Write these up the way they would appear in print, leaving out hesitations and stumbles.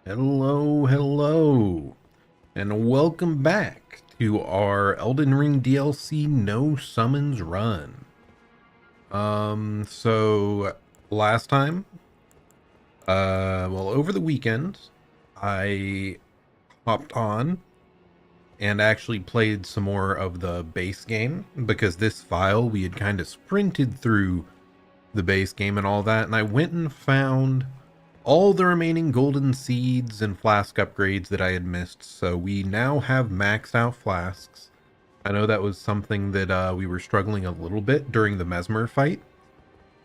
Hello, and welcome back to our Elden Ring DLC No Summons run. So last time, over the weekend, I hopped on and actually played some more of the base game because this file we had kind of sprinted through the base game and all that, and I went and found all the remaining golden seeds and flask upgrades that I had missed. So we now have maxed out flasks. I know that was something that we were struggling a little bit during the Mesmer fight,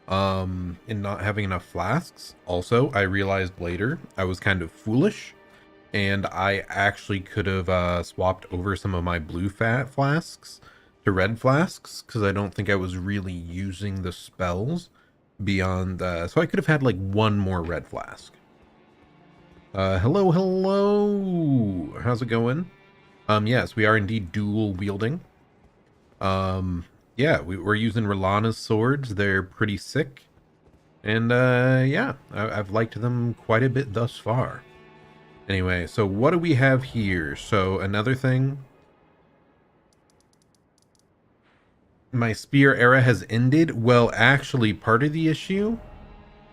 in not having enough flasks. Also, I realized later I was kind of foolish, and I actually could have swapped over some of my blue fat flasks to red flasks because I don't think I was really using the spells beyond, so I could have had like one more red flask. Hello, how's it going? Yes, we are indeed dual wielding. Yeah, we're using Rolana's swords. They're pretty sick, and yeah, I've liked them quite a bit thus far. Anyway, so what do we have here? So another thing, my spear era has ended. Well, actually, part of the issue,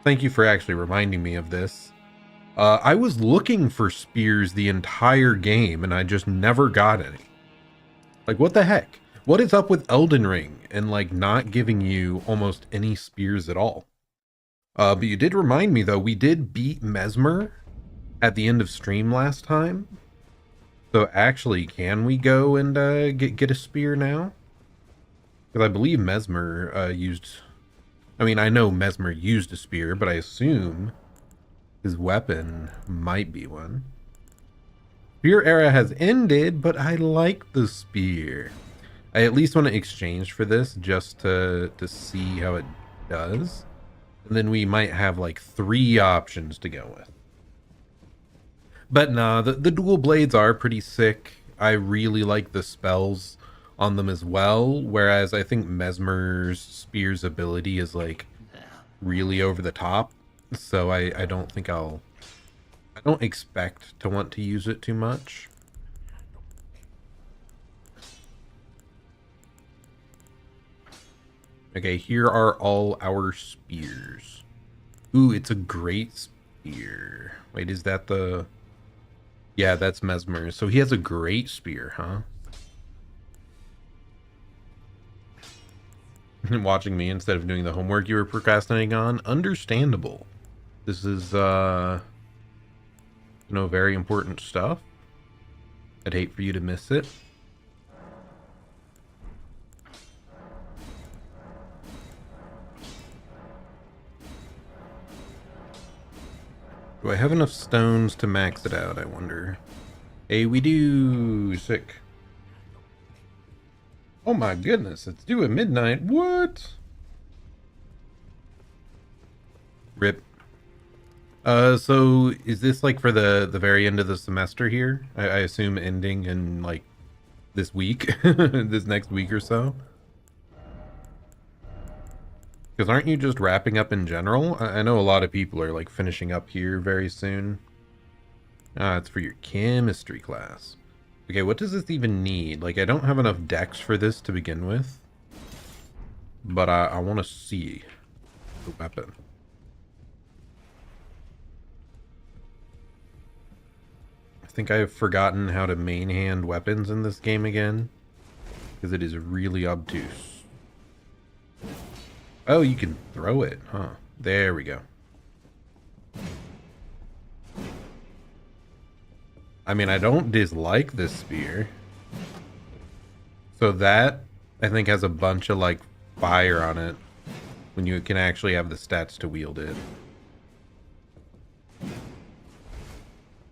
thank you for actually reminding me of this. I was looking for spears the entire game, and I just never got any. Like, what the heck? What is up with Elden Ring and, like, not giving you almost any spears at all? But you did remind me, though, we did beat Mesmer at the end of stream last time. So, actually, can we go and get a spear now? Because I believe Mesmer used... I mean, I know Mesmer used a spear, but I assume his weapon might be one. Spear era has ended, but I like the spear. I at least want to exchange for this just to see how it does. And then we might have like 3 options to go with. But nah, the dual blades are pretty sick. I really like the spells on them as well. Whereas I think Mesmer's spear's ability is like really over the top. So I don't think I don't expect to want to use it too much. Okay, here are all our spears. Ooh, it's a great spear. Wait, is that the... Yeah, that's Mesmer. So he has a great spear, huh? Watching me instead of doing the homework you were procrastinating on? Understandable. This is, very important stuff. I'd hate for you to miss it. Do I have enough stones to max it out, I wonder? Hey, we do. Sick. Oh my goodness, it's due at midnight. What? Rip. So is this like for the very end of the semester here? I assume ending in like this week, this next week or so? Because aren't you just wrapping up in general? I know a lot of people are like finishing up here very soon. Ah, it's for your chemistry class. Okay, what does this even need? Like, I don't have enough decks for this to begin with. But I want to see the weapon. I think I've forgotten how to main hand weapons in this game again. Because it is really obtuse. Oh, you can throw it, huh? There we go. I mean, I don't dislike this spear. So that, I think, has a bunch of, like, fire on it. When you can actually have the stats to wield it.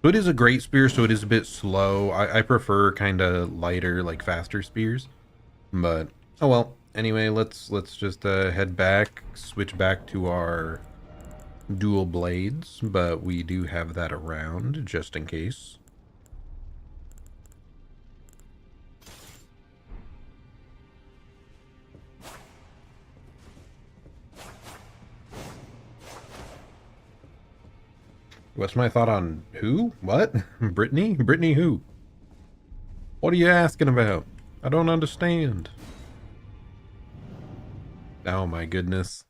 So it is a great spear, so it is a bit slow. I prefer kind of lighter, like, faster spears. But, oh well. Anyway, let's just head back, switch back to our dual blades. But we do have that around, just in case. What's my thought on who? What? Brittany? Brittany who? What are you asking about? I don't understand. Oh my goodness.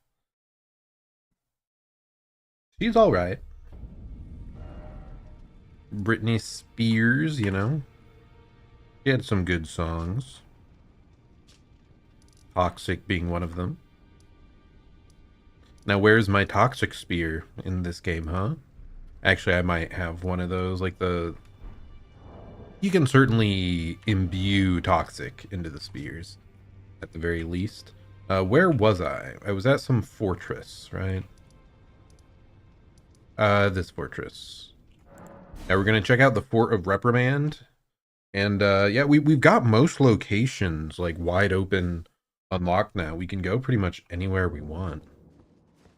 She's alright. Britney Spears, you know. She had some good songs. Toxic being one of them. Now where's my toxic spear in this game, huh? Actually, I might have one of those, like the... You can certainly imbue toxic into the spears, at the very least. Where was I? I was at some fortress, right? This fortress. Now we're gonna check out the Fort of Reprimand. And yeah, we've got most locations like wide open, unlocked now. We can go pretty much anywhere we want,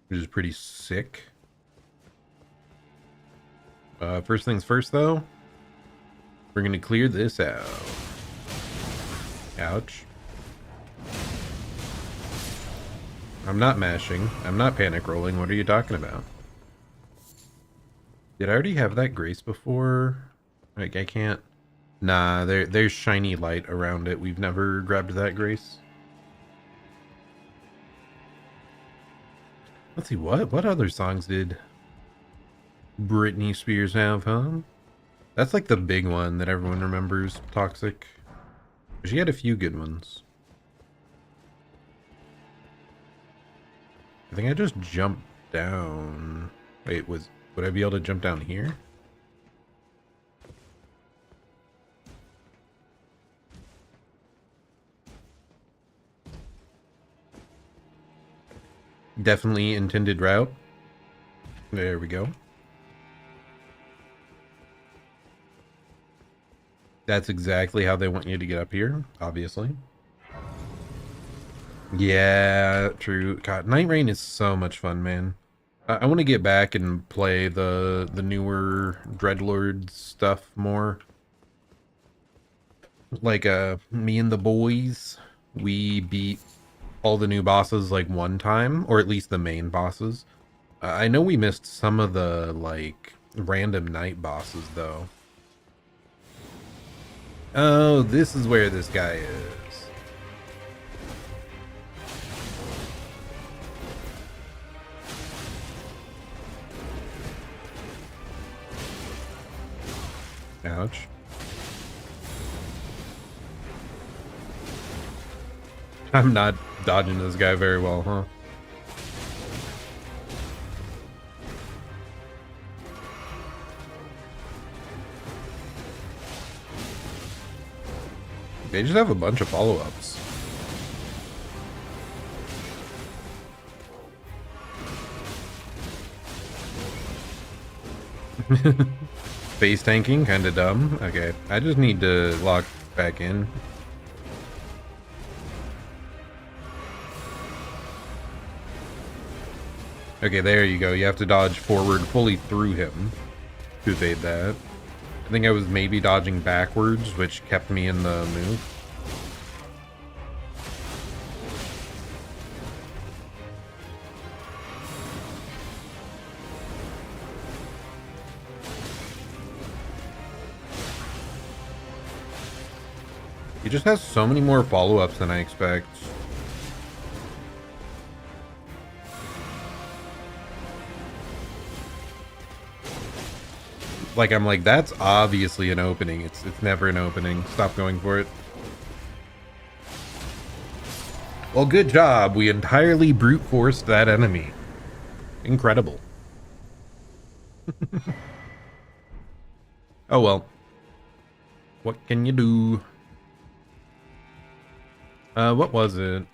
which is pretty sick. First things first though, we're gonna clear this out. Ouch. I'm not mashing. I'm not panic rolling. What are you talking about? Did I already have that grace before? Like, I can't... Nah, there's shiny light around it. We've never grabbed that grace. Let's see, what other songs did Britney Spears have, huh? That's like the big one that everyone remembers, Toxic. She had a few good ones. I think I just jumped down. Wait, would I be able to jump down here? Definitely intended route. There we go. That's exactly how they want you to get up here, obviously. Yeah, true. God, Night Rain is so much fun, man. I want to get back and play the newer Dreadlord stuff more. Like, me and the boys, we beat all the new bosses like one time, or at least the main bosses. I know we missed some of the, like, random night bosses, though. Oh, this is where this guy is. Ouch. I'm not dodging this guy very well, huh? They just have a bunch of follow-ups. Face tanking, kind of dumb. Okay, I just need to lock back in. Okay, there you go. You have to dodge forward fully through him to evade that. I think I was maybe dodging backwards, which kept me in the move. He just has so many more follow-ups than I expect. Like, I'm like, that's obviously an opening. It's never an opening. Stop going for it. Well, good job. We entirely brute forced that enemy. Incredible. Oh well. What can you do? What was it?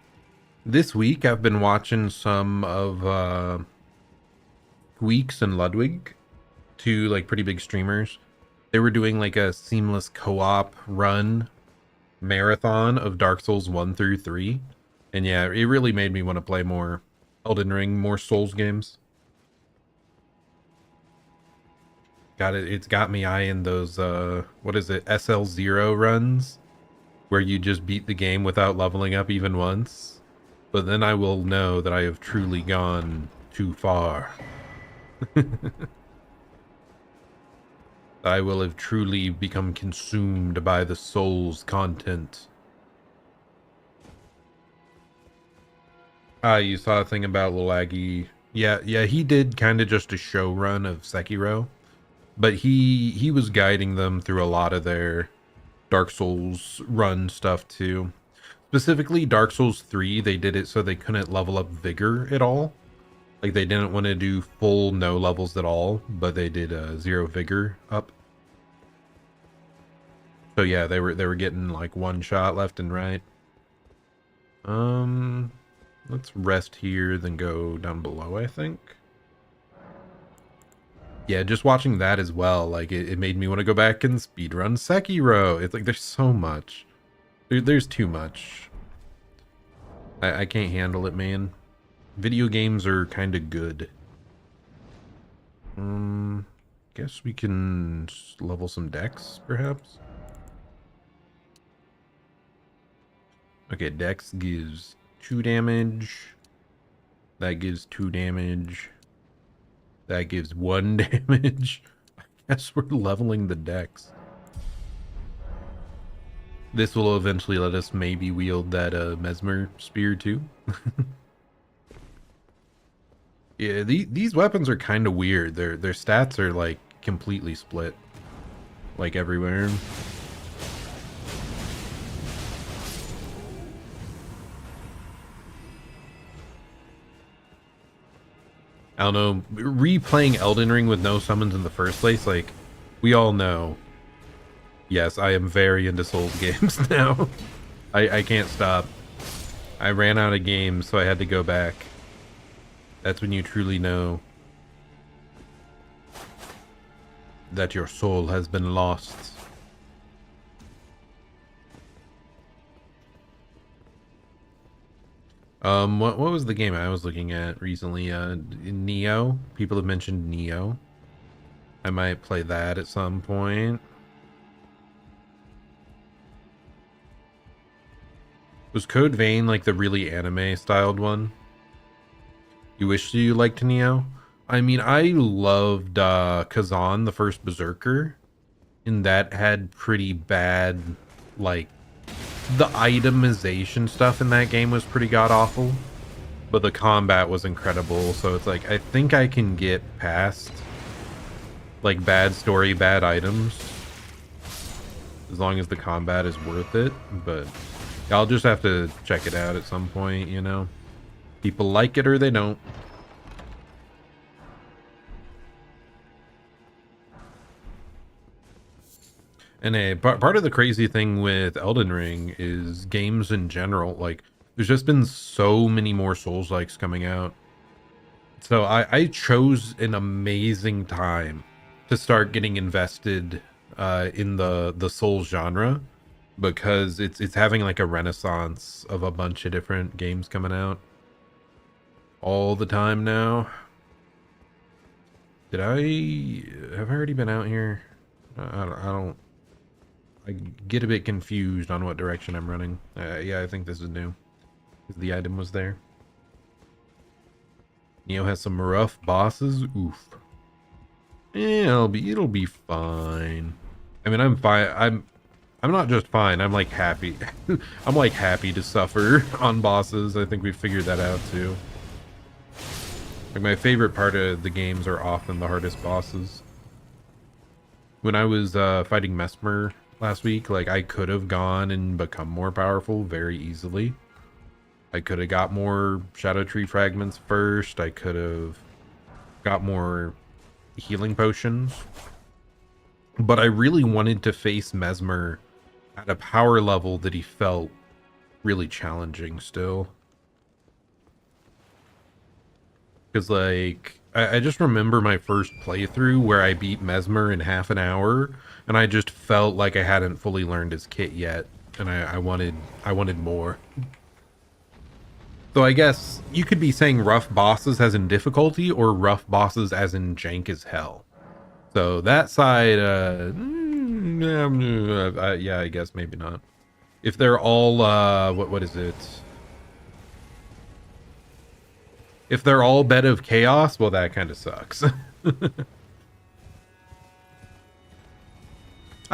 This week I've been watching some of Weeks and Ludwig, two like pretty big streamers. They were doing like a seamless co-op run marathon of Dark Souls 1 through 3. And yeah, it really made me want to play more Elden Ring, more Souls games. It's got me eyeing those what is it, SL0 runs where you just beat the game without leveling up even once. But then I will know that I have truly gone too far. I will have truly become consumed by the soul's content. You saw a thing about Lilagi. Yeah, he did kind of just a show run of Sekiro, but he was guiding them through a lot of their Dark Souls run stuff too. Specifically, Dark Souls 3, they did it so they couldn't level up Vigor at all. Like, they didn't want to do full no levels at all, but they did 0 Vigor up. So yeah, they were getting like one shot left and right. Let's rest here, then go down below, I think. Yeah, just watching that as well, like, it made me want to go back and speedrun Sekiro. It's like, there's so much. There's too much. I can't handle it, man. Video games are kind of good. Guess we can level some decks, perhaps. Okay, Dex gives 2 damage. That gives 2 damage. That gives 1 damage. I guess we're leveling the Dex. This will eventually let us maybe wield that Mesmer Spear too. Yeah, these weapons are kind of weird. Their stats are like completely split, like everywhere. I don't know, replaying Elden Ring with no summons in the first place, like, we all know. Yes, I am very into Souls games now. I can't stop. I ran out of games, so I had to go back. That's when you truly know that your soul has been lost. What was the game I was looking at recently? Neo. People have mentioned Neo. I might play that at some point. Was Code Vein like the really anime styled one? You wish you liked Neo? I mean, I loved Kazan, the first Berserker, and that had pretty bad, like, the itemization stuff in that game was pretty god-awful, but the combat was incredible, so it's like, I think I can get past, like, bad story, bad items, as long as the combat is worth it, but I'll just have to check it out at some point, you know? People like it or they don't. And part of the crazy thing with Elden Ring is games in general. Like, there's just been so many more Souls-likes coming out. So I chose an amazing time to start getting invested in the Souls genre, because it's having like a renaissance of a bunch of different games coming out all the time now. Have I already been out here? I don't. I get a bit confused on what direction I'm running. Yeah, I think this is new. The item was there. Neo has some rough bosses. Oof. Yeah, it'll be fine. I mean, I'm fine. I'm not just fine. I'm like happy. I'm like happy to suffer on bosses. I think we figured that out too. Like, my favorite part of the games are often the hardest bosses. When I was fighting Mesmer last week, like, I could have gone and become more powerful very easily. I could have got more Shadow Tree fragments first. I could have got more healing potions. But I really wanted to face Mesmer at a power level that he felt really challenging still. Because, like, I just remember my first playthrough where I beat Mesmer in half an hour, and I just felt like I hadn't fully learned his kit yet, and I wanted more. So I guess you could be saying rough bosses as in difficulty, or rough bosses as in jank as hell. So that side, yeah, I guess maybe not. If they're all, what is it? If they're all Bed of Chaos, well, that kind of sucks.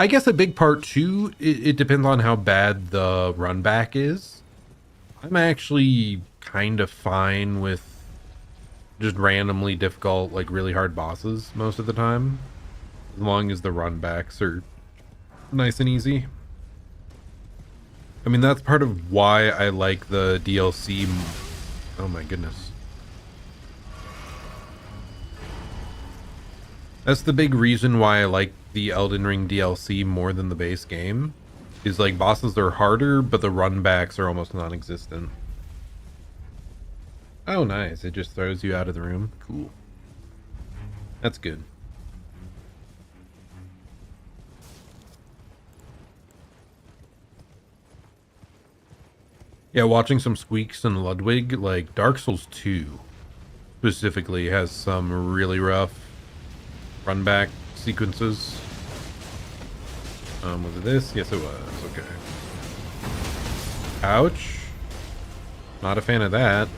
I guess a big part too, it depends on how bad the run back is. I'm actually kind of fine with just randomly difficult, like really hard bosses most of the time, as long as the run backs are nice and easy. I mean, that's part of why I like the DLC. Oh my goodness. That's the big reason why I like the Elden Ring DLC more than the base game. Is like bosses are harder, but the run backs are almost non-existent. Oh, nice. It just throws you out of the room. Cool. That's good. Yeah, watching some Squeaks and Ludwig, like Dark Souls 2 specifically has some really rough run back sequences. Was it this? Yes, it was. Okay. Ouch. Not a fan of that.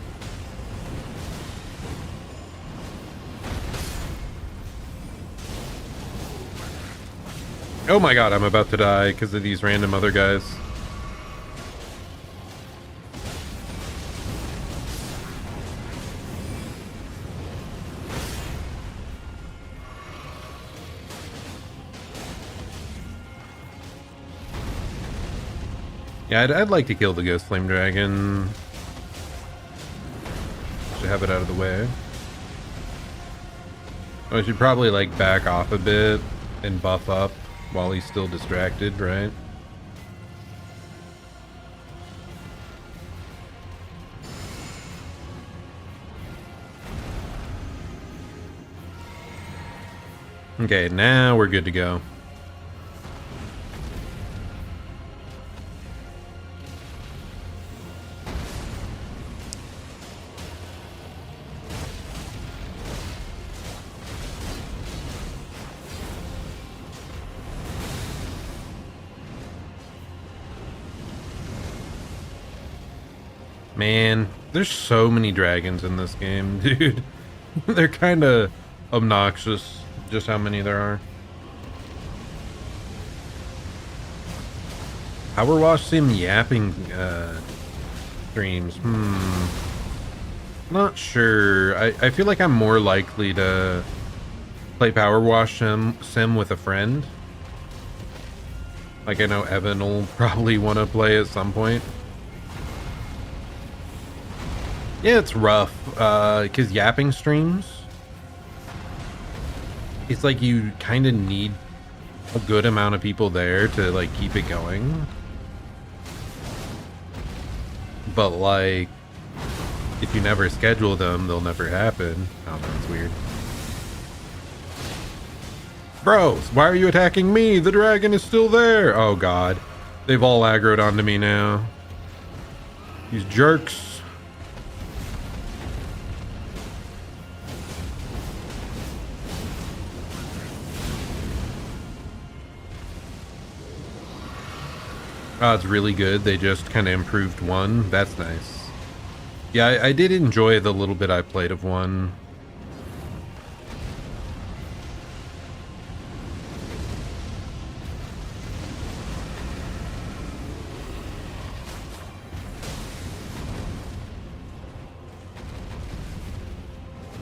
Oh my god, I'm about to die because of these random other guys. Yeah, I'd like to kill the Ghost Flame Dragon. Should have it out of the way. I should probably like back off a bit and buff up while he's still distracted, right? Okay, now we're good to go. Man, there's so many dragons in this game, dude. They're kind of obnoxious, just how many there are. Power Wash Sim yapping streams. Not sure. I feel like I'm more likely to play Power Wash Sim with a friend. Like I know Evan will probably want to play at some point. Yeah, it's rough, because yapping streams, it's like you kind of need a good amount of people there to, like, keep it going. But, like, if you never schedule them, they'll never happen. Oh, that's weird. Bros, why are you attacking me? The dragon is still there. Oh, God. They've all aggroed onto me now. These jerks. Oh, it's really good. They just kind of improved 1. That's nice. Yeah, I did enjoy the little bit I played of 1.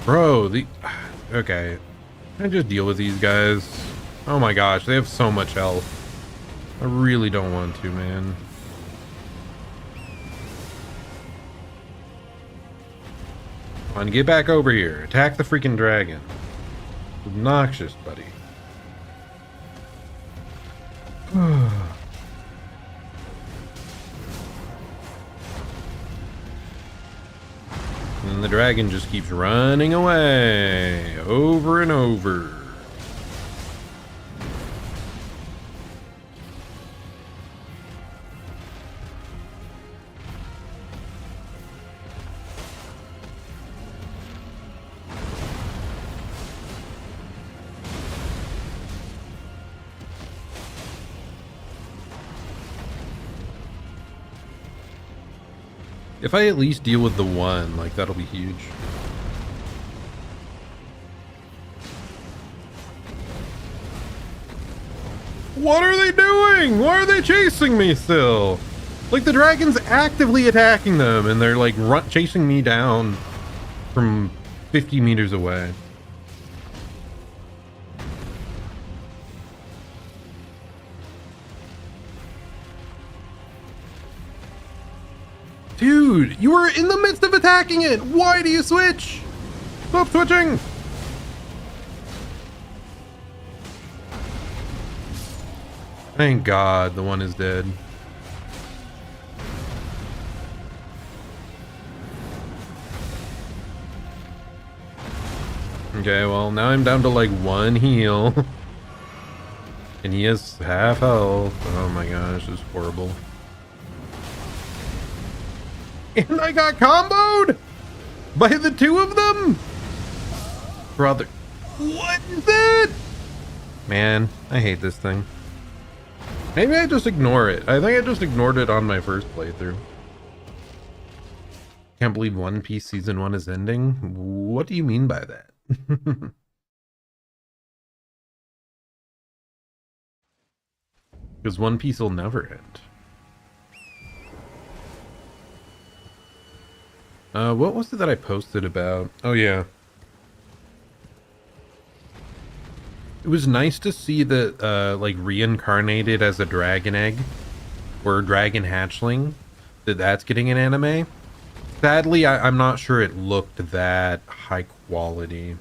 Bro, okay. Can I just deal with these guys? Oh my gosh, they have so much health. I really don't want to, man. Come on, get back over here. Attack the freaking dragon. Obnoxious, buddy. And the dragon just keeps running away over and over. If I at least deal with the 1, like, that'll be huge. What are they doing? Why are they chasing me still? Like, the dragon's actively attacking them, and they're like chasing me down from 50 meters away. Dude, you were in the midst of attacking it. Why do you switch? Stop switching. Thank God the one is dead. Okay, well, now I'm down to like 1 heal. And he has half health. Oh my gosh, this is horrible. And I got comboed by the 2 of them? Brother. What is that? Man, I hate this thing. Maybe I just ignore it. I think I just ignored it on my first playthrough. Can't believe One Piece Season 1 is ending? What do you mean by that? Because One Piece will never end. What was it that I posted about? Oh yeah. It was nice to see that, like, reincarnated as a dragon egg, or a dragon hatchling, that's getting an anime. Sadly, I'm not sure it looked that high quality.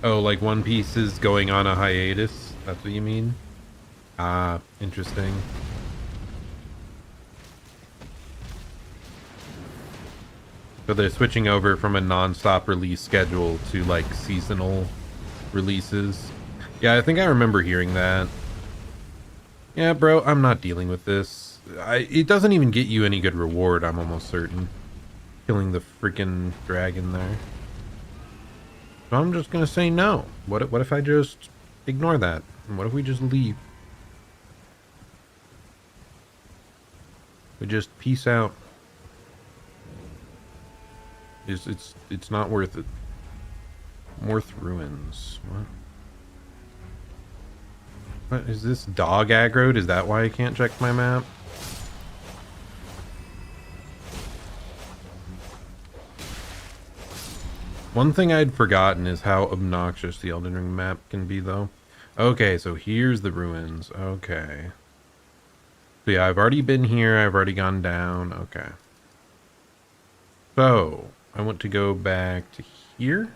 Oh, like One Piece is going on a hiatus? That's what you mean? Ah, interesting. So they're switching over from a non-stop release schedule to like seasonal releases. Yeah, I think I remember hearing that. Yeah, bro, I'm not dealing with this. It doesn't even get you any good reward, I'm almost certain. Killing the freaking dragon there. So I'm just gonna say no. What if I just ignore that? And what if we just leave? We just peace out. It's not worth it. Morth Ruins. What is this? Dog aggroed? Is that why I can't check my map? One thing I'd forgotten is how obnoxious the Elden Ring map can be, though. Okay, so here's the ruins. Okay. So yeah, I've already been here. I've already gone down. Okay. So, I want to go back to here.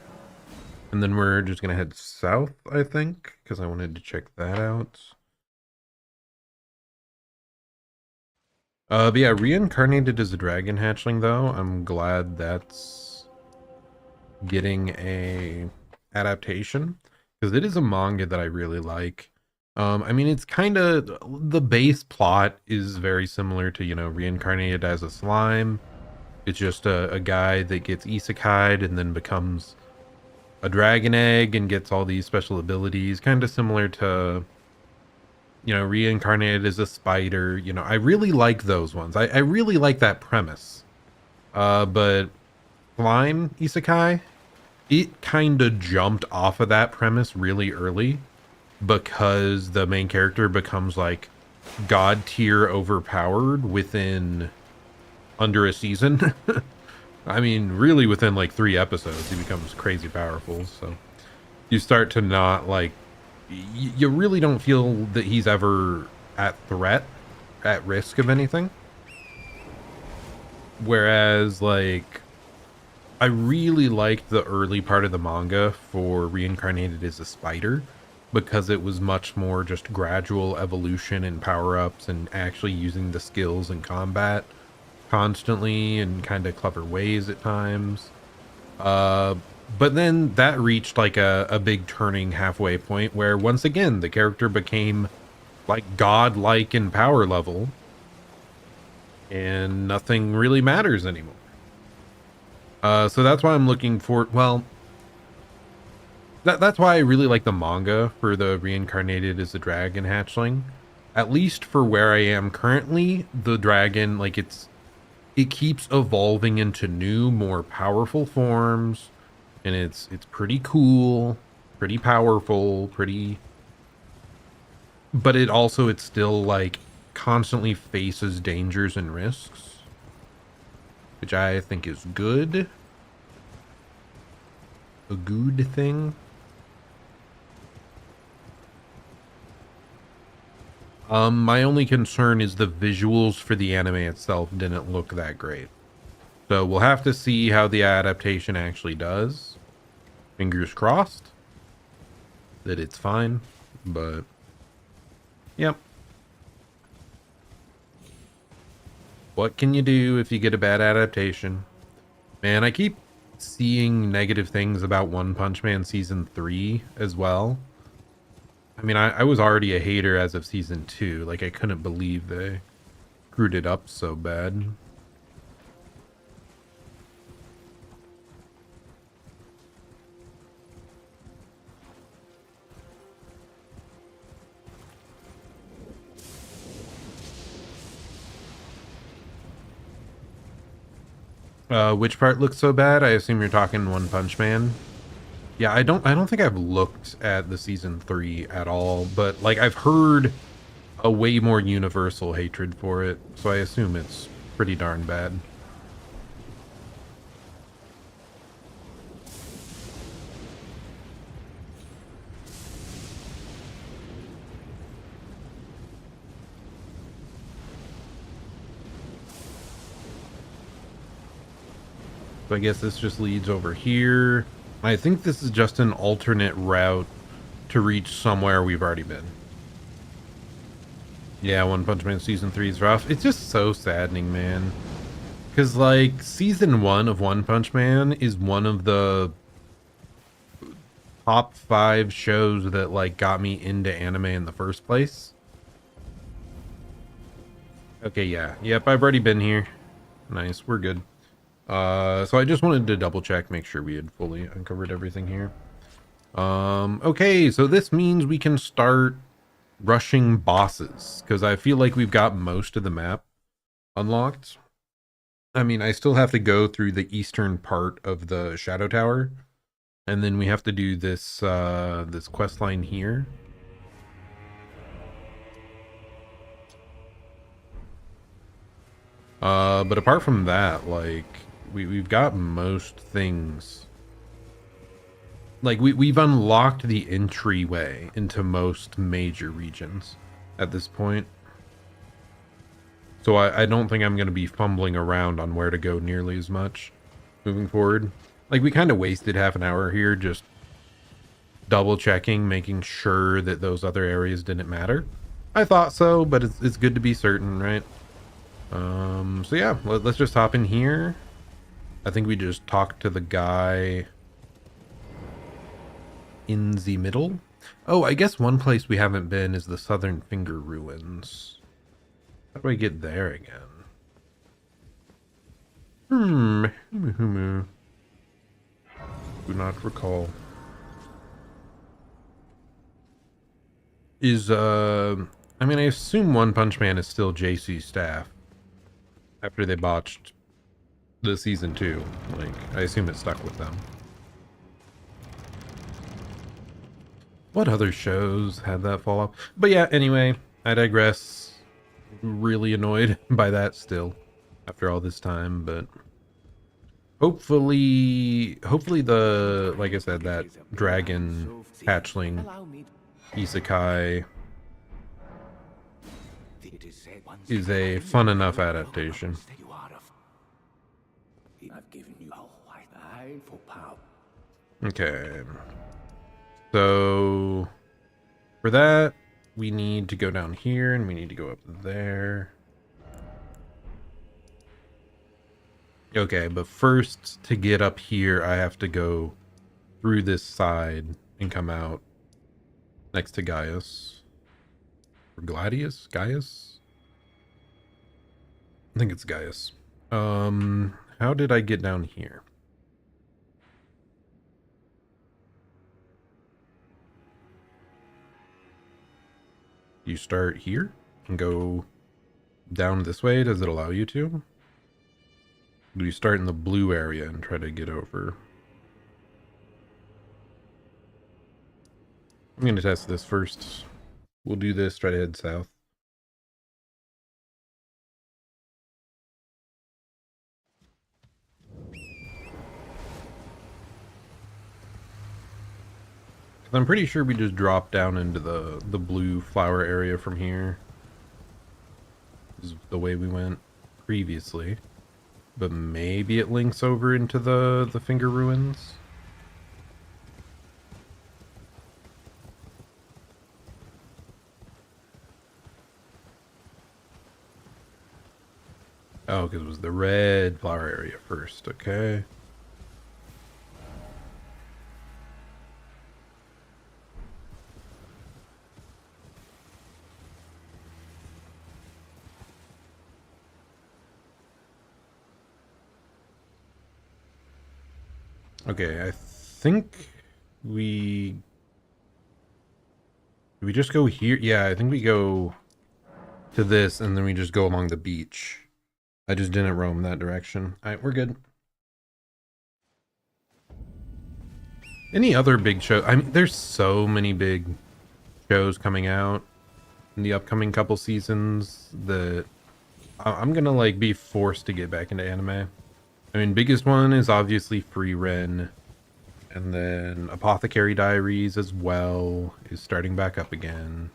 And then we're just going to head south, I think, because I wanted to check that out. But yeah, reincarnated as a dragon hatchling, though. I'm glad that's getting a adaptation, because it is a manga that I really like. I mean, it's kind of, the base plot is very similar to, you know, reincarnated as a slime. It's just a guy that gets isekai'd and then becomes a dragon egg and gets all these special abilities, kind of similar to, you know, reincarnated as a spider. You know, I really like those ones. I really like that premise. But slime isekai, it kind of jumped off of that premise really early, because the main character becomes like god tier overpowered within under a season. I mean, really within like 3 episodes, he becomes crazy powerful. So you start to not like, you really don't feel that he's ever at risk of anything. Whereas like, I really liked the early part of the manga for reincarnated as a spider, because it was much more just gradual evolution and power-ups and actually using the skills in combat constantly in kind of clever ways at times. But then that reached like a big turning halfway point where once again the character became like godlike in power level and nothing really matters anymore. So that's why I'm looking for, well, that's why I really like the manga for the reincarnated as a dragon hatchling. At least for where I am currently, the dragon, like it keeps evolving into new, more powerful forms, And it's pretty cool, pretty powerful, pretty, but it's still like constantly faces dangers and risks, which I think is good. A good thing. My only concern is the visuals for the anime itself didn't look that great. So we'll have to see how the adaptation actually does. Fingers crossed that it's fine, but yep. What can you do if you get a bad adaptation? Man, I keep seeing negative things about One Punch Man Season 3 as well. I mean, I was already a hater as of Season 2. Like, I couldn't believe they screwed it up so bad. Which part looks so bad? I assume you're talking One Punch Man. Yeah, I don't think I've looked at the Season 3 at all, but like I've heard a way more universal hatred for it, so I assume it's pretty darn bad. So I guess this just leads over here. I think this is just an alternate route to reach somewhere we've already been. Yeah, One Punch Man Season 3 is rough. It's just so saddening, man. Because, like, Season 1 of One Punch Man is one of the top 5 shows that, like, got me into anime in the first place. Okay, yeah. Yep, I've already been here. Nice, we're good. So I just wanted to double check, make sure we had fully uncovered everything here. Okay, so this means we can start rushing bosses, because I feel like we've got most of the map unlocked. I mean, I still have to go through the eastern part of the Shadow Tower, and then we have to do this this quest line here. But apart from that, like we've got most things. Like we've unlocked the entryway into most major regions at this point. So I don't think I'm going to be fumbling around on where to go nearly as much moving forward. Like we kind of wasted half an hour here just double checking, making sure that those other areas didn't matter. I thought so, but it's good to be certain, right? So yeah, let's just hop in here. I think we just talked to the guy in the middle. Oh, I guess one place we haven't been is the Southern Finger Ruins. How do I get there again? Do not recall. Is I mean, I assume One Punch Man is still JC's staff after they botched the season 2. Like, I assume it stuck with them. What other shows had that fall off? But yeah, anyway, I digress. Really annoyed by that still after all this time, but hopefully the, like I said, that dragon hatchling isekai is a fun enough adaptation. Okay. So for that, we need to go down here and we need to go up there. Okay, but first to get up here, I have to go through this side and come out next to Gaius. Or Gladius? Gaius? I think it's Gaius. How did I get down here? You start here and go down this way. Does it allow you to? Do you start in the blue area and try to get over? I'm going to test this first. We'll do this, try to head south. I'm pretty sure we just dropped down into the blue flower area from here. This is the way we went previously. But maybe it links over into the Finger Ruins. Oh, because it was the red flower area first. Okay. Okay, I think we... Do we just go here? Yeah, I think we go to this and then we just go along the beach. I just didn't roam that direction. Alright, we're good. Any other big show? I mean, there's so many big shows coming out in the upcoming couple seasons that I'm gonna like be forced to get back into anime. I mean, biggest one is obviously Free Ren, and then Apothecary Diaries as well is starting back up again.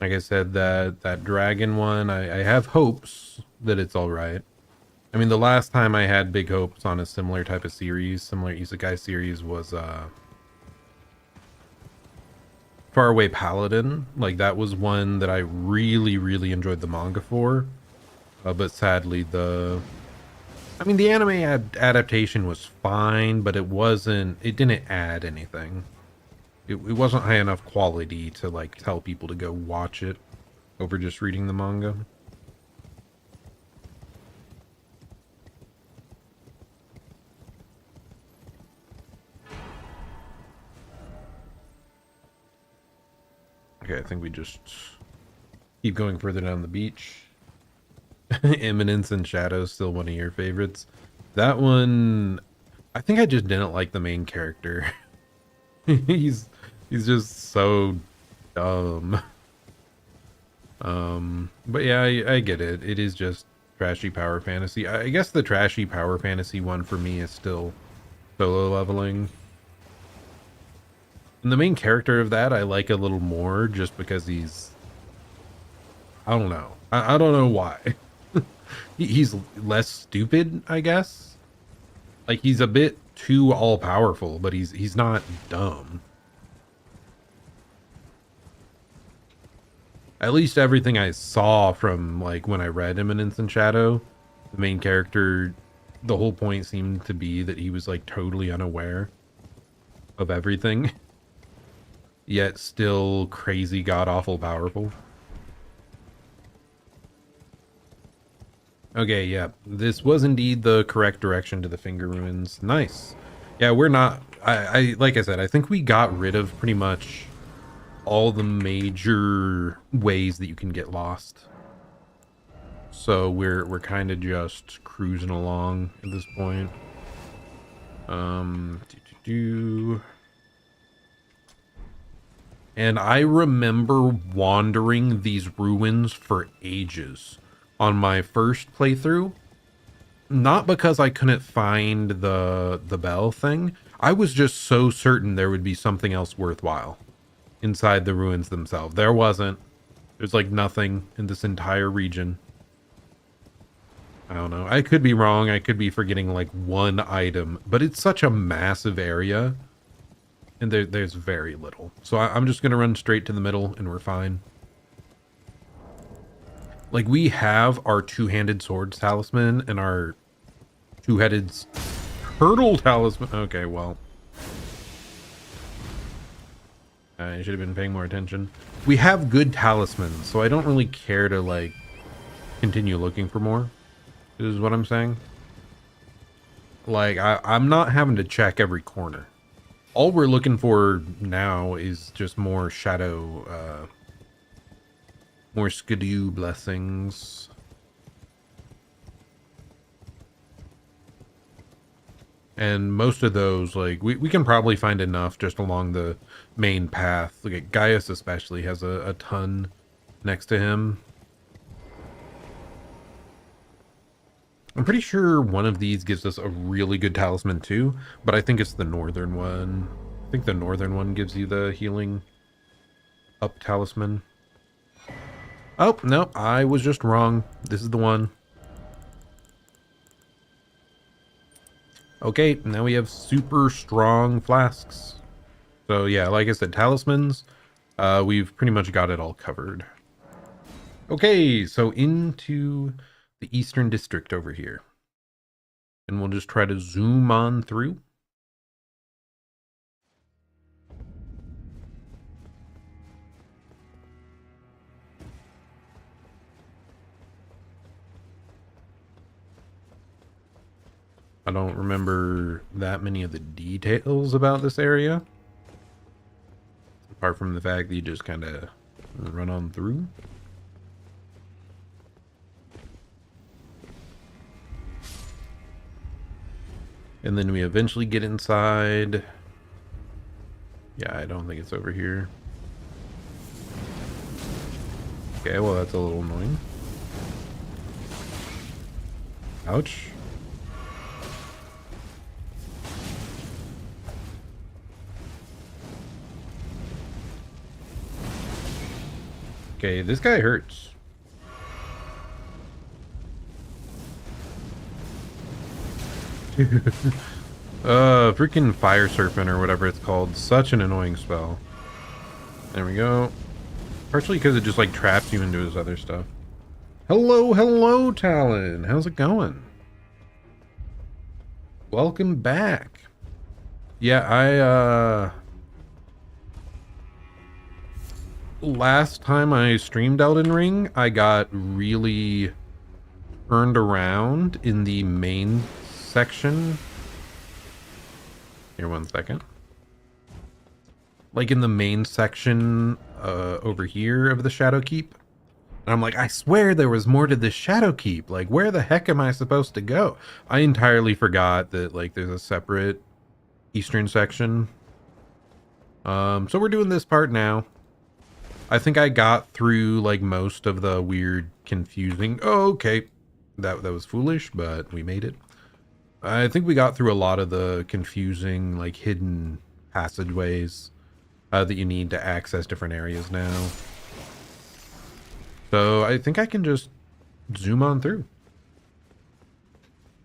Like I said, that dragon one, I have hopes that it's all right. I mean, the last time I had big hopes on a similar type of series, similar isekai series, was Faraway Paladin. Like, that was one that I really, really enjoyed the manga for. But sadly, the anime adaptation was fine, but it didn't add anything. It wasn't high enough quality to, like, tell people to go watch it over just reading the manga. Okay, I think we just keep going further down the beach. Eminence and Shadow, still one of your favorites. That one, I think I just didn't like the main character. he's just so dumb. But yeah, I get it. It is just trashy power fantasy. I guess the trashy power fantasy one for me is still Solo Leveling. And the main character of that I like a little more just because he's, I don't know. I don't know why. He's less stupid, I guess. Like, he's a bit too all-powerful, but he's not dumb. At least everything I saw from, like, when I read Eminence and Shadow, the main character, the whole point seemed to be that he was, like, totally unaware of everything, yet still crazy god-awful powerful. Okay, yeah, this was indeed the correct direction to the Finger Ruins. Nice. Yeah, we're not, I like I said, I think we got rid of pretty much all the major ways that you can get lost. So we're kind of just cruising along at this point. And I remember wandering these ruins for ages on my first playthrough. Not because I couldn't find the bell thing. I was just so certain there would be something else worthwhile inside the ruins themselves. There wasn't. There's like nothing in this entire region. I don't know. I could be wrong. I could be forgetting like one item, but it's such a massive area and there's very little. So I'm just going to run straight to the middle and we're fine. Like, we have our two-handed swords talisman and our two-headed turtle talisman. Okay, well. I should have been paying more attention. We have good talismans, so I don't really care to, like, continue looking for more. Is what I'm saying. Like, I'm not having to check every corner. All we're looking for now is just more shadow, more skidoo blessings. And most of those, like, we can probably find enough just along the main path. Look at Gaius especially has a ton next to him. I'm pretty sure one of these gives us a really good talisman too, but I think it's the northern one. I think the northern one gives you the healing up talisman. Oh, no, I was just wrong. This is the one. Okay, now we have super strong flasks. So yeah, like I said, talismans, we've pretty much got it all covered. Okay, so into the Eastern District over here. And we'll just try to zoom on through. I don't remember that many of the details about this area. Apart from the fact that you just kind of run on through. And then we eventually get inside. Yeah, I don't think it's over here. Okay, well that's a little annoying. Ouch. Okay, this guy hurts. Freaking fire serpent or whatever it's called. Such an annoying spell. There we go. Partially because it just like traps you into his other stuff. Hello, hello, Talon. How's it going? Welcome back. Yeah, last time I streamed Elden Ring, I got really turned around in the main section. Here, one second. Like in the main section over here of the Shadow Keep. And I'm like, I swear there was more to this Shadow Keep. Like, where the heck am I supposed to go? I entirely forgot that, like, there's a separate eastern section. So we're doing this part now. I think I got through, like, most of the weird, confusing... Oh, okay. That was foolish, but we made it. I think we got through a lot of the confusing, like, hidden passageways that you need to access different areas now. So I think I can just zoom on through.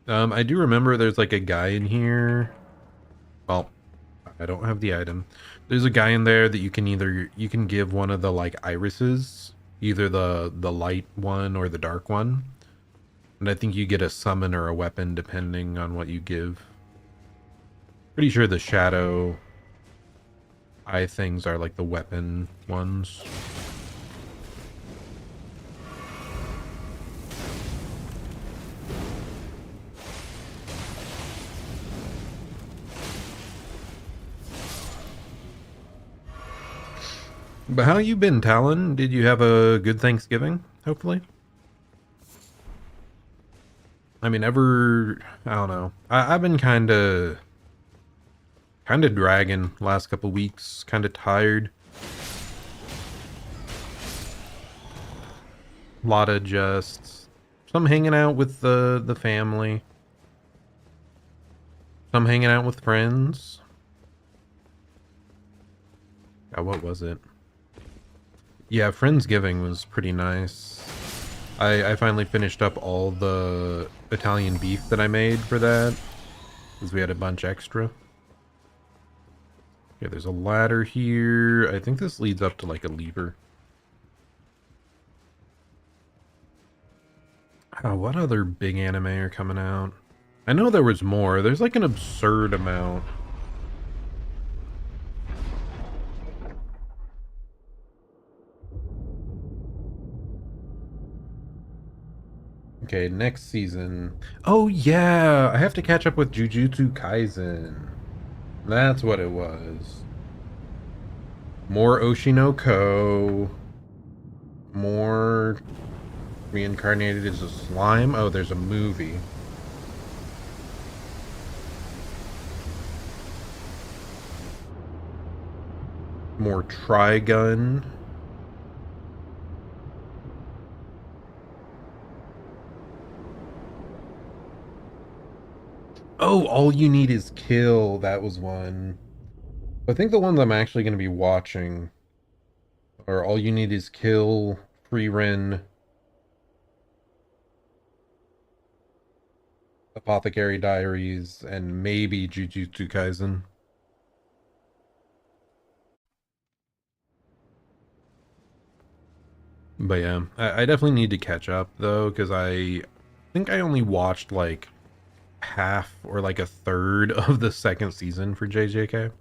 I do remember there's like a guy in here. Well, I don't have the item. There's a guy in there that you can give one of the like irises, either the light one or the dark one. And I think you get a summon or a weapon depending on what you give. Pretty sure the shadow eye things are like the weapon ones. But how you been, Talon? Did you have a good Thanksgiving, hopefully? I mean, I don't know. I've been kind of dragging last couple weeks, kind of tired. A lot of just some hanging out with the family. Some hanging out with friends. What was it? Yeah, Friendsgiving was pretty nice. I finally finished up all the Italian beef that I made for that, because we had a bunch extra. Yeah, there's a ladder here. I think this leads up to like a lever. Oh, what other big anime are coming out? I know there was more. There's like an absurd amount. Okay, next season. Oh yeah, I have to catch up with Jujutsu Kaisen. That's what it was. More Oshinoko. More reincarnated as a slime. Oh, there's a movie. more Trigun. Oh, all you need is kill. That was one. I think the ones I'm actually going to be watching are all you need is kill, Frieren, Apothecary Diaries, and maybe Jujutsu Kaisen. But yeah, I definitely need to catch up though, because I think I only watched like half or like a third of the second season for JJK.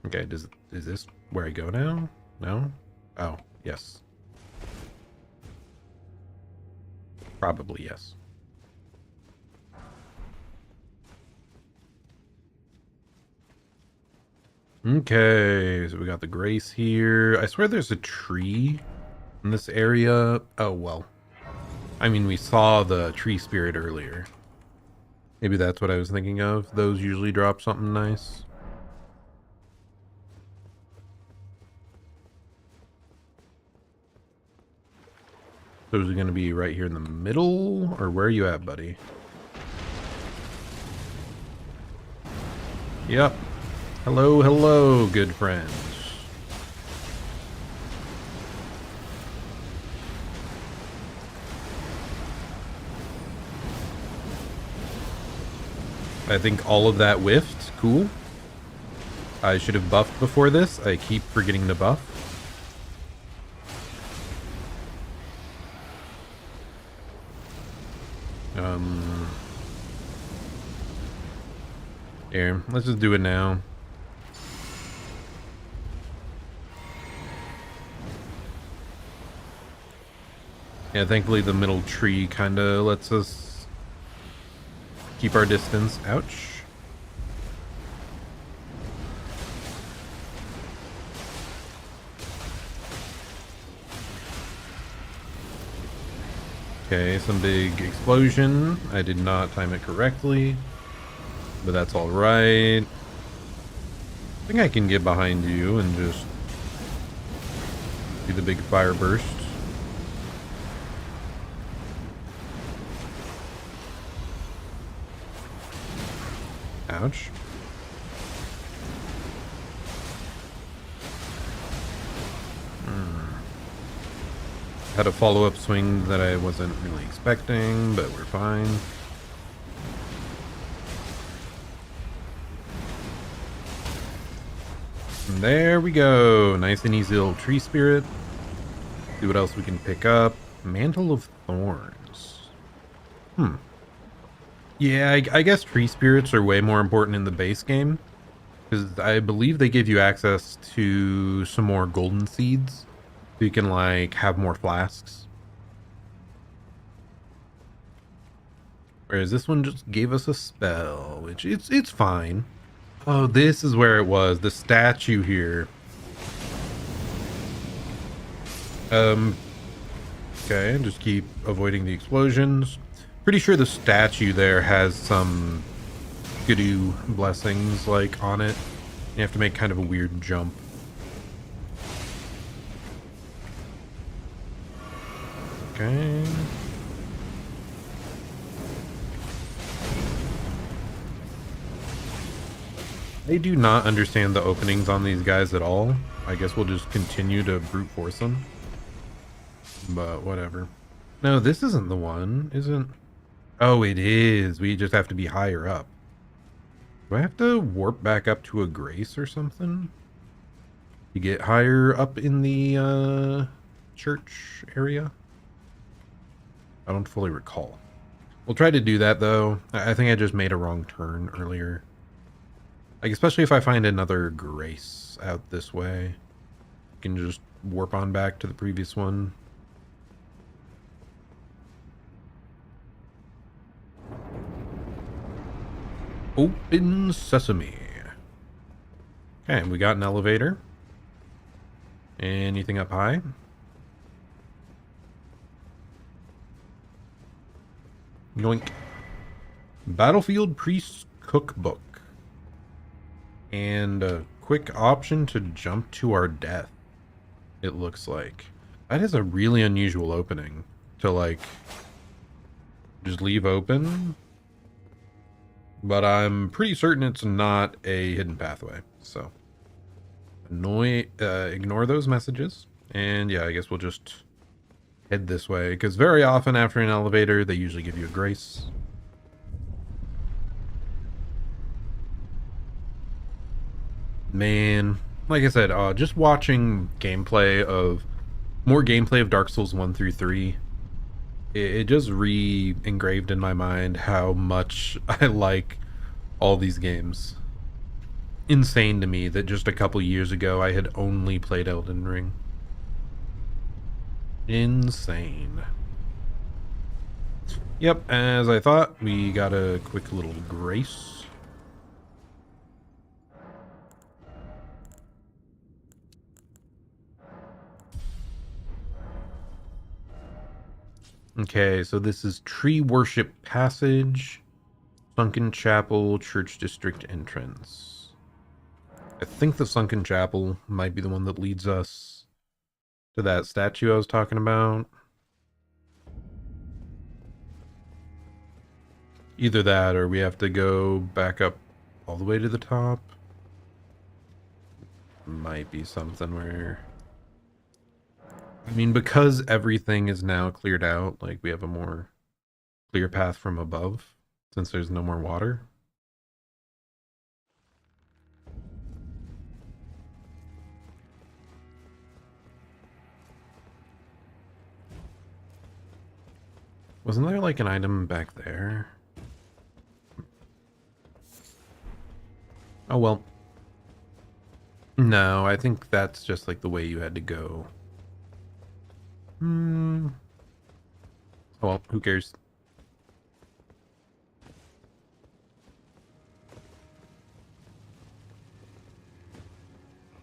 Okay, is this where I go now? No? Oh, yes. Probably yes. Okay, so we got the Grace here. I swear there's a tree in this area. Oh, well. I mean, we saw the tree spirit earlier. Maybe that's what I was thinking of. Those usually drop something nice. Those are going to be right here in the middle? Or where are you at, buddy? Yep. Hello, hello, good friends. I think all of that whiffed. Cool. I should have buffed before this. I keep forgetting to buff. Here, let's just do it now. Yeah, thankfully the middle tree kind of lets us keep our distance. Ouch. Okay, some big explosion. I did not time it correctly, but that's all right. I think I can get behind you and just do the big fire burst. Ouch. Had a follow-up swing that I wasn't really expecting, but we're fine. And there we go. Nice and easy little tree spirit. See what else we can pick up. Mantle of Thorns. Yeah, I guess tree spirits are way more important in the base game, because I believe they give you access to some more golden seeds. So you can like have more flasks. Whereas this one just gave us a spell, which it's fine. Oh, this is where it was. The statue here. Okay, just keep avoiding the explosions. Pretty sure the statue there has some Skidoo blessings like on it. You have to make kind of a weird jump. Okay. They do not understand the openings on these guys at all. I guess we'll just continue to brute force them. But whatever. No, this isn't the one, isn't... Oh, it is. We just have to be higher up. Do I have to warp back up to a Grace or something? To get higher up in the church area? I don't fully recall. We'll try to do that though. I think I just made a wrong turn earlier. Like, especially if I find another Grace out this way. I can just warp on back to the previous one. Open sesame. Okay, we got an elevator. Anything up high? Yoink. Battlefield Priest Cookbook. And a quick option to jump to our death, it looks like. That is a really unusual opening to, like, just leave open. But I'm pretty certain it's not a hidden pathway, so ignore those messages. And yeah, I guess we'll just head this way, because very often after an elevator, they usually give you a grace. Man, like I said, just watching more gameplay of Dark Souls 1 through 3, it just re-engraved in my mind how much I like all these games. Insane to me that just a couple years ago I had only played Elden Ring. Insane. Yep, as I thought, we got a quick little grace. Okay, so this is Tree Worship Passage, Sunken Chapel, Church District entrance. I think the Sunken Chapel might be the one that leads us to that statue I was talking about. Either that, or we have to go back up all the way to the top. Might be something where... I mean, because everything is now cleared out, like, we have a more clear path from above, since there's no more water. Wasn't there, like, an item back there? Oh, well. No, I think that's just, like, the way you had to go. Oh, well, who cares?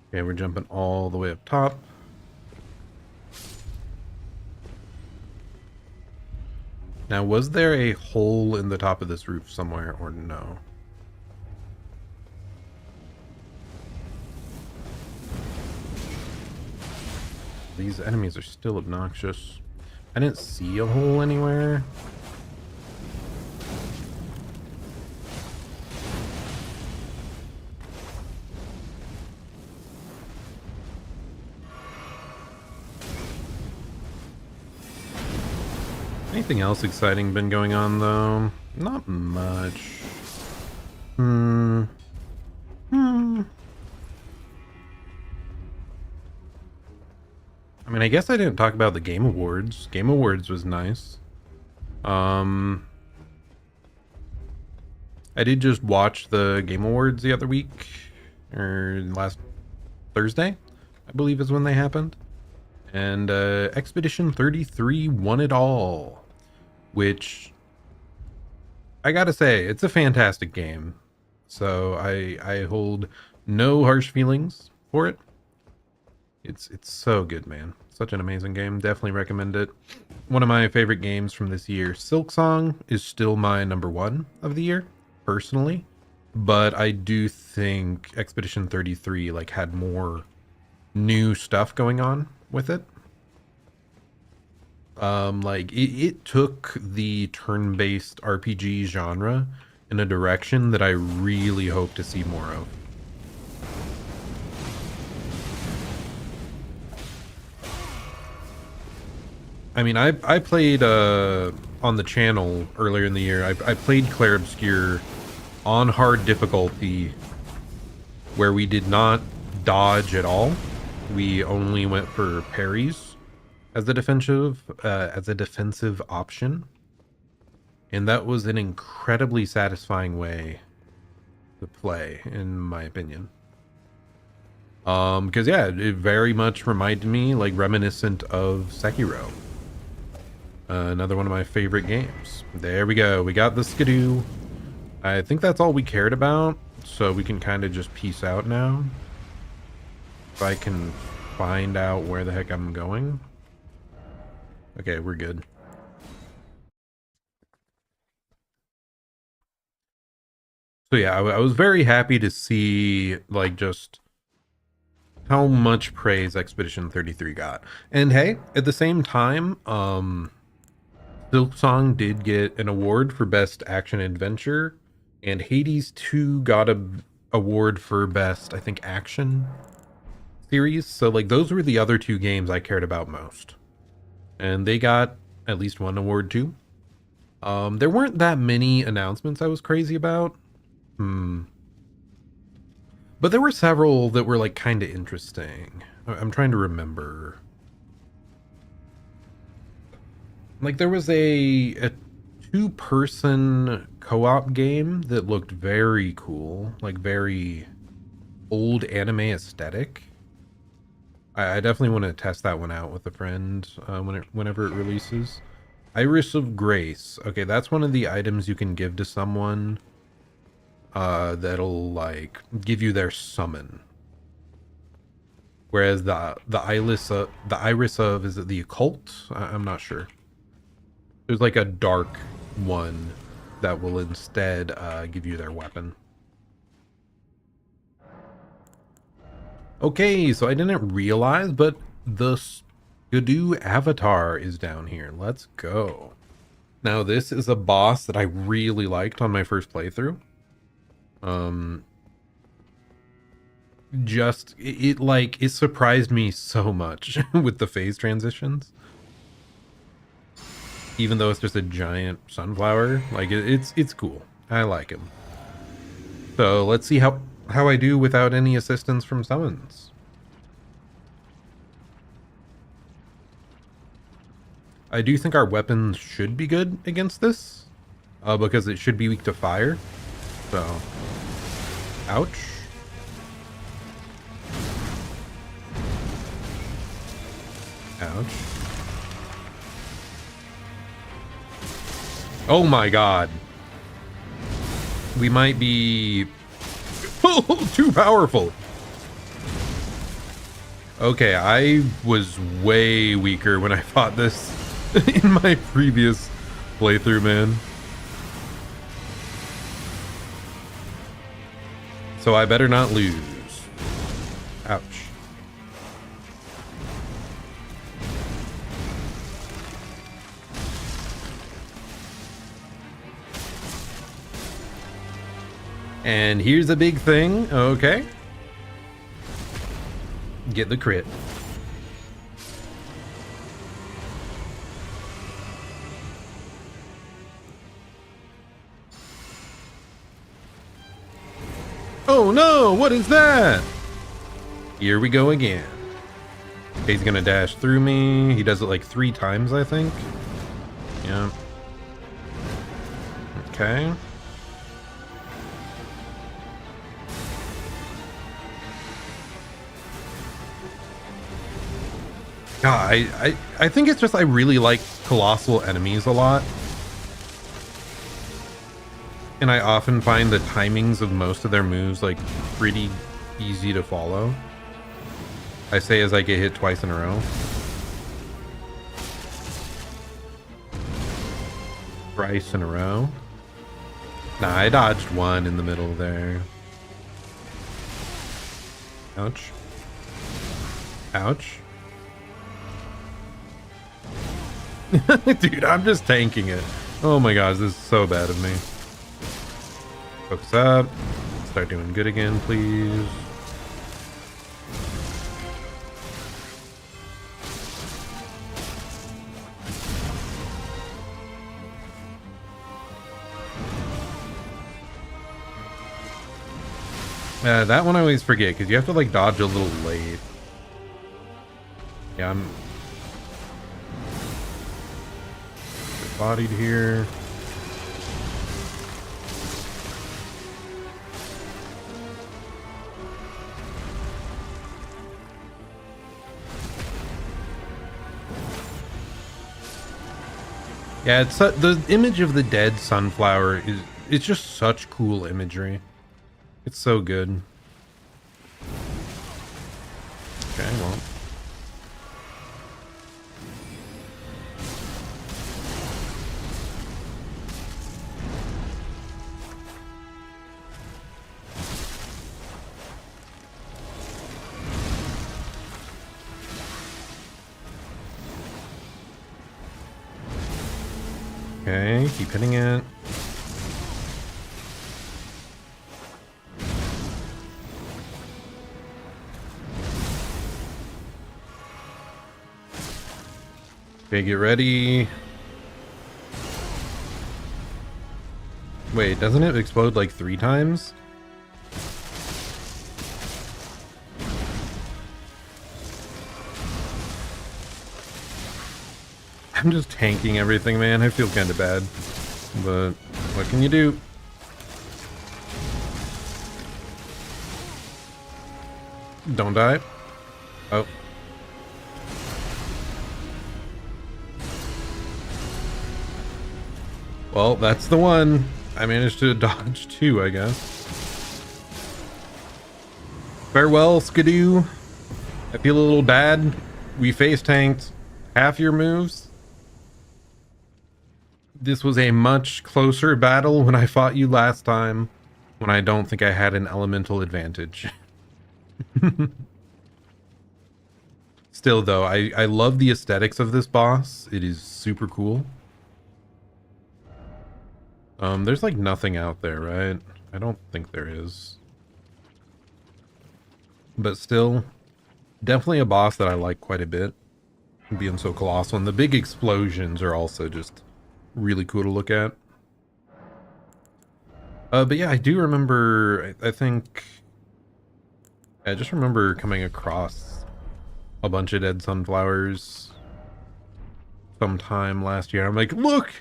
Okay, we're jumping all the way up top. Now, was there a hole in the top of this roof somewhere, or no? These enemies are still obnoxious. I didn't see a hole anywhere. Anything else exciting been going on, though? Not much. I mean, I guess I didn't talk about the Game Awards. Game Awards was nice. I did just watch the Game Awards the other week, or last Thursday, I believe is when they happened. And Expedition 33 won it all, which I gotta say, it's a fantastic game. So I hold no harsh feelings for it. It's so good, man. Such an amazing game. Definitely recommend it. One of my favorite games from this year. Silksong is still my #1 of the year, personally. But I do think Expedition 33 like had more new stuff going on with it. Like it took the turn-based RPG genre in a direction that I really hope to see more of. I mean, I played on the channel earlier in the year. I played Clair Obscur on hard difficulty, where we did not dodge at all. We only went for parries as a defensive option, and that was an incredibly satisfying way to play, in my opinion. Because yeah, it very much reminded me, like, reminiscent of Sekiro. Another one of my favorite games. There we go. We got the skidoo. I think that's all we cared about, so we can kind of just peace out now. If I can find out where the heck I'm going. Okay, we're good. So yeah, I was very happy to see, like, just how much praise Expedition 33 got. And hey, at the same time, Silksong did get an award for Best Action Adventure, and Hades 2 got a award for Best, I think, Action Series. So, like, those were the other two games I cared about most. And they got at least one award, too. There weren't that many announcements I was crazy about. But there were several that were, like, kind of interesting. I'm trying to remember. Like, there was a two-person co-op game that looked very cool. Like, very old anime aesthetic. I definitely want to test that one out with a friend whenever it releases. Iris of Grace. Okay, that's one of the items you can give to someone that'll like give you their summon. Whereas the iris of is it the occult? I'm not sure. There's like a dark one that will instead give you their weapon. Okay, so I didn't realize, but the Skidoo avatar is down here. Let's go. Now this is a boss that I really liked on my first playthrough. It surprised me so much with the phase transitions. Even though it's just a giant sunflower, like it's cool. I like him. So let's see how I do without any assistance from summons. I do think our weapons should be good against this, because it should be weak to fire. So, ouch. Ouch. Oh my god. We might be too powerful. Okay, I was way weaker when I fought this in my previous playthrough, man. So I better not lose. Ouch. And here's a big thing. Okay. Get the crit. Oh no, what is that? Here we go again. Okay, he's gonna dash through me. He does it like 3 times, I think. Yeah. Okay. God, I think it's just I really like colossal enemies a lot. And I often find the timings of most of their moves like pretty easy to follow. I say as I get hit twice in a row. Thrice in a row. Nah, I dodged one in the middle there. Ouch. Ouch. Dude, I'm just tanking it. Oh my gosh, this is so bad of me. Focus up. Start doing good again, please. That one I always forget because you have to like dodge a little late. Yeah, I'm bodied here. Yeah, it's the image of the dead sunflower it's just such cool imagery. It's so good. Okay, well. Okay, keep hitting it. Okay, get ready. Wait, doesn't it explode like 3 times? I'm just tanking everything, man. I feel kind of bad. But what can you do? Don't die. Oh. Well, that's the one. I managed to dodge 2, I guess. Farewell, Skidoo. I feel a little bad. We face tanked half your moves. This was a much closer battle when I fought you last time, when I don't think I had an elemental advantage. Still, though, I love the aesthetics of this boss. It is super cool. There's like nothing out there, right? I don't think there is. But still, definitely a boss that I like quite a bit. Being so colossal. And the big explosions are also just really cool to look at. But yeah, I do remember, I think... I just remember coming across a bunch of dead sunflowers sometime last year. I'm like, look!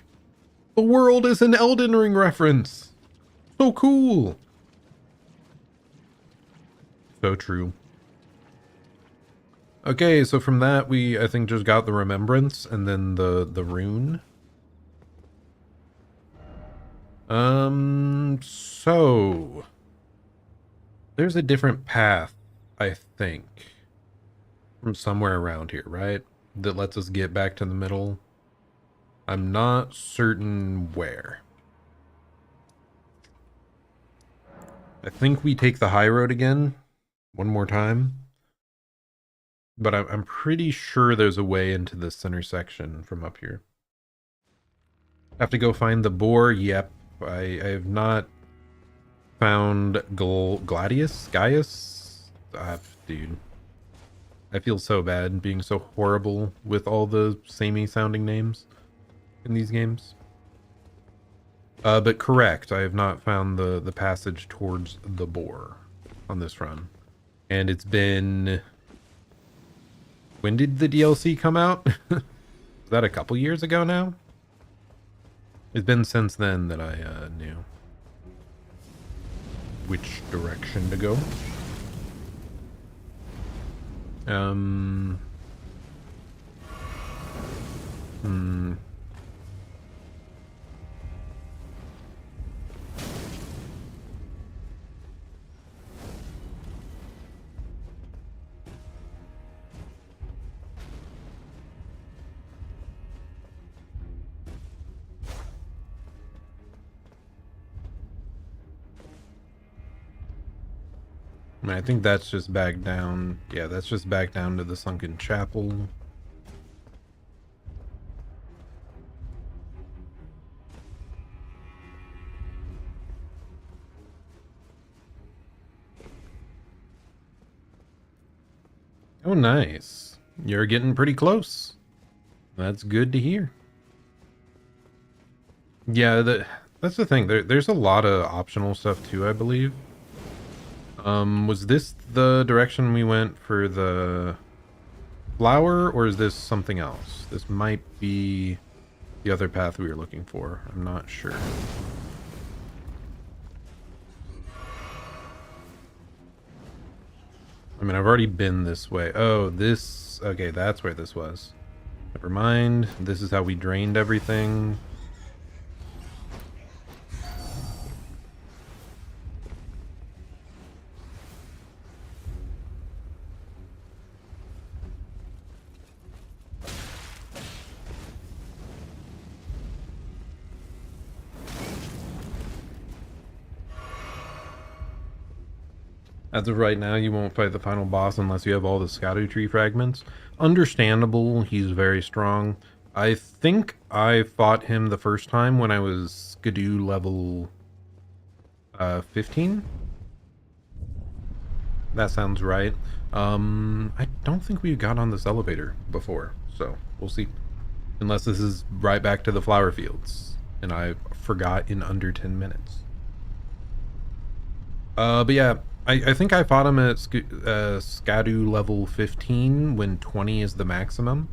The world is an Elden Ring reference! So cool! So true. Okay, so from that we, I think, just got the remembrance and then the rune. So there's a different path, I think, from somewhere around here, right? That lets us get back to the middle. I'm not certain where. I think we take the high road again, one more time. But I'm pretty sure there's a way into the center section from up here. Have to go find the boar. Yep. I have not found Gladius? Gaius? Dude. I feel so bad being so horrible with all the samey sounding names in these games. But correct, I have not found the passage towards the boar on this run. And it's been... When did the DLC come out? Is that a couple years ago now? It's been since then that I knew which direction to go. I think that's just back down. Yeah, that's just back down to the sunken chapel. Oh, nice. You're getting pretty close. That's good to hear. Yeah, that's the thing. There's a lot of optional stuff too, I believe. Was this the direction we went for the flower, or is this something else? This might be the other path we were looking for. I'm not sure. I mean, I've already been this way. Oh, this... Okay, that's where this was. Never mind. This is how we drained everything. As of right now, you won't fight the final boss unless you have all the Shadow Tree fragments. Understandable, he's very strong, I think I fought him the first time when I was Skidoo level 15. That sounds right. I don't think we got on this elevator before, so we'll see. Unless this is right back to the flower fields, and I forgot in under 10 minutes. But yeah, I think I fought him at Skadoo level 15 when 20 is the maximum.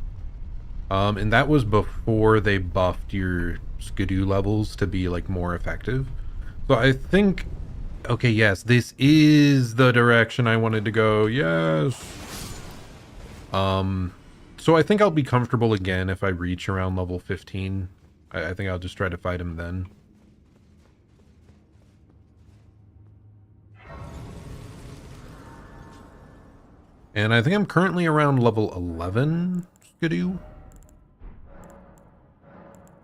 And that was before they buffed your Skidoo levels to be like more effective. So I think, okay, yes, this is the direction I wanted to go. Yes. So I think I'll be comfortable again if I reach around level 15. I think I'll just try to fight him then. And I think I'm currently around level 11, Skidoo.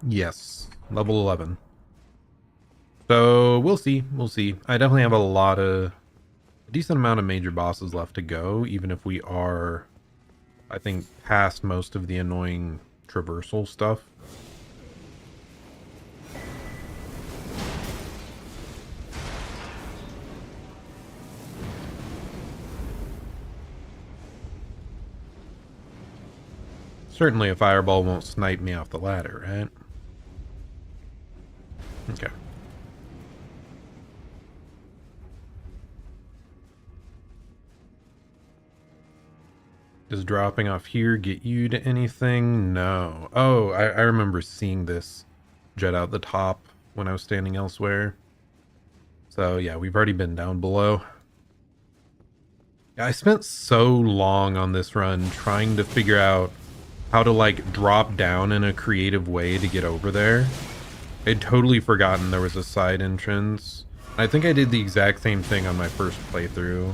Yes, level 11. So we'll see. We'll see. I definitely have a decent amount of major bosses left to go, even if we are, I think, past most of the annoying traversal stuff. Certainly a fireball won't snipe me off the ladder, right? Okay. Does dropping off here get you to anything? No. Oh, I remember seeing this jet out the top when I was standing elsewhere. So yeah, we've already been down below. I spent so long on this run trying to figure out how to like drop down in a creative way to get over there. I'd totally forgotten there was a side entrance. I think I did the exact same thing on my first playthrough.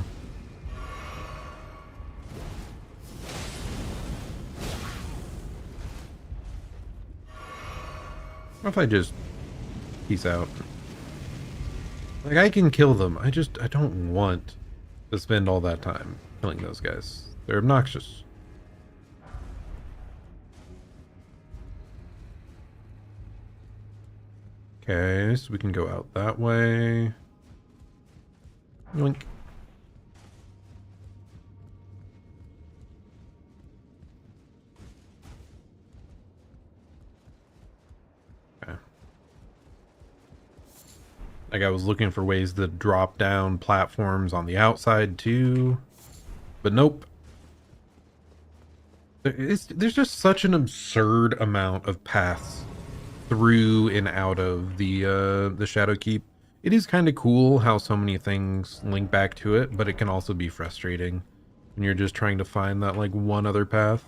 What if I just peace out? Like, I can kill them. I don't want to spend all that time killing those guys. They're obnoxious. Okay, so we can go out that way. Yoink. Okay. Like, I was looking for ways to drop down platforms on the outside too, but nope. There's just such an absurd amount of paths through and out of the Shadow Keep. It is kind of cool how so many things link back to it, but it can also be frustrating when you're just trying to find that like one other path.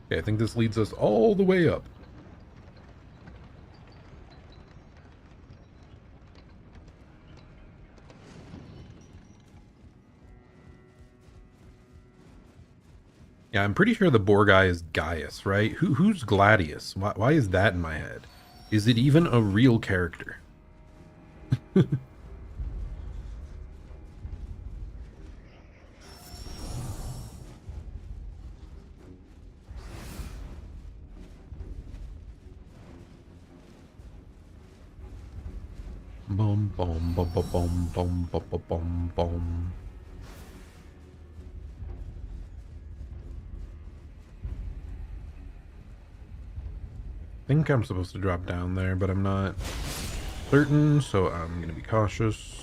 Okay, I think this leads us all the way up. Yeah, I'm pretty sure the boar guy is Gaius, right? Who's Gladius? Why is that in my head? Is it even a real character? Boom, boom, boom, boom, boom, boom, boom, boom, boom, boom. I think I'm supposed to drop down there, but I'm not certain, so I'm gonna be cautious.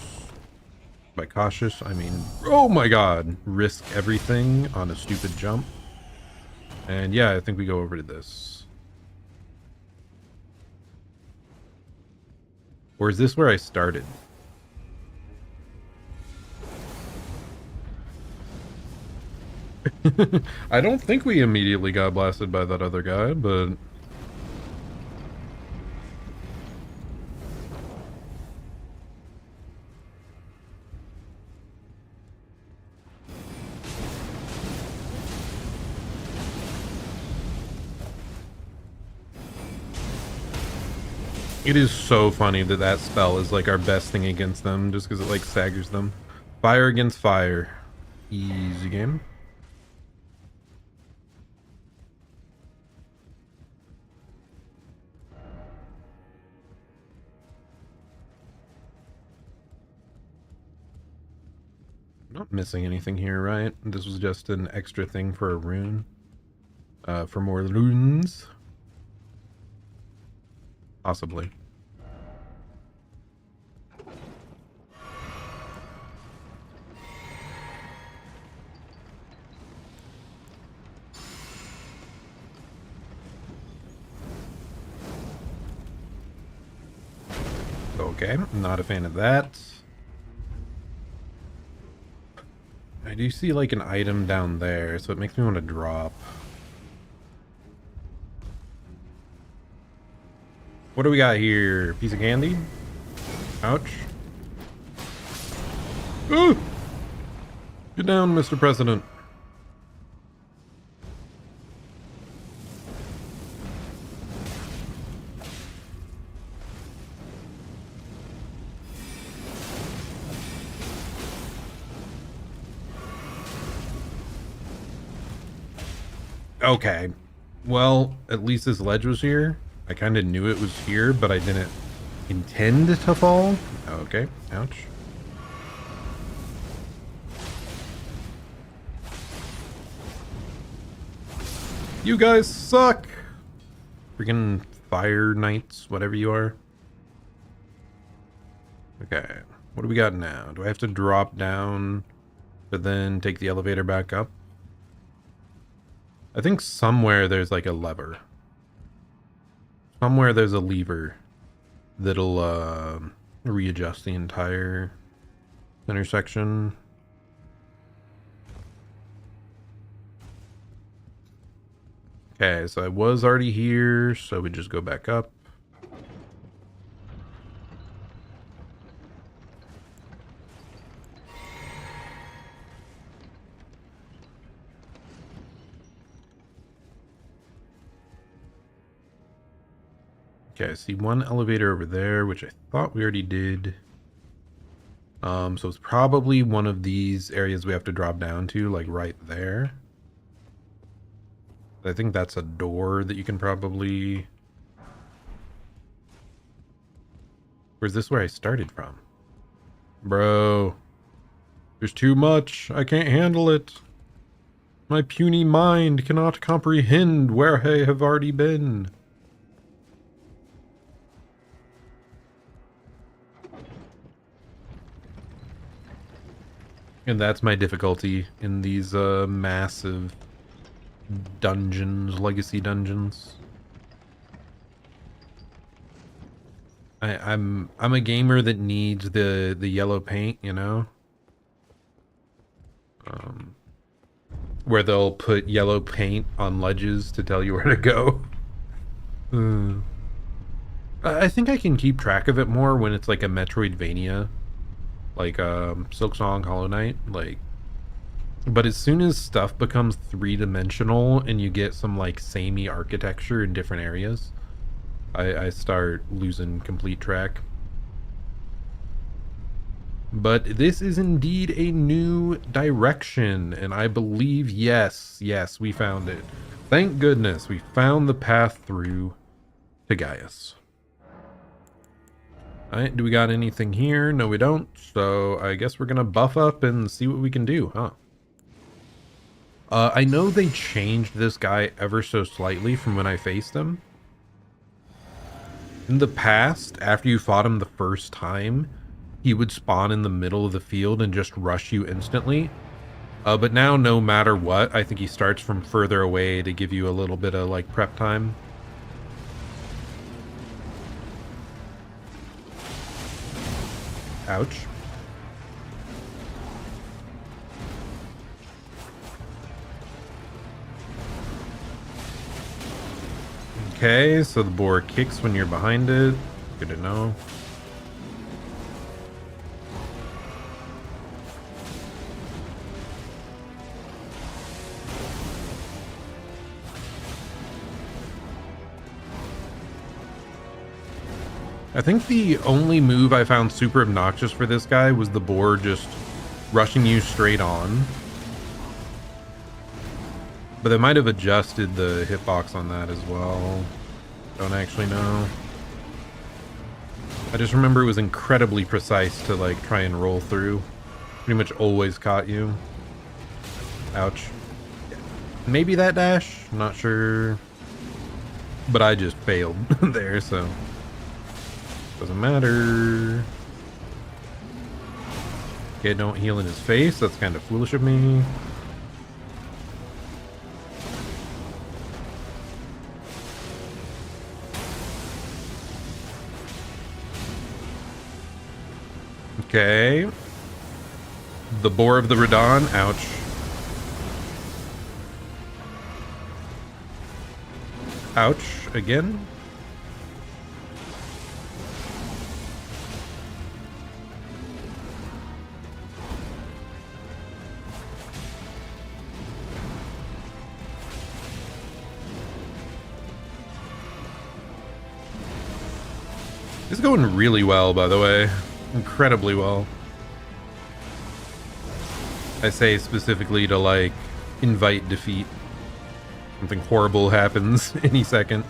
By cautious, I mean, oh my god, risk everything on a stupid jump. And yeah, I think we go over to this. Or is this where I started? I don't think we immediately got blasted by that other guy, but... It is so funny that that spell is like our best thing against them, just because it like staggers them. Fire against fire. Easy game. Not missing anything here, right? This was just an extra thing for a rune. For more runes. Possibly. Okay, not a fan of that. I do see like an item down there, so it makes me want to drop. What do we got here? Piece of candy? Ouch. Ooh! Get down, Mr. President. Okay. Well, at least this ledge was here. I kind of knew it was here, but I didn't intend to fall. Okay. Ouch. You guys suck! Freaking fire knights, whatever you are. Okay. What do we got now? Do I have to drop down, but then take the elevator back up? I think somewhere there's like a lever. Somewhere there's a lever that'll readjust the entire intersection. Okay, so I was already here, so we just go back up. Okay, I see one elevator over there, which I thought we already did. So it's probably one of these areas we have to drop down to, like right there. I think that's a door that you can probably... Or is this where I started from? Bro. There's too much. I can't handle it. My puny mind cannot comprehend where I have already been. And that's my difficulty in these massive dungeons, legacy dungeons. I'm a gamer that needs the yellow paint, you know? Where they'll put yellow paint on ledges to tell you where to go. I think I can keep track of it more when it's like a Metroidvania. Like Silksong, Hollow Knight, like, but as soon as stuff becomes three-dimensional and you get some like samey architecture in different areas, I start losing complete track. But this is indeed a new direction, and I believe, yes, we found it. Thank goodness we found the path through to Gaius. Alright, do we got anything here? No, we don't. So I guess we're gonna buff up and see what we can do, huh? I know they changed this guy ever so slightly from when I faced him. In the past, after you fought him the first time, he would spawn in the middle of the field and just rush you instantly. But now, no matter what, I think he starts from further away to give you a little bit of like prep time. Ouch. Okay, so the boar kicks when you're behind it. Good to know. I think the only move I found super obnoxious for this guy was the boar just rushing you straight on. But they might have adjusted the hitbox on that as well. Don't actually know. I just remember it was incredibly precise to like try and roll through. Pretty much always caught you. Ouch. Maybe that dash? Not sure. But I just failed there, so doesn't matter. Okay, don't heal in his face. That's kind of foolish of me. Okay. The Boar of the Radon. Ouch. Ouch. Again. This is going really well, by the way. Incredibly well. I say specifically to, like, invite defeat. Something horrible happens any second.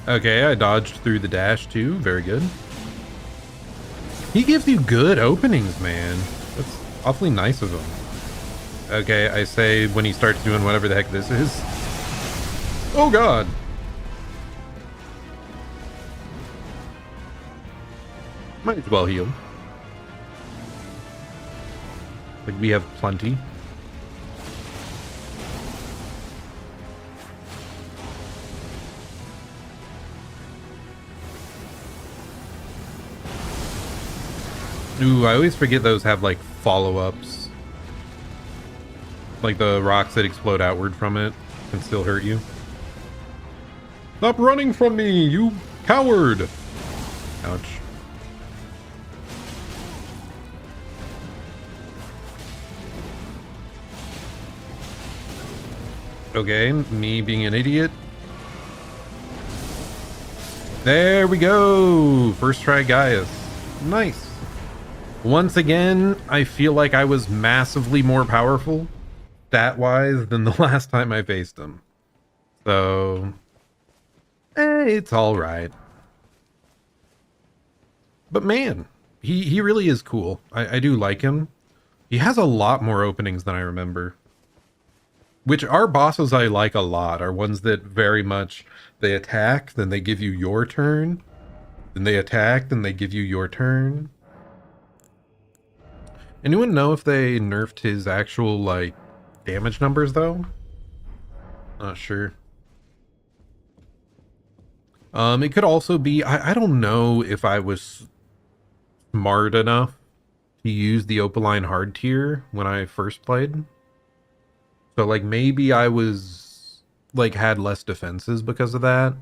Okay, I dodged through the dash too. Very good. He gives you good openings, man. That's awfully nice of him. Okay, I say when he starts doing whatever the heck this is. Oh god! Might as well heal. Like, we have plenty. Ooh, I always forget those have, like, follow-ups. Like, the rocks that explode outward from it can still hurt you. Stop running from me, you coward! Ouch. Okay, me being an idiot. There we go! First try Gaius. Nice. Once again, I feel like I was massively more powerful, stat-wise, than the last time I faced him. So, it's alright. But man, he really is cool. I do like him. He has a lot more openings than I remember. Which are bosses I like a lot, are ones that very much, they attack, then they give you your turn. Then they attack, then they give you your turn. Anyone know if they nerfed his actual, like, damage numbers, though? Not sure. It could also be, I don't know if I was smart enough to use the Opaline hard tier when I first played. So, like, maybe I was, like, had less defenses because of that.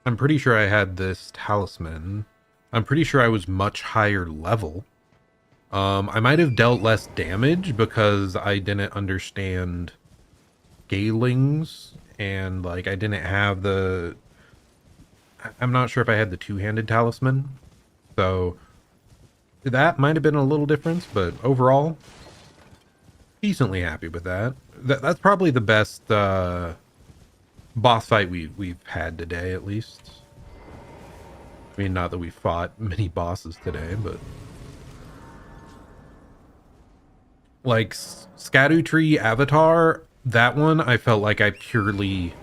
I'm pretty sure I had this talisman. I'm pretty sure I was much higher level. I might have dealt less damage because I didn't understand scalings and, like, I didn't have the... I'm not sure if I had the two-handed talisman. So that might have been a little difference, but overall, decently happy with that. That's probably the best boss fight we've had today, at least. I mean, not that we fought many bosses today, but... Like, Erdtree Avatar, that one, I felt like I purely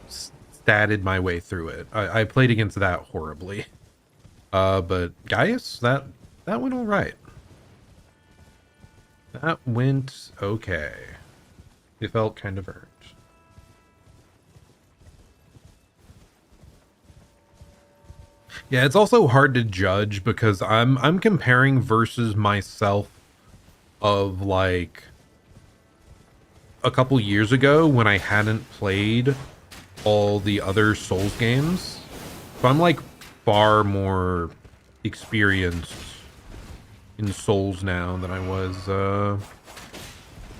statted my way through it. I played against that horribly. But Gaius, that went alright. That went okay. It felt kind of earned. Yeah, it's also hard to judge because I'm comparing versus myself of, like, a couple years ago when I hadn't played all the other Souls games. So I'm, like, far more experienced in souls now than I was.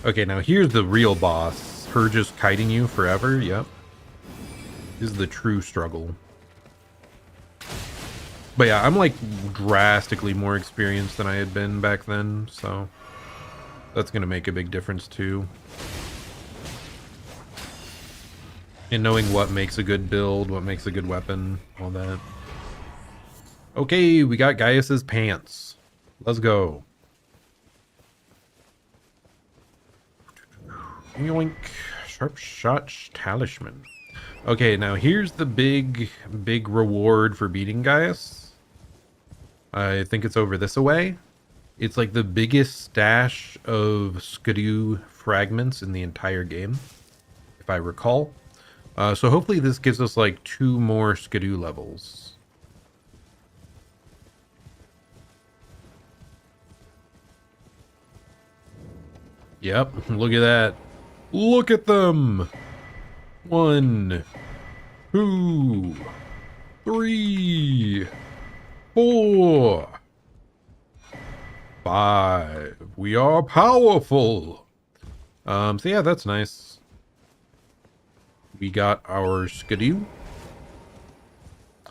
Okay, now here's the real boss. Her just kiting you forever. Yep. This is the true struggle. But yeah, I'm like drastically more experienced than I had been back then, so that's going to make a big difference too. And knowing what makes a good build, what makes a good weapon, all that. Okay, we got Gaius's pants. Let's go. Yoink. Sharp shot talisman. Okay, now here's the big reward for beating Gaius. I think it's over this away. It's like the biggest stash of Skidoo fragments in the entire game, if I recall. So hopefully this gives us like 2 more Skidoo levels. Yep, look at that. Look at them! 1, 2, 3, 4, 5. We are powerful. So yeah, that's nice. We got our Skidoo.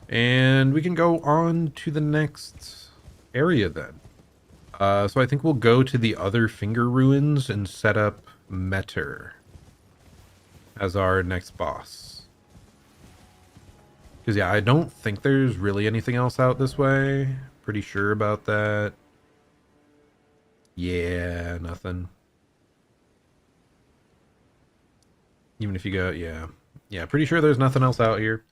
And we can go on to the next area then. So I think we'll go to the other finger ruins and set up Metter as our next boss. Because yeah, I don't think there's really anything else out this way. Pretty sure about that. Yeah, nothing. Even if you go, yeah. Yeah, pretty sure there's nothing else out here.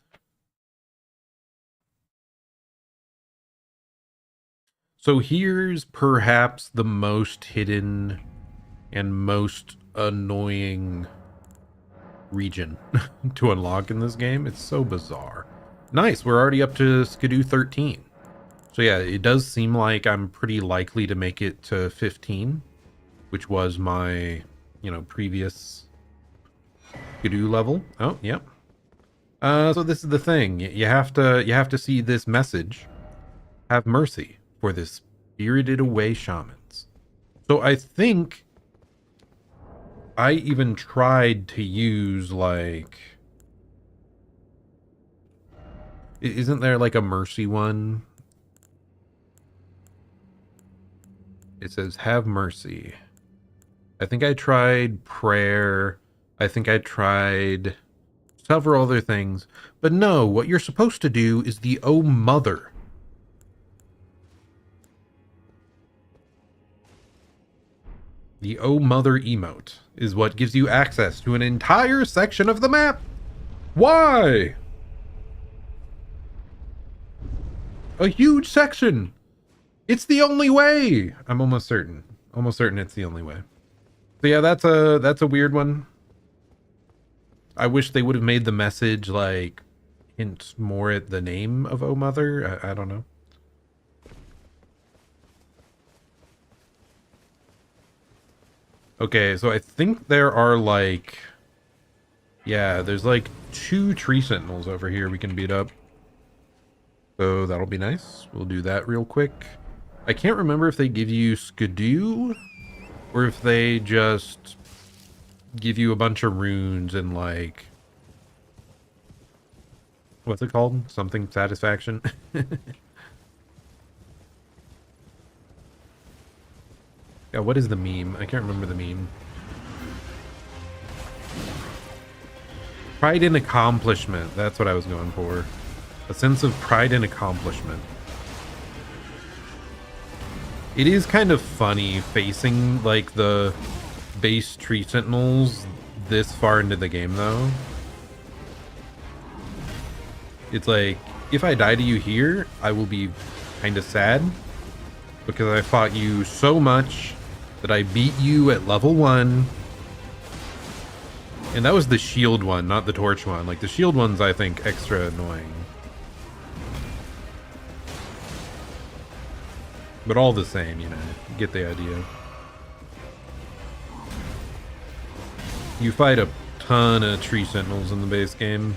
So here's perhaps the most hidden and most annoying region to unlock in this game. It's so bizarre. Nice, we're already up to Skidoo 13. So yeah, it does seem like I'm pretty likely to make it to 15, which was my, previous Skidoo level. Oh, yep. So this is the thing. You have to see this message. Have mercy for the spirited away shamans. So I think I even tried to use like, isn't there like a mercy one? It says have mercy. I think I tried prayer. I think I tried several other things. But no, what you're supposed to do is the Oh Mother. The Oh Mother emote is what gives you access to an entire section of the map. Why? A huge section. It's the only way. I'm almost certain. Almost certain it's the only way. So yeah, that's a weird one. I wish they would have made the message like hint more at the name of Oh Mother. I don't know. Okay, so I think there are like, yeah, there's like 2 tree sentinels over here we can beat up. So that'll be nice. We'll do that real quick. I can't remember if they give you Skidoo or if they just give you a bunch of runes and like, what's it called? Something satisfaction. Yeah, what is the meme? I can't remember the meme. Pride and accomplishment. That's what I was going for. A sense of pride and accomplishment. It is kind of funny facing like the base tree sentinels this far into the game though. It's like, if I die to you here, I will be kind of sad because I fought you so much that I beat you at level 1. And that was the shield one, not the torch one. Like the shield one's, I think, extra annoying. But all the same, you get the idea. You fight a ton of tree sentinels in the base game.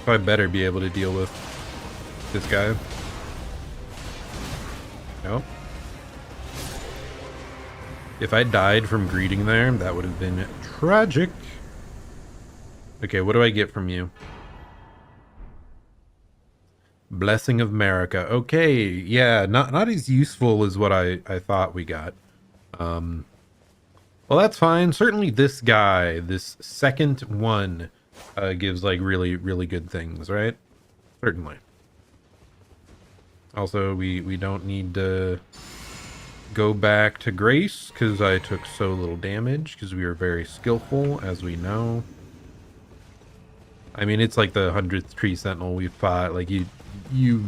So I better be able to deal with this guy. Nope. If I died from greeting there, that would have been tragic. Okay, what do I get from you? Blessing of America. Okay, yeah, not as useful as what I thought we got. Well, that's fine. Certainly this guy, this second one, gives like really, really good things, right? Certainly. Also, we don't need to go back to Grace because I took so little damage because we are very skillful, as we know. I mean, it's like the 100th tree sentinel we fought. Like, you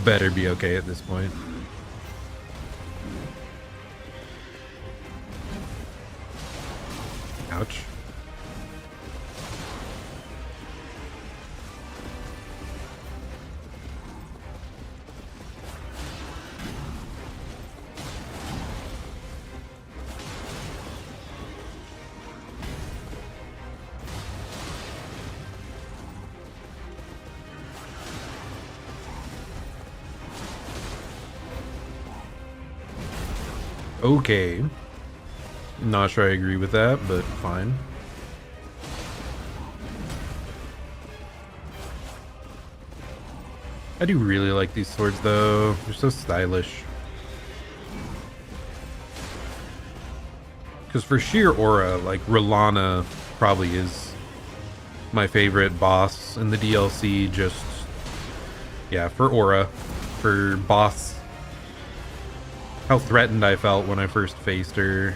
better be okay at this point. Ouch. Okay. Not sure I agree with that, but fine. I do really like these swords, though. They're so stylish. Because for sheer aura, like, Rolana probably is my favorite boss in the DLC. Just, yeah, for aura. For boss. How threatened I felt when I first faced her.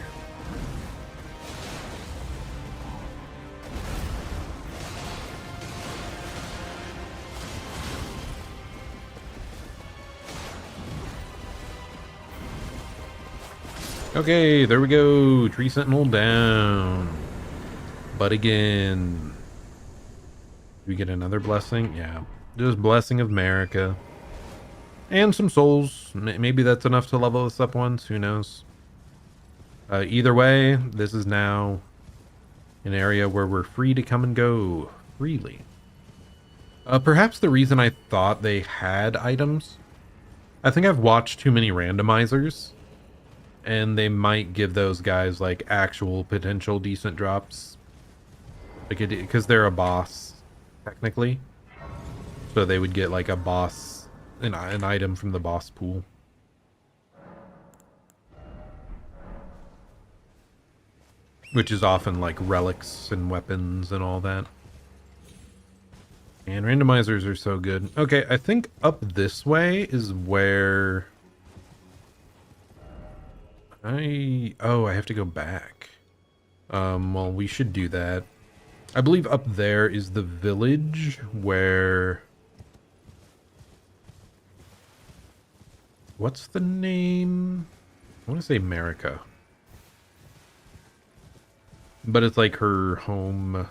Okay, there we go. Tree Sentinel down. But again. Do we get another blessing? Yeah. Just Blessing of America. And some souls. Maybe that's enough to level us up once. Who knows? Either way, this is now an area where we're free to come and go freely. Perhaps the reason I thought they had items, I think I've watched too many randomizers, and they might give those guys like actual potential decent drops, like because they're a boss technically, so they would get like a boss, an item from the boss pool. Which is often like relics and weapons and all that. And randomizers are so good. Okay, I think up this way is where I have to go back. Well, we should do that. I believe up there is the village where... What's the name? I want to say America. But it's like her hometown.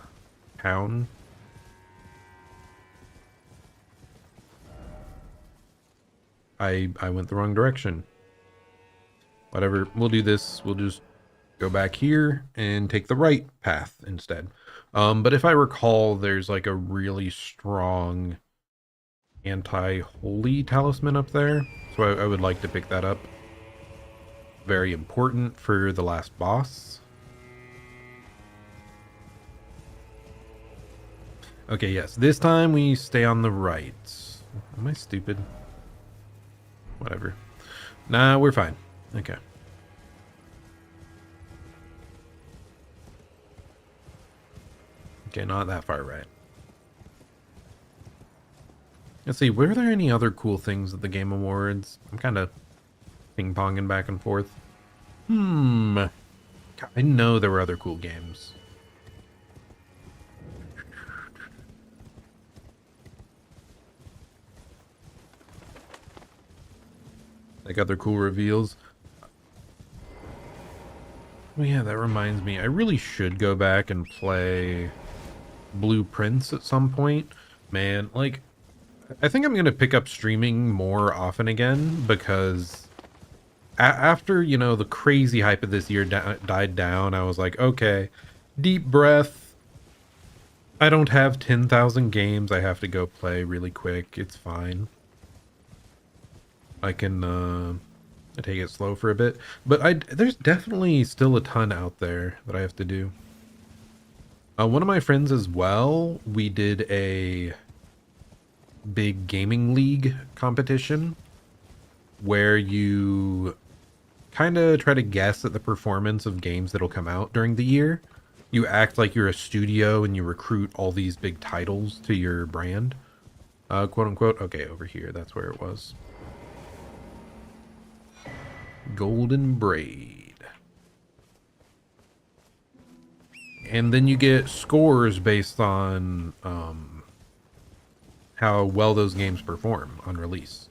I went the wrong direction. Whatever, we'll do this. We'll just go back here and take the right path instead. But if I recall, there's like a really strong anti-holy talisman up there. So I would like to pick that up. Very important for the last boss. Okay, yes. This time we stay on the right. Am I stupid? Whatever. Nah, we're fine. Okay. Okay, not that far right. Let's see, were there any other cool things at the Game Awards? I'm kind of ping-ponging back and forth. God, I know there were other cool games. Like other cool reveals. Oh yeah, that reminds me. I really should go back and play Blueprints at some point. Man, like, I think I'm going to pick up streaming more often again because after, you know, the crazy hype of this year died down, I was like, okay, deep breath. I don't have 10,000 games I have to go play really quick. It's fine. I can take it slow for a bit. But there's definitely still a ton out there that I have to do. One of my friends as well, we did a big gaming league competition where you kind of try to guess at the performance of games that'll come out during the year. You act like you're a studio and you recruit all these big titles to your brand, quote unquote. Okay, over here, that's where it was. Golden Braid. And then you get scores based on how well those games perform on release.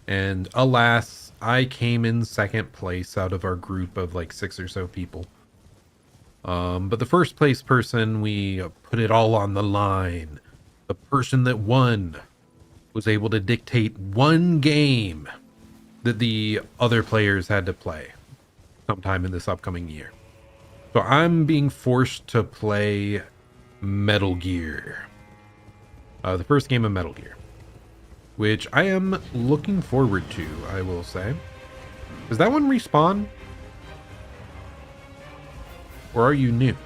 And alas, I came in second place out of our group of like 6 or so people. But the first place person, we put it all on the line. The person that won was able to dictate one game that the other players had to play sometime in this upcoming year. So I'm being forced to play Metal Gear. The first game of Metal Gear. Which I am looking forward to, I will say. Does that one respawn? Or are you new?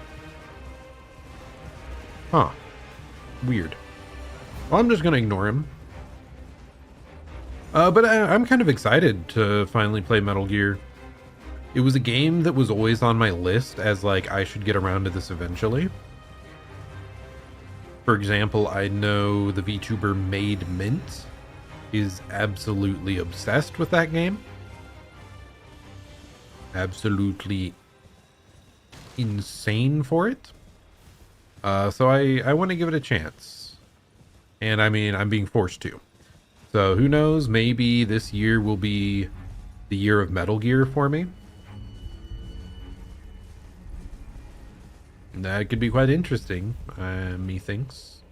Huh. Weird. Well, I'm just gonna ignore him. But I'm kind of excited to finally play Metal Gear. It was a game that was always on my list as like, I should get around to this eventually. For example, I know the VTuber Made Mint is absolutely obsessed with that game. Absolutely insane for it. So I want to give it a chance. And I mean, I'm being forced to. So who knows, maybe this year will be the year of Metal Gear for me. That could be quite interesting, methinks.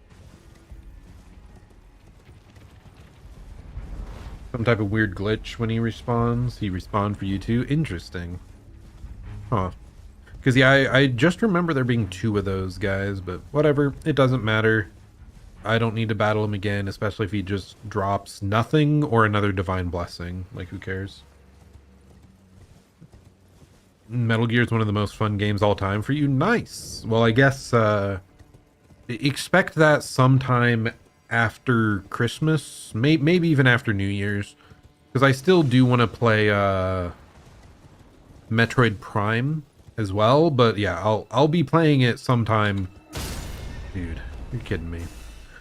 Some type of weird glitch when he respawns. He respawned for you too. Interesting. Huh. Because, yeah, I just remember there being 2 of those guys, but whatever. It doesn't matter. I don't need to battle him again, especially if he just drops nothing or another divine blessing. Like, who cares? Metal Gear is one of the most fun games all time for you. Nice. Well, I guess expect that sometime after Christmas, maybe even after New Year's, because I still do want to play Metroid Prime as well. But yeah, I'll be playing it sometime. Dude, you're kidding me.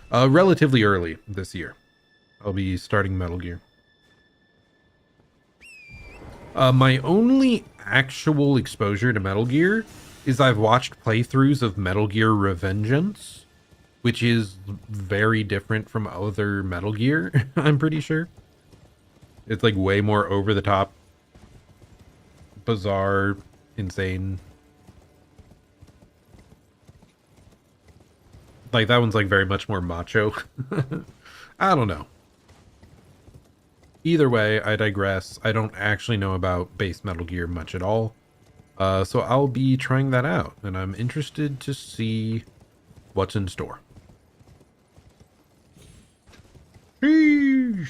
Relatively early this year, I'll be starting Metal Gear. My only actual exposure to Metal Gear is I've watched playthroughs of Metal Gear Revengeance, which is very different from other Metal Gear, I'm pretty sure. It's like way more over the top, bizarre, insane. Like that one's like very much more macho. I don't know. Either way, I digress. I don't actually know about base Metal Gear much at all. So I'll be trying that out, and I'm interested to see what's in store. Sheesh.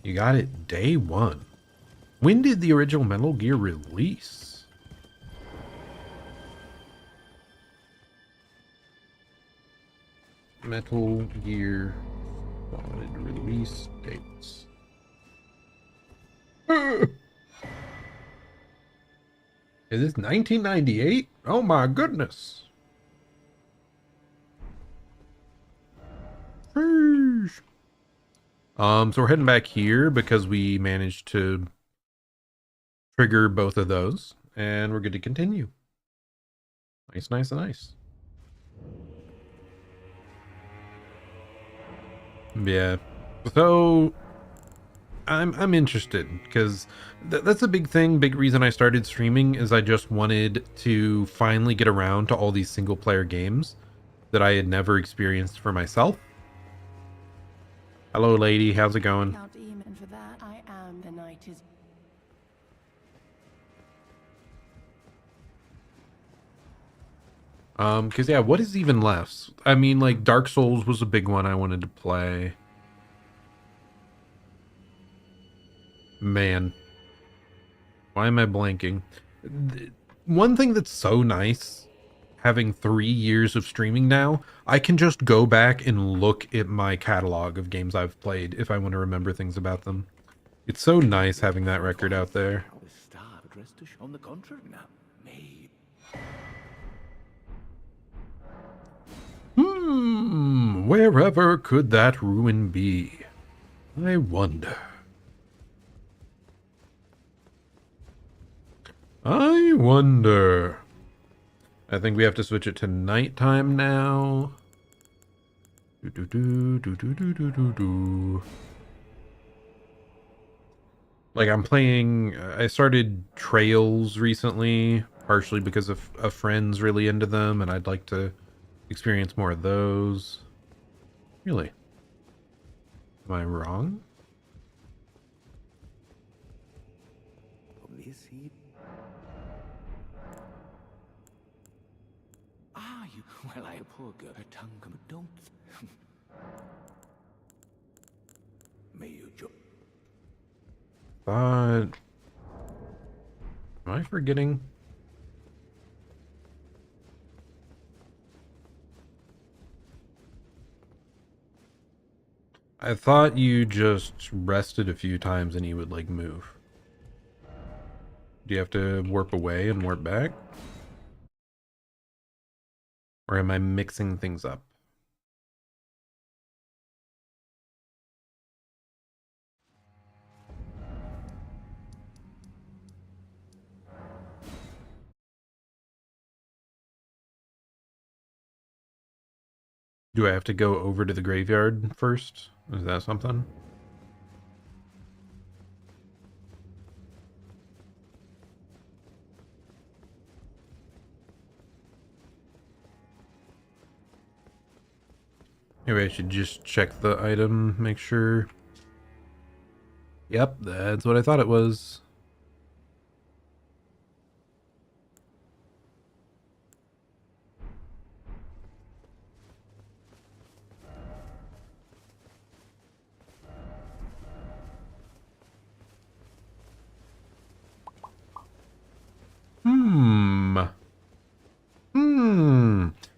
You got it day 1. When did the original Metal Gear release? Metal Gear Solid release dates. Is this 1998? Oh my goodness. Sheesh. So we're heading back here because we managed to trigger both of those, and we're good to continue. Nice, nice, nice. Yeah. So I'm interested because that's a big thing. Big reason I started streaming is I just wanted to finally get around to all these single player games that I had never experienced for myself. Hello, lady. How's it going? For that, I am the night is. Because yeah, what is even left? I mean, like Dark Souls was a big one I wanted to play. Man, why am I blanking? One thing that's so nice, having 3 years of streaming now, I can just go back and look at my catalog of games I've played if I want to remember things about them. It's so nice having that record out there. The star addressed to on the contrary now. Me. Wherever could that ruin be? I wonder. I wonder. I think we have to switch it to nighttime now. Do do do do do do do do do. Like I'm playing. I started Trails recently, partially because of a friend's really into them, and I'd like to experience more of those. Really? Am I wrong? This he. Ah, you. Well, I poor girl. Her tongue, but don't. May you join. But am I forgetting? I thought you just rested a few times and you would like move. Do you have to warp away and warp back? Or am I mixing things up? Do I have to go over to the graveyard first? Is that something? Maybe I should just check the item, make sure. Yep, that's what I thought it was.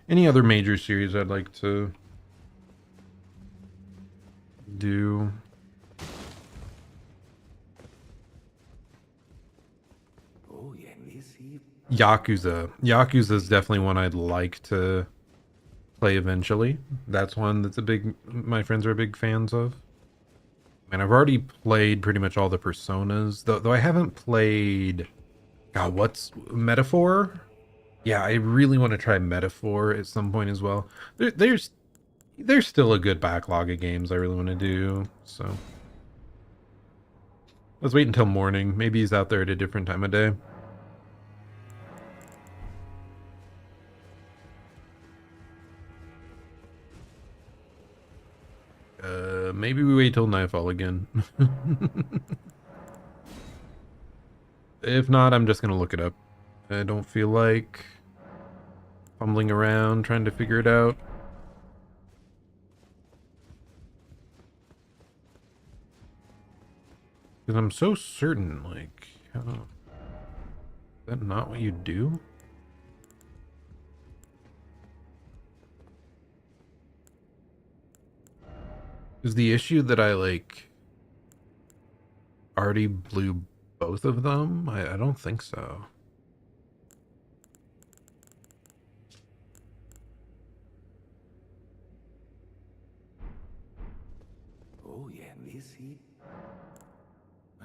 Any other major series I'd like to do? Oh, yeah, this he. Yakuza. Yakuza is definitely one I'd like to play eventually. That's one that's my friends are big fans of. And I've already played pretty much all the Personas, though I haven't played. God, what's Metaphor? Yeah, I really want to try Metaphor at some point as well. There's still a good backlog of games I really want to do, so let's wait until morning. Maybe he's out there at a different time of day. Maybe we wait till nightfall again. If not, I'm just gonna look it up. I don't feel like fumbling around trying to figure it out. Because I'm so certain, like, is that not what you do? Is the issue that I, like, already blew both of them? I don't think so. Oh, yeah, this he.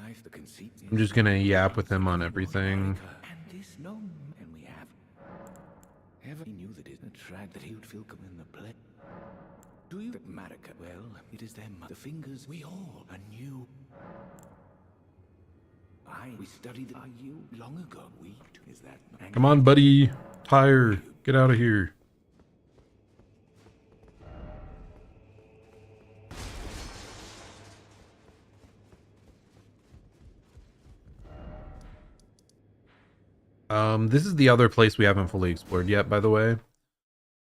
I've the conceit. I'm just gonna yap with him on everything. And this no, and we have. Ever he knew that it's a track that he would feel come in the play. Do you, Marika? Well, it is them. The fingers we all anew. We studied you long ago. We is that. Come on, buddy. Tire, get out of here. This is the other place we haven't fully explored yet, by the way.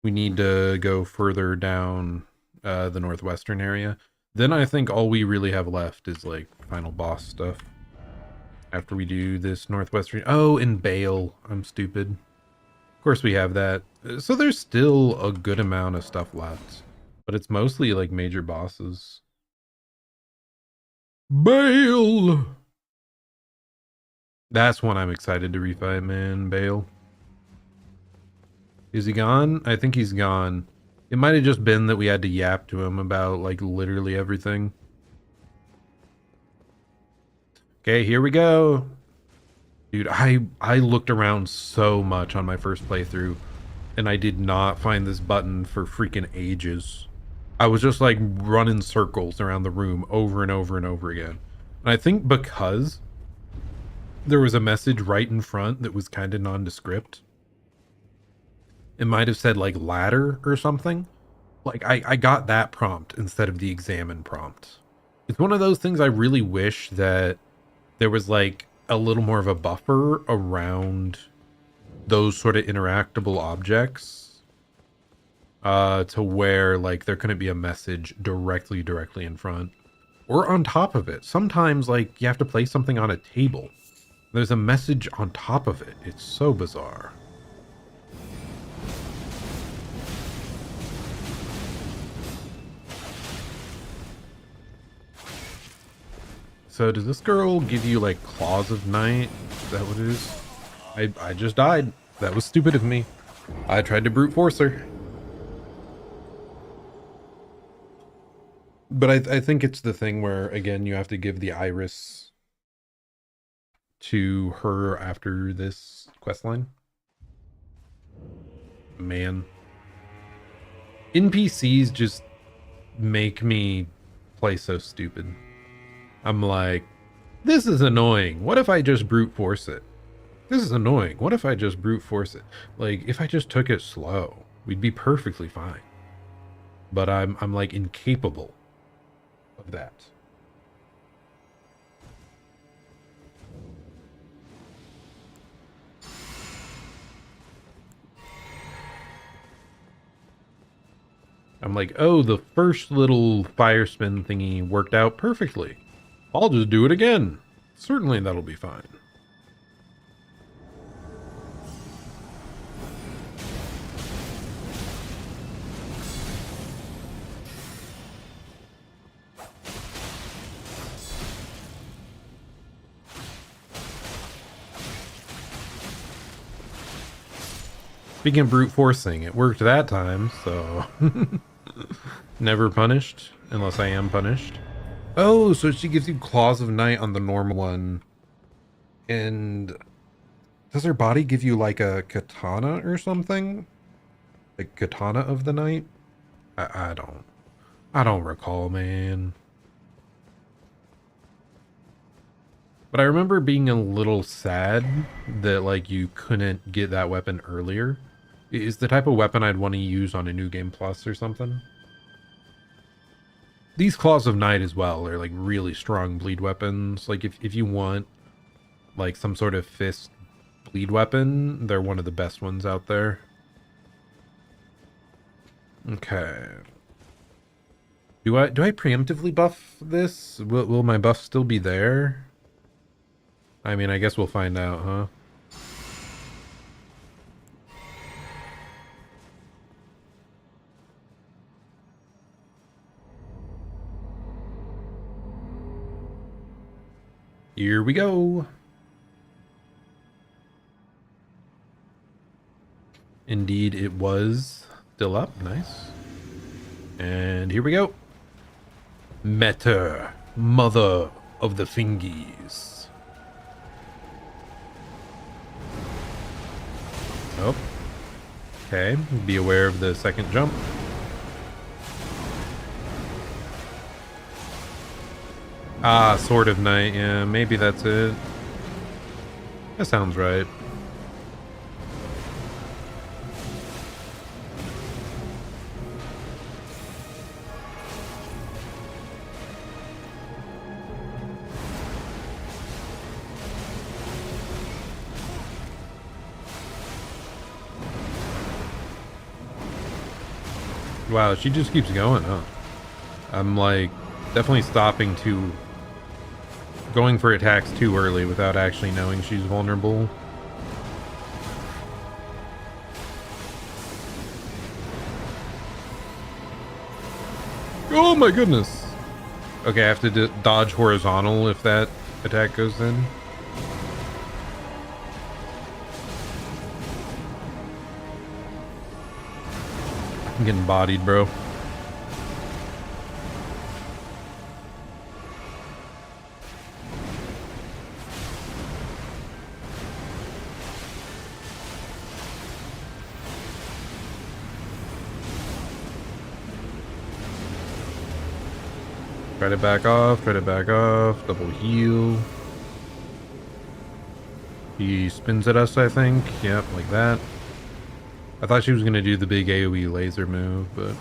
We need to go further down the northwestern area. Then I think all we really have left is like final boss stuff. After we do this northwestern... Oh, and Bale. I'm stupid. Of course we have that. So there's still a good amount of stuff left. But it's mostly like major bosses. Bale! That's one I'm excited to refight, man. Bale. Is he gone? I think he's gone. It might have just been that we had to yap to him about like literally everything. Okay, here we go. Dude, I looked around so much on my first playthrough and I did not find this button for freaking ages. I was just like running circles around the room over and over and over again. And I think because there was a message right in front that was kind of nondescript. It might have said like ladder or something. Like I got that prompt instead of the examine prompt. It's one of those things I really wish that there was like a little more of a buffer around those sort of interactable objects. To where like there couldn't be a message directly in front. Or on top of it. Sometimes like you have to place something on a table. There's a message on top of it. It's so bizarre. So does this girl give you like claws of night? Is that what it is? I just died. That was stupid of me. I tried to brute force her. But I think it's the thing where, again, you have to give the iris to her after this questline. Man. NPCs just make me play so stupid. I'm like, this is annoying. What if I just brute force it? This is annoying. What if I just brute force it? Like, if I just took it slow, we'd be perfectly fine. But I'm like incapable of that. I'm like, oh, the first little fire spin thingy worked out perfectly. I'll just do it again. Certainly that'll be fine. Speaking of brute forcing, it worked that time, so... Never punished, unless I am punished. Oh, so she gives you Claws of Night on the normal one. And... does her body give you like a katana or something? Like Katana of the Night? I don't recall, man. But I remember being a little sad that like you couldn't get that weapon earlier. It's the type of weapon I'd want to use on a New Game Plus or something. These Claws of Night as well are like really strong bleed weapons. Like if you want like some sort of fist bleed weapon, they're one of the best ones out there. Okay. Do I preemptively buff this? Will my buff still be there? I mean, I guess we'll find out, huh? Here we go. Indeed, it was still up. Nice. And here we go. Meter, mother of the fingies. Oh. Okay. Be aware of the second jump. Ah, Sword of Night. Yeah, maybe that's it. That sounds right. Wow, she just keeps going, huh? I'm like definitely stopping to going for attacks too early without actually knowing she's vulnerable. Oh my goodness. Okay, I have to dodge horizontal if that attack goes in. I'm getting bodied, bro. Try to back off, double heal. He spins at us, I think. Yep, like that. I thought she was going to do the big AoE laser move, but...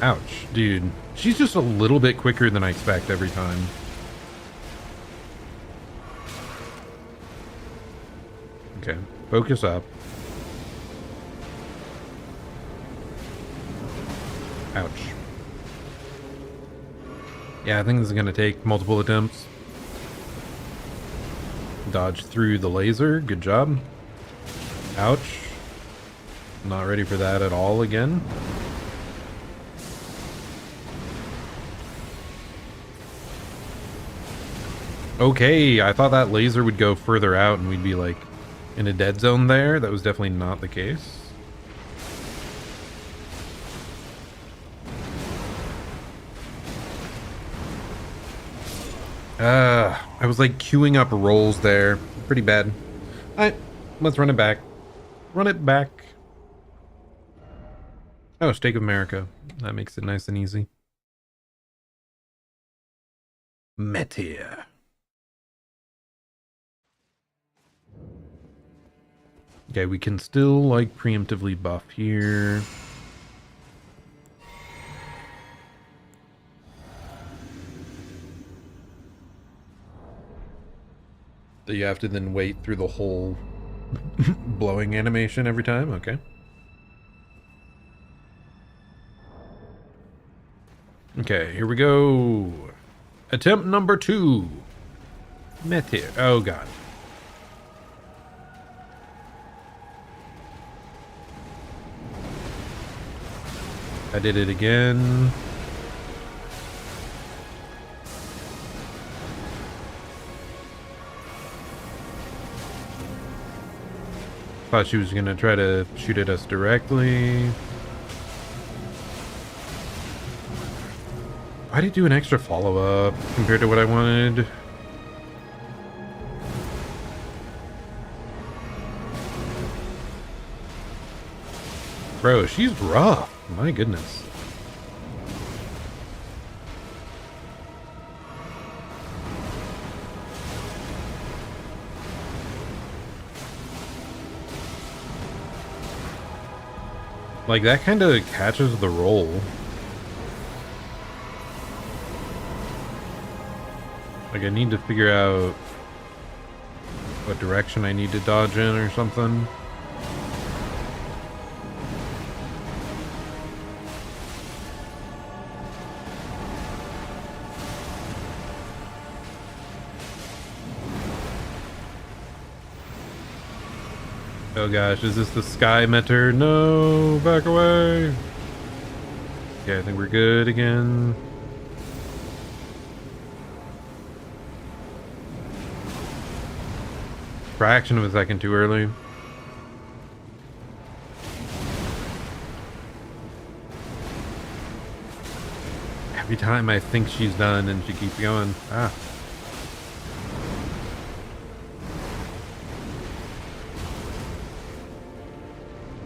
Ouch, dude. She's just a little bit quicker than I expect every time. Okay, focus up. Ouch. Yeah, I think this is going to take multiple attempts. Dodge through the laser. Good job. Ouch. Not ready for that at all again. Okay, I thought that laser would go further out and we'd be like in a dead zone there. That was definitely not the case. I was like queuing up rolls there. Pretty bad. Alright, let's run it back. Run it back. Oh, Stake of America. That makes it nice and easy. Meteor. Okay, we can still like preemptively buff here. So you have to then wait through the whole blowing animation every time? Okay. Okay, here we go. Attempt number 2. Meteor. Oh god. I did it again. Thought she was gonna try to shoot at us directly. Why did it do an extra follow-up compared to what I wanted? Bro, she's rough. My goodness. Like, that kind of catches the roll. Like, I need to figure out what direction I need to dodge in or something. Oh gosh, is this the Sky Meter? No, back away. Okay, I think we're good again. Fraction of a second too early. Every time I think she's done and she keeps going. Ah.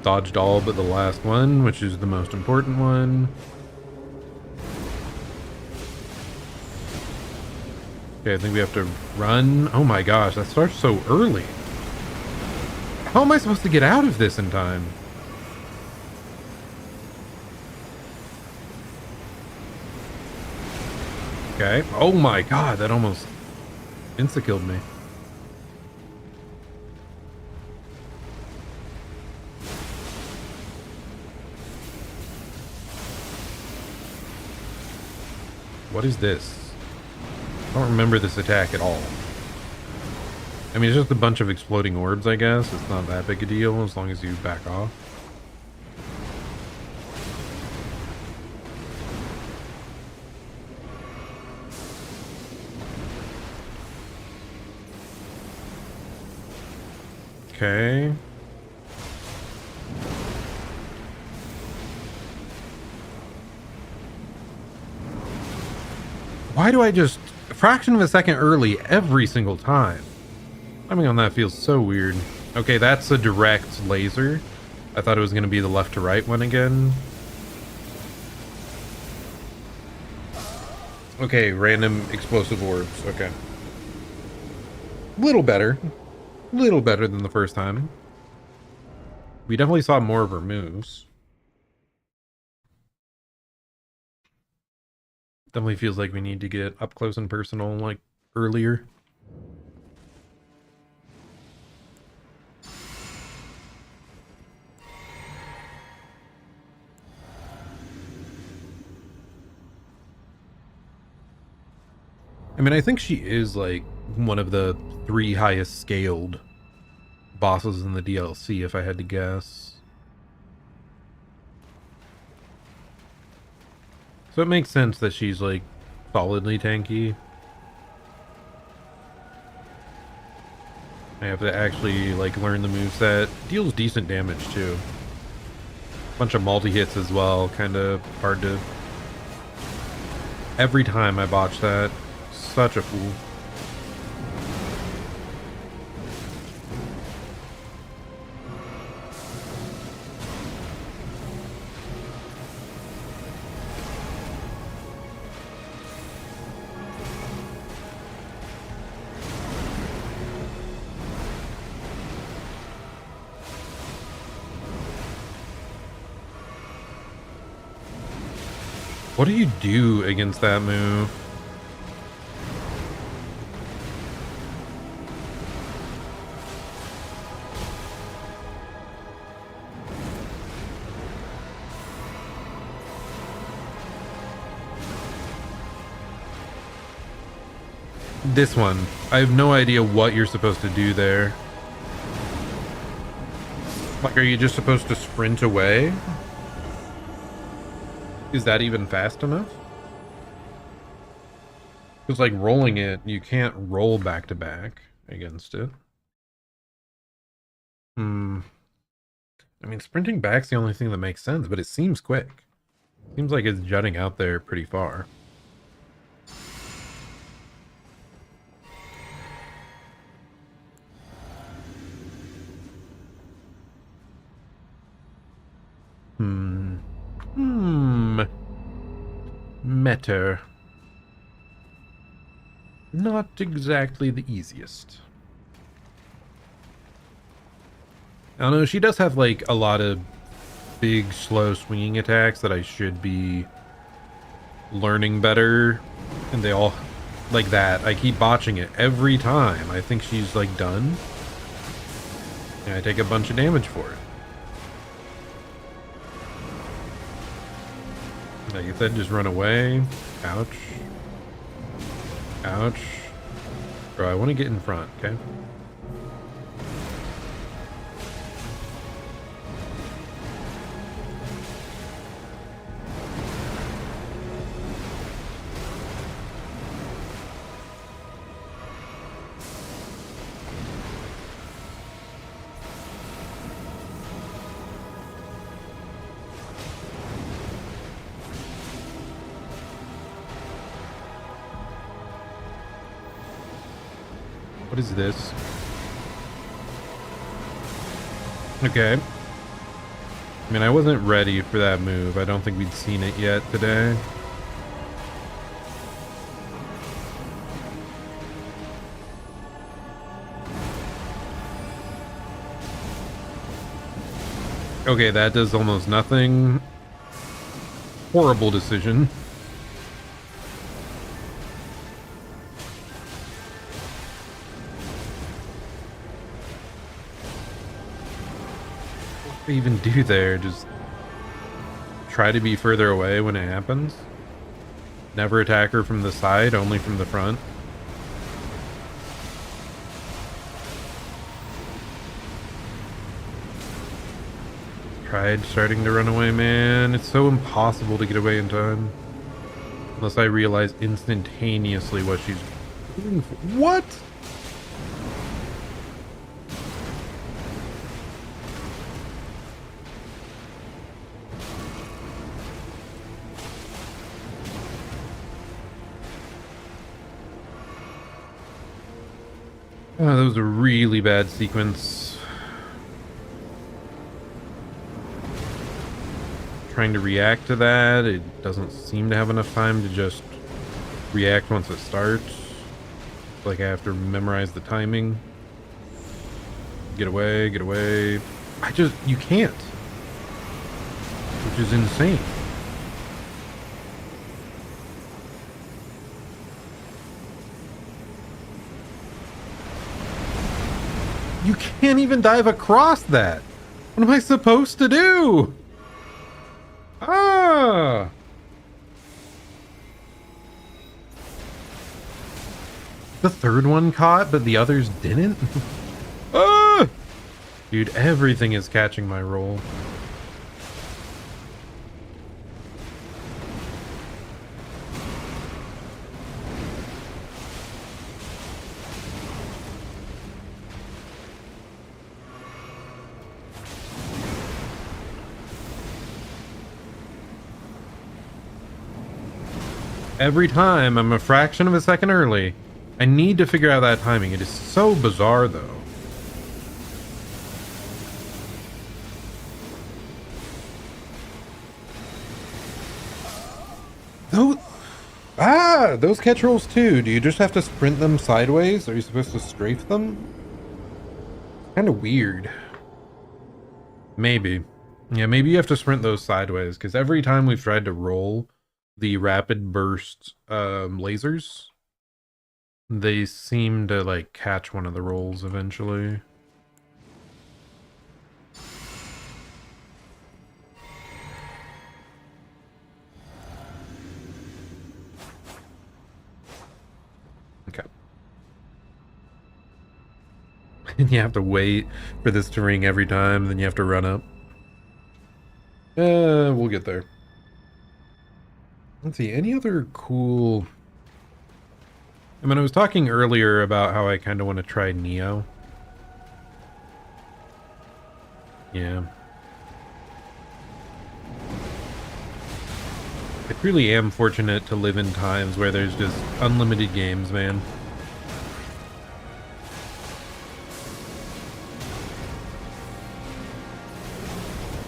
Dodged all but the last one, which is the most important one. Okay, I think we have to run. Oh my gosh, that starts so early. How am I supposed to get out of this in time? Okay. Oh my god, that almost insta-killed me. What is this? I don't remember this attack at all. I mean, it's just a bunch of exploding orbs, I guess. It's not that big a deal as long as you back off. Okay. Why do I just a fraction of a second early every single time? Timing on that feels so weird. Okay, that's a direct laser. I thought it was going to be the left to right one again. Okay, random explosive orbs. Okay. Little better. Little better than the first time. We definitely saw more of her moves. Definitely feels like we need to get up close and personal, like, earlier. I mean, I think she is, like, one of the 3 highest scaled bosses in the DLC, if I had to guess. So it makes sense that she's, like, solidly tanky. I have to actually, like, learn the moveset. Deals decent damage, too. Bunch of multi-hits as well, kind of hard to... Every time I botch that. Such a fool. What do you do against that move? This one. I have no idea what you're supposed to do there. Like, are you just supposed to sprint away? Is that even fast enough? Because, like, rolling it, you can't roll back to back against it. I mean, sprinting back's the only thing that makes sense, but it seems quick. Seems like it's jutting out there pretty far. Meter. Not exactly the easiest. I don't know, she does have, like, a lot of big, slow swinging attacks that I should be learning better. And they all, like that, I keep botching it every time. I think she's, like, done. And I take a bunch of damage for it. Like you said, just run away. Ouch. Ouch. Bro, I want to get in front, okay? What is this? Okay. I mean, I wasn't ready for that move. I don't think we'd seen it yet today. Okay, that does almost nothing. Horrible decision. What do you even do there? Just try to be further away when it happens? Never attack her from the side, only from the front. Tried starting to run away, man. It's so impossible to get away in time. Unless I realize instantaneously what she's doing. What? Oh, that was a really bad sequence. Trying to react to that, it doesn't seem to have enough time to just react once it starts. It's like I have to memorize the timing. Get away, get away. You can't. Which is insane. You can't even dive across that. What am I supposed to do? Ah. The third one caught, but the others didn't? Ah! Dude, everything is catching my roll. Every time I'm a fraction of a second early. I need to figure out that timing. It is so bizarre, though. Those catch rolls too. Do you just have to sprint them sideways? Are you supposed to strafe them? Kind of weird. Maybe. Yeah, maybe you have to sprint those sideways, because every time we've tried to roll the rapid burst lasers, they seem to like catch one of the rolls eventually. Okay. And you have to wait for this to ring every time, then you have to run up. We'll get there. Let's see, any other cool... I mean, I was talking earlier about how I kind of want to try Neo. Yeah. I truly am fortunate to live in times where there's just unlimited games, man.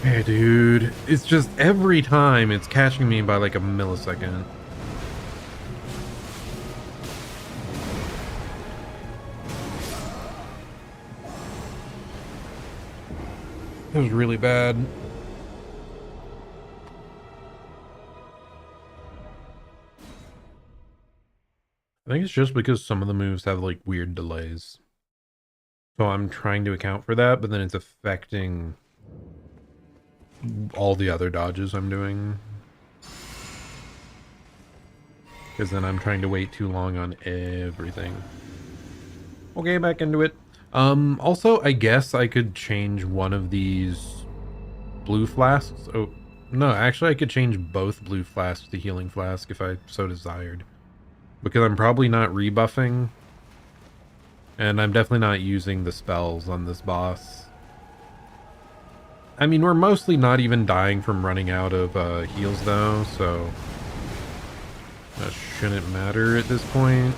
Hey, dude. It's just every time it's catching me by like a millisecond. That was really bad. I think it's just because some of the moves have like weird delays. So I'm trying to account for that, but then it's affecting all the other dodges I'm doing. Because then I'm trying to wait too long on everything. Okay, back into it. Also, I guess I could change one of these blue flasks. Oh, no, actually I could change both blue flasks to healing flask if I so desired. Because I'm probably not rebuffing. And I'm definitely not using the spells on this boss. I mean, we're mostly not even dying from running out of heals though, so that shouldn't matter at this point.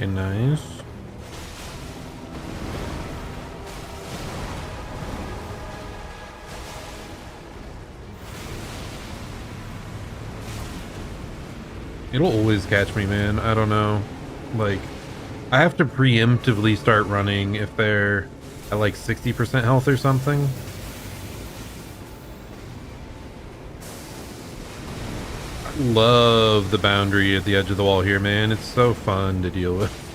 Okay, nice. It'll always catch me, man. I don't know. Like, I have to preemptively start running if they're at like 60% health or something. I love the boundary at the edge of the wall here, man. It's so fun to deal with.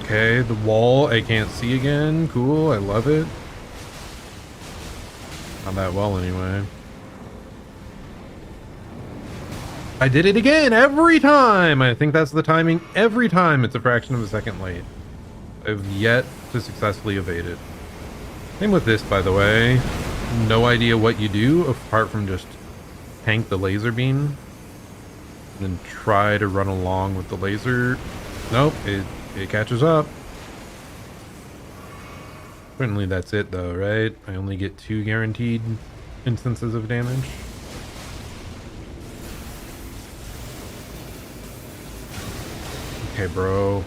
Okay, the wall I can't see again. Cool, I love it. Not that well anyway. I did it again every time. I think that's the timing. Every time it's a fraction of a second late. I've yet to successfully evade it. Same with this, by the way. No idea what you do apart from just tank the laser beam. And then try to run along with the laser. Nope, it catches up. Certainly that's it though, right? I only get 2 guaranteed instances of damage. Okay, bro.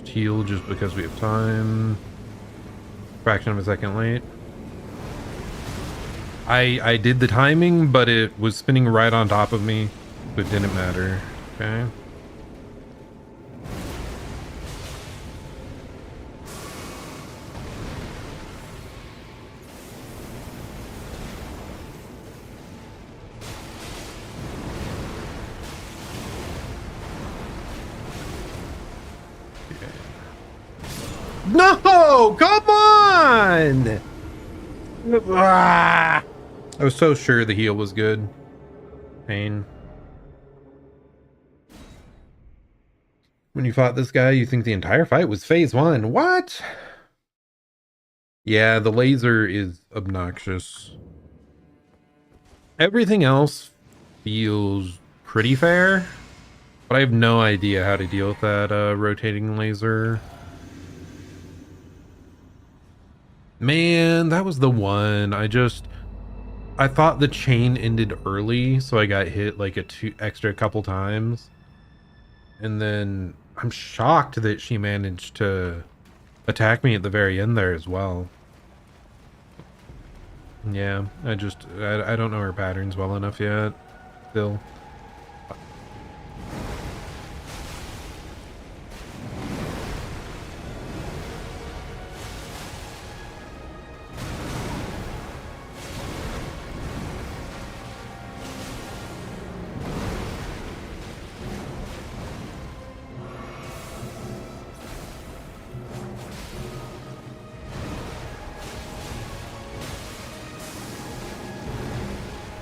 Heal just because we have time. Fraction of a second late. I did the timing, but it was spinning right on top of me, so it didn't matter. Okay. No! Come on! Ah! I was so sure the heal was good. Pain. When you fought this guy, you think the entire fight was phase 1. What? Yeah, the laser is obnoxious. Everything else feels pretty fair, but I have no idea how to deal with that rotating laser. Man, that was the one. I thought the chain ended early, so I got hit like a couple times. And then I'm shocked that she managed to attack me at the very end there as well. Yeah, I don't know her patterns well enough yet. Still.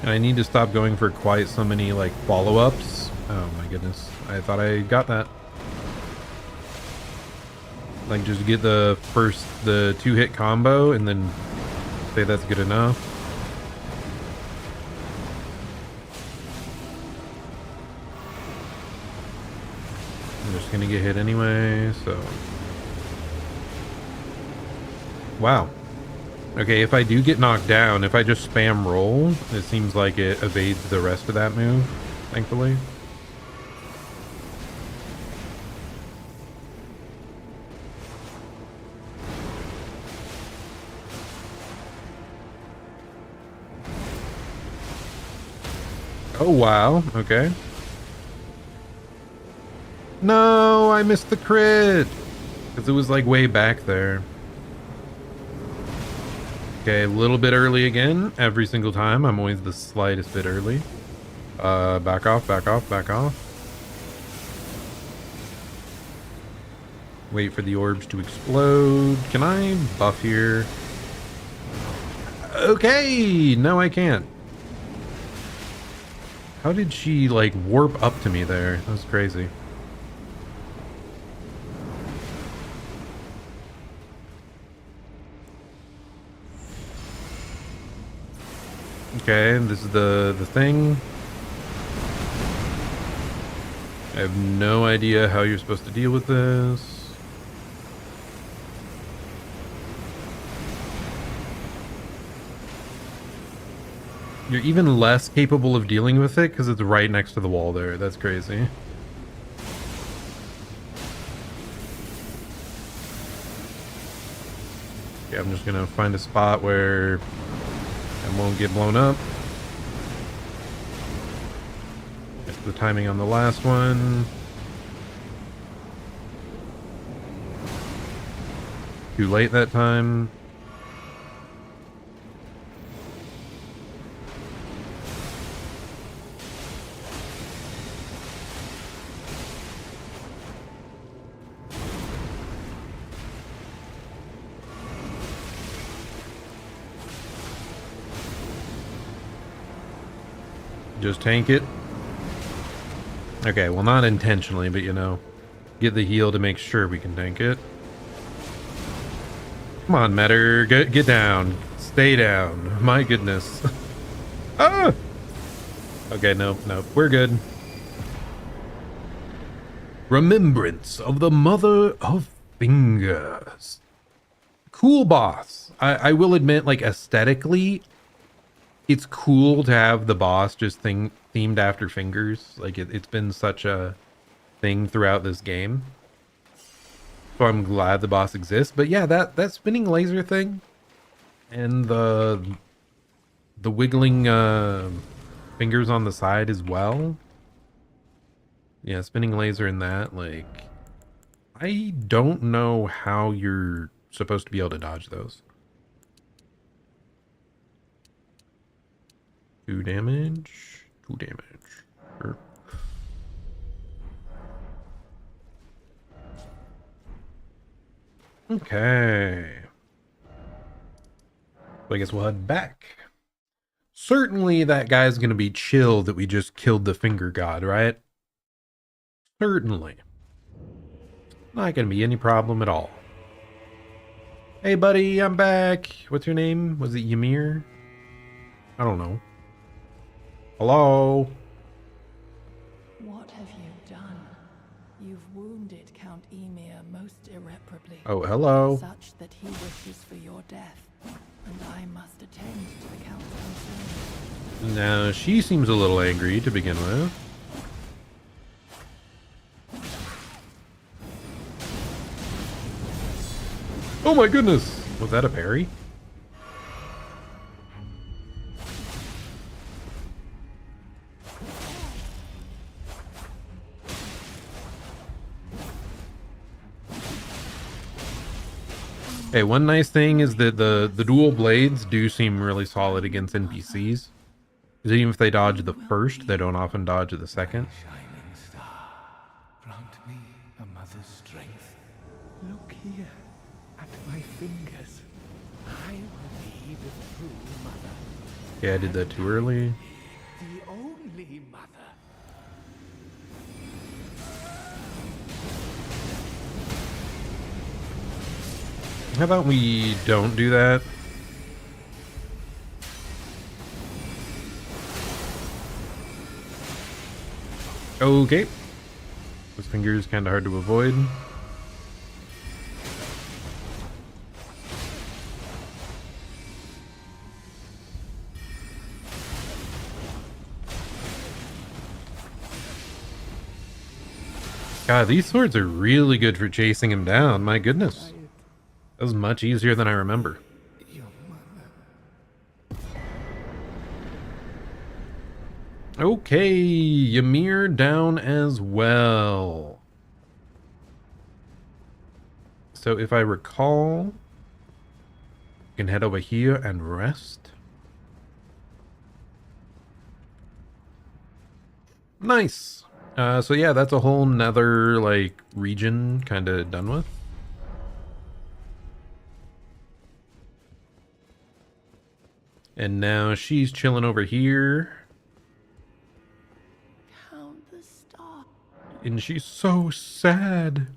And I need to stop going for quite so many like follow-ups. Oh my goodness. I thought I got that. Like just get the 2-hit combo and then say that's good enough. I'm just gonna get hit anyway, so. Wow. Okay, if I do get knocked down, if I just spam roll, it seems like it evades the rest of that move, thankfully. Oh, wow. Okay. No, I missed the crit. Because it was like way back there. Okay, a little bit early again. Every single time. I'm always the slightest bit early. Back off, back off, back off. Wait for the orbs to explode. Can I buff here? Okay, no I can't. How did she like warp up to me there? That was crazy. Okay, this is the thing. I have no idea how you're supposed to deal with this. You're even less capable of dealing with it because it's right next to the wall there. That's crazy. Okay, I'm just gonna find a spot where it won't get blown up. That's the timing on the last one. Too late that time. Just tank it. Okay, well, not intentionally, but you know, get the heal to make sure we can tank it. Come on, Metter, get down. Stay down. My goodness. Ah! Okay, nope, we're good. Remembrance of the Mother of Fingers. Cool boss. I will admit, like, aesthetically, it's cool to have the boss just themed after fingers. Like, it's been such a thing throughout this game. So I'm glad the boss exists. But yeah, that spinning laser thing and the wiggling fingers on the side as well. Yeah, spinning laser and that, like, I don't know how you're supposed to be able to dodge those. 2 damage. 2 damage. Sure. Okay. So I guess we'll head back. Certainly that guy's gonna be chill that we just killed the finger god, right? Certainly. Not gonna be any problem at all. Hey buddy, I'm back. What's your name? Was it Ymir? I don't know. Hello? What have you done? You've wounded Count Ymir most irreparably. Oh, hello. Such that he wishes for your death, and I must attend to the Count's concern. Now, she seems a little angry to begin with. Oh my goodness! Was that a parry? Hey, one nice thing is that the dual blades do seem really solid against NPCs. Because even if they dodge the first, they don't often dodge the second. Shining star, grant me a mother's strength. Look here, at my fingers. I will be the true mother. Yeah, I did that too early. The only mother. How about we don't do that? Okay. Those fingers kind of hard to avoid. God, these swords are really good for chasing him down. My goodness. That was much easier than I remember. Your mother. Okay, Ymir down as well. So if I recall, we can head over here and rest. Nice. So yeah, that's a whole nether, like, region kind of done with. And now she's chilling over here. Count the star. And she's so sad.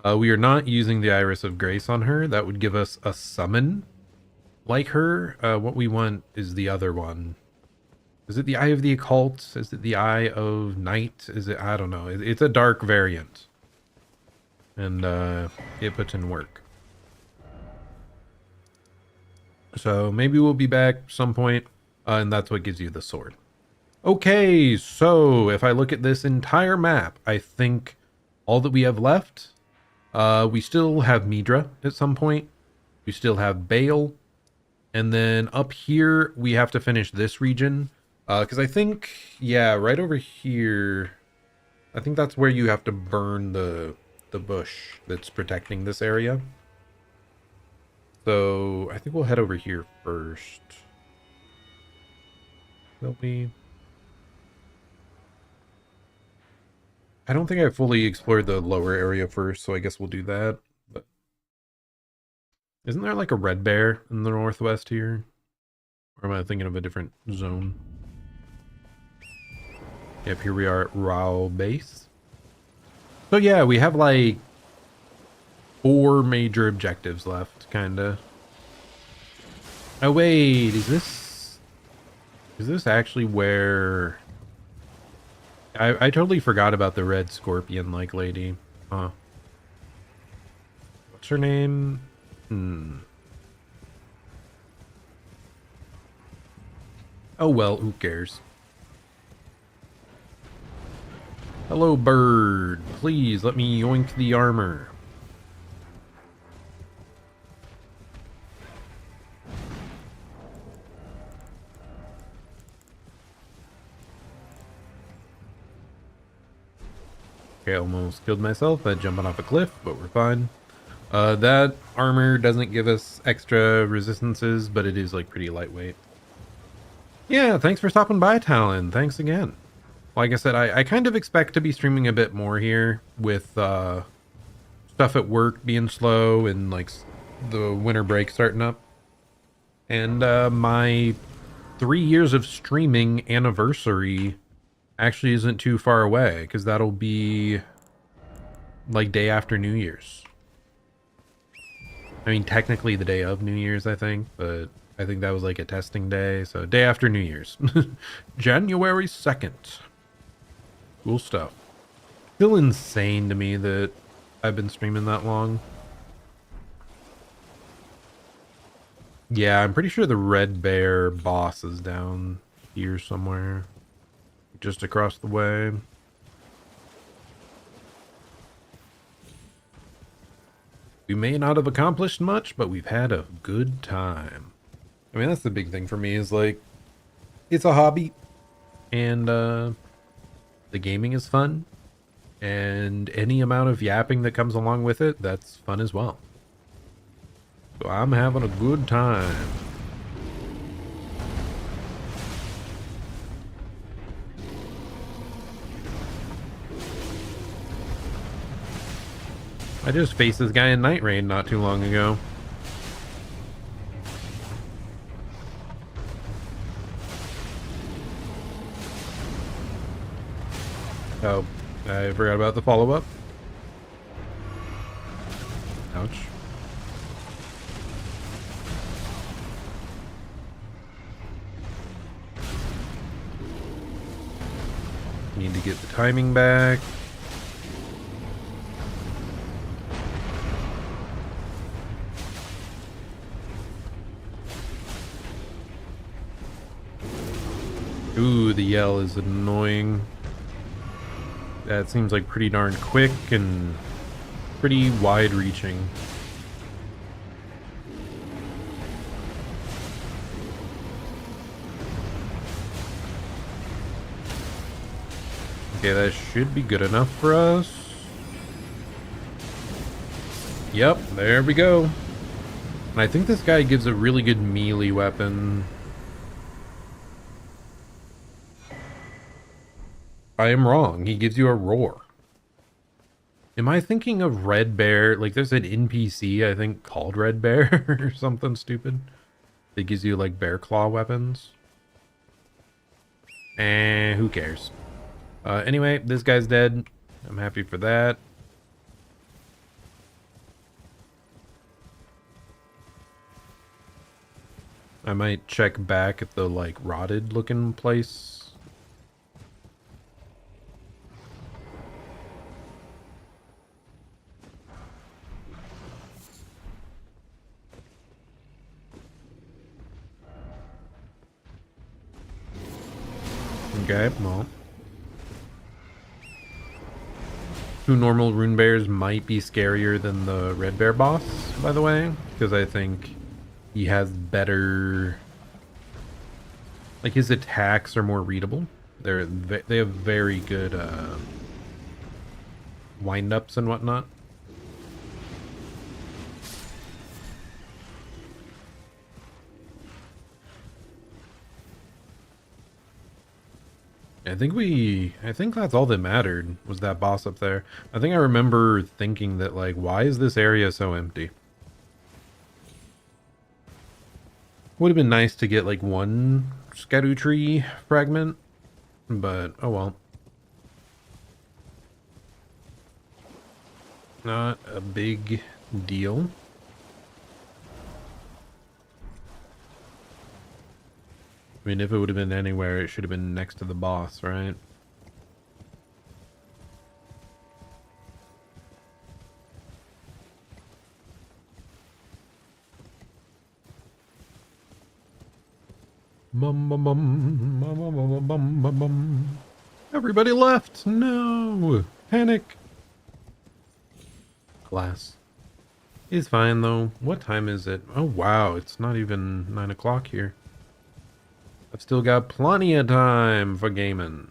We are not using the Iris of Grace on her. That would give us a summon like her. What we want is the other one. Is it the Eye of the Occult? Is it the Eye of Night? Is it? I don't know. It's a dark variant. And it puts in work. So maybe we'll be back some point, and that's what gives you the sword. Okay, so if I look at this entire map, I think all that we have left, we still have Midra at some point. We still have Bale. And then up here, we have to finish this region. Because I think, yeah, right over here, I think that's where you have to burn the bush that's protecting this area. So I think we'll head over here first. Will we? I don't think I fully explored the lower area first, so I guess we'll do that. But isn't there like a red bear in the northwest here? Or am I thinking of a different zone? Yep, here we are at Rao Base. So yeah, we have like 4 major objectives left, kinda. Oh wait, is this actually where... I totally forgot about the red scorpion-like lady. Huh. What's her name? Oh well, who cares? Hello, bird. Please let me yoink the armor. Okay, almost killed myself by jumping off a cliff, but we're fine. That armor doesn't give us extra resistances, but it is like pretty lightweight. Yeah, thanks for stopping by, Talon. Thanks again. Like I said, I kind of expect to be streaming a bit more here with stuff at work being slow and like the winter break starting up. And my 3 years of streaming anniversary actually isn't too far away, because that'll be like day after New Year's. I mean, technically the day of New Year's, I think, but I think that was like a testing day. So day after New Year's. January 2nd. Cool stuff. Still insane to me that I've been streaming that long. Yeah, I'm pretty sure the red bear boss is down here somewhere. Just across the way. We may not have accomplished much, but we've had a good time. I mean, that's the big thing for me, is like, it's a hobby, and the gaming is fun, and any amount of yapping that comes along with it, that's fun as well. So I'm having a good time. I just faced this guy in Night Rain not too long ago. Oh, I forgot about the follow-up. Ouch. Need to get the timing back. Ooh, the yell is annoying. That seems like pretty darn quick and pretty wide-reaching. Okay, that should be good enough for us. Yep, there we go. And I think this guy gives a really good melee weapon. I am wrong. He gives you a roar. Am I thinking of Red Bear? Like, there's an NPC, I think, called Red Bear or something stupid. That gives you, like, bear claw weapons. Who cares? Anyway, this guy's dead. I'm happy for that. I might check back at the, like, rotted looking place. Okay, well. 2 normal rune bears might be scarier than the red bear boss, by the way, because I think he has better, like, his attacks are more readable. They have very good wind-ups and whatnot. I think that's all that mattered, was that boss up there. I think I remember thinking that, like, why is this area so empty? Would have been nice to get, like, one Tree fragment, but oh well. Not a big deal. I mean, if it would have been anywhere, it should have been next to the boss, right? Bum, bum, bum, bum, bum, bum, bum, bum, bum. Everybody left! No! Panic! Glass. It's fine, though. What time is it? Oh, wow. It's not even 9 o'clock here. I've still got plenty of time for gaming.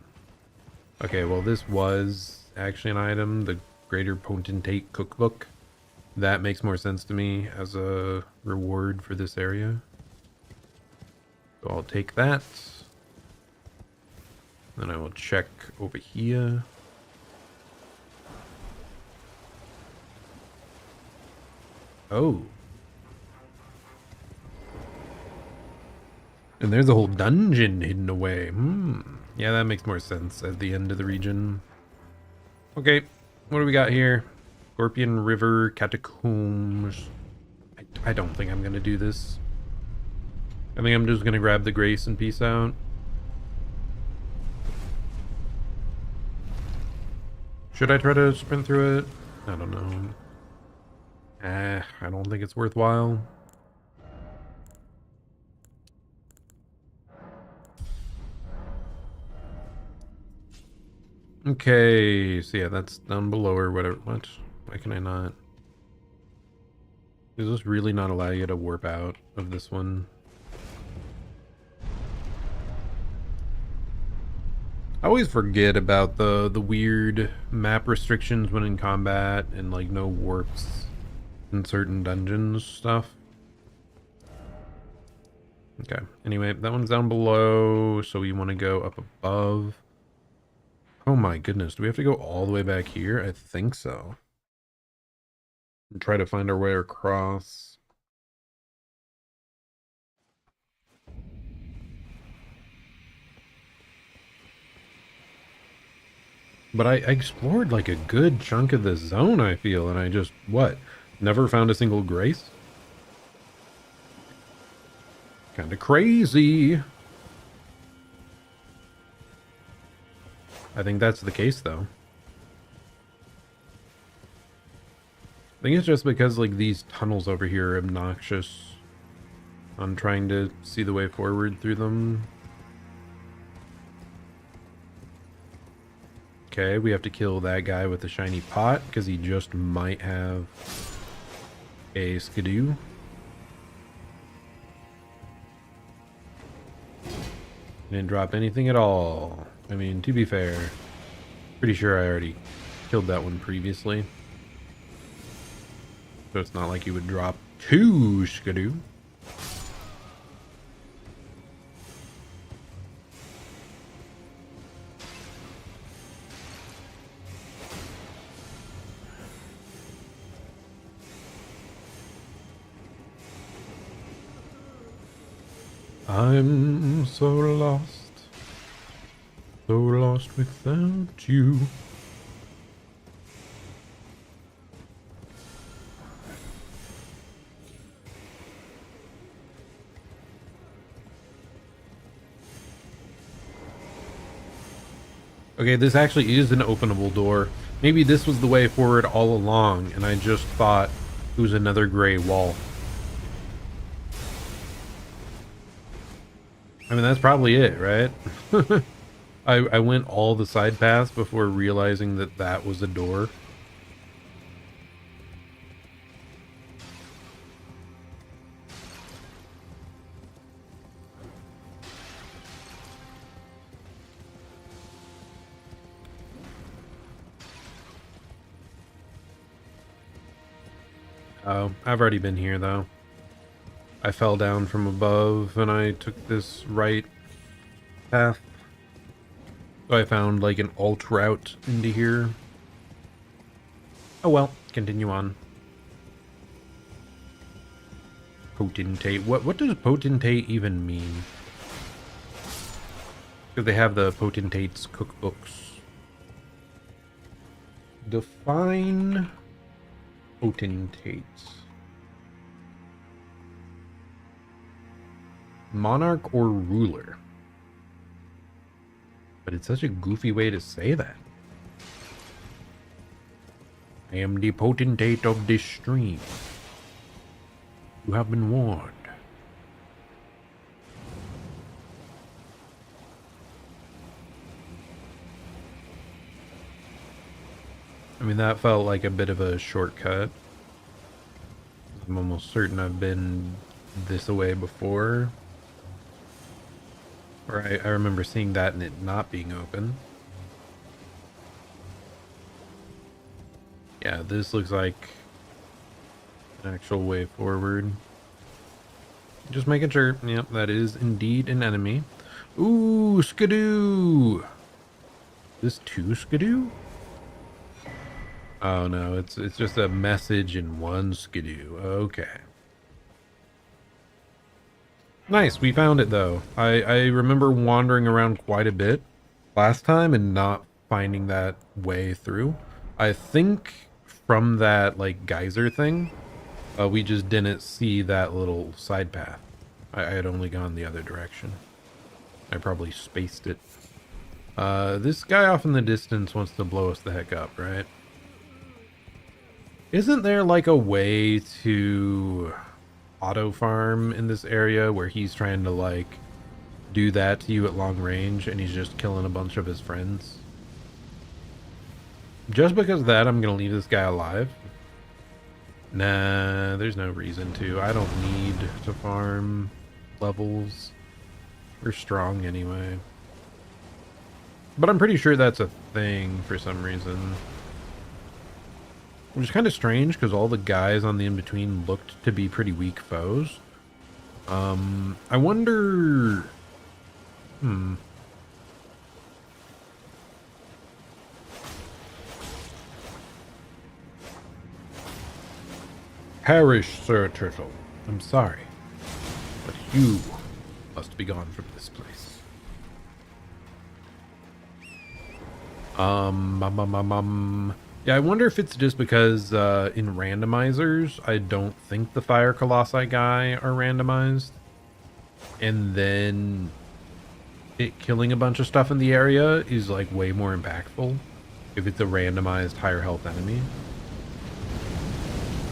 Okay, well, this was actually an item, the Greater Potentate Cookbook. That makes more sense to me as a reward for this area. So I'll take that. Then I will check over here. Oh. And there's a whole dungeon hidden away. Yeah, that makes more sense at the end of the region. Okay, what do we got here? Scorpion River Catacombs. I don't think I'm going to do this. I think I'm just going to grab the Grace and peace out. Should I try to sprint through it? I don't know. I don't think it's worthwhile. Okay, so yeah, that's down below or whatever. What? Why can I not? Does this really not allow you to warp out of this one? I always forget about the weird map restrictions when in combat and like no warps in certain dungeons stuff. Okay, anyway, that one's down below, so we want to go up above. Oh my goodness, do we have to go all the way back here? I think so. And try to find our way across. But I explored like a good chunk of the zone, I feel, and I just, what? Never found a single Grace? Kinda crazy. I think that's the case, though. I think it's just because, like, these tunnels over here are obnoxious. I'm trying to see the way forward through them. Okay, we have to kill that guy with the shiny pot, because he just might have a skidoo. Didn't drop anything at all. I mean, to be fair, pretty sure I already killed that one previously. So it's not like he would drop 2 skidoo. I'm so lost without you. Okay, this actually is an openable door. Maybe this was the way forward all along, and I just thought it was another gray wall. I mean, that's probably it, right? I went all the side paths before realizing that that was a door. Oh, I've already been here, though. I fell down from above, and I took this right path. So I found, like, an alt route into here. Oh well, continue on. Potentate. What does potentate even mean? Because they have the potentates cookbooks. Define potentates. Monarch or ruler. But it's such a goofy way to say that. I am the potentate of this stream. You have been warned. I mean, that felt like a bit of a shortcut. I'm almost certain I've been this way before. Or I remember seeing that and it not being open. Yeah, this looks like an actual way forward. Just making sure. Yep, that is indeed an enemy. Ooh, skidoo! This two skidoo? Oh no, it's just a message in one skidoo. Okay. Nice, we found it though. I remember wandering around quite a bit last time and not finding that way through. I think from that like geyser thing, we just didn't see that little side path. I had only gone the other direction. I probably spaced it. This guy off in the distance wants to blow us the heck up, right? Isn't there like a way to auto farm in this area where he's trying to like do that to you at long range and he's just killing a bunch of his friends? Just because of that, I'm gonna leave this guy alive. Nah, there's no reason to. I don't need to farm levels. We're strong anyway. But I'm pretty sure that's a thing for some reason. Which is kind of strange because all the guys on the in-between looked to be pretty weak foes. I wonder... Perish, Sir Turtle. I'm sorry, but you must be gone from this place. Yeah, I wonder if it's just because in randomizers, I don't think the Fire Colossi guy are randomized. And then it killing a bunch of stuff in the area is like way more impactful if it's a randomized higher health enemy.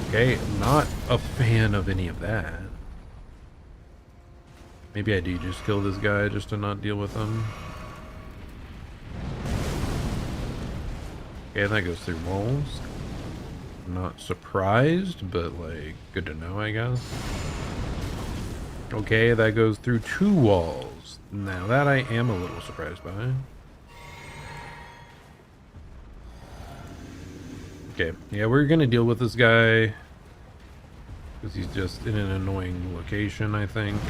Okay, I'm not a fan of any of that. Maybe I do just kill this guy just to not deal with him. Okay, that goes through walls. I'm not surprised, but like, good to know, I guess. Okay, that goes through 2 walls. Now that I am a little surprised by. Okay, yeah, we're gonna deal with this guy. Because he's just in an annoying location, I think.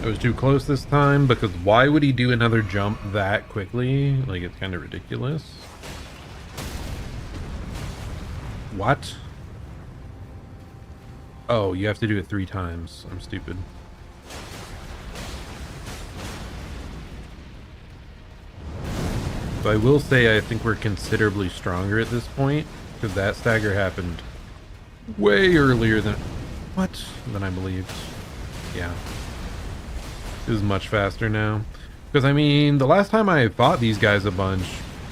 I was too close this time, because why would he do another jump that quickly? Like, it's kind of ridiculous. What? Oh, you have to do it 3 times. I'm stupid. So I will say I think we're considerably stronger at this point, because that stagger happened way earlier than I believed. Yeah. It is much faster now. Because, I mean, the last time I fought these guys a bunch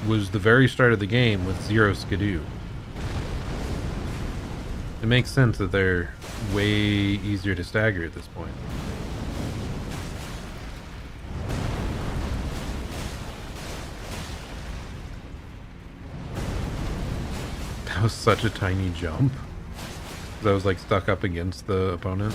was the very start of the game with zero skidoo. It makes sense that they're way easier to stagger at this point. That was such a tiny jump. I was like stuck up against the opponent.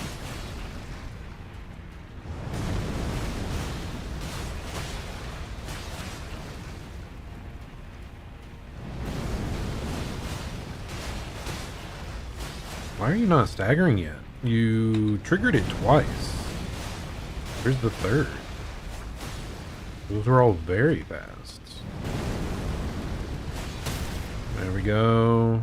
Why are you not staggering yet? You triggered it twice. Where's the third? Those are all very fast. There we go.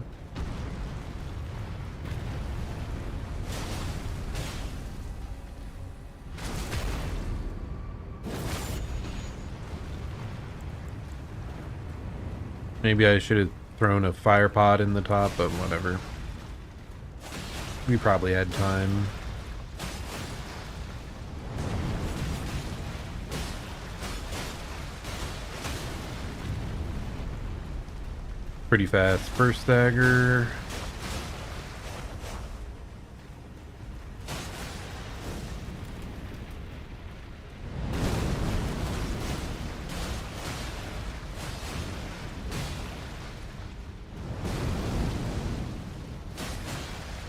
Maybe I should have thrown a fire pod in the top, but whatever. We probably had time. Pretty fast first stagger.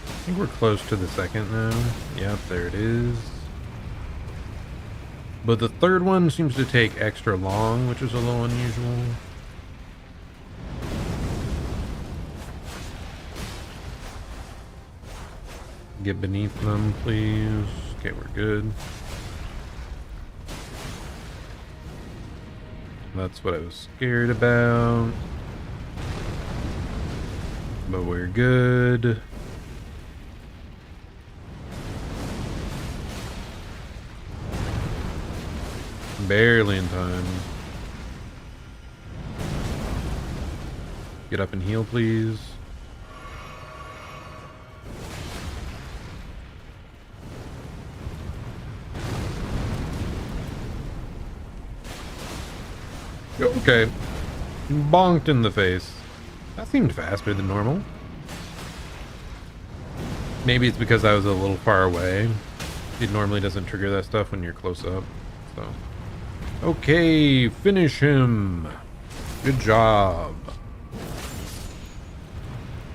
I think we're close to the second now. Yep, there it is. But the third one seems to take extra long, which is a little unusual. Get beneath them, please. Okay, we're good. That's what I was scared about. But we're good. Barely in time. Get up and heal, please. Okay. Bonked in the face. That seemed faster than normal. Maybe it's because I was a little far away. It normally doesn't trigger that stuff when you're close up. So. Okay, finish him. Good job.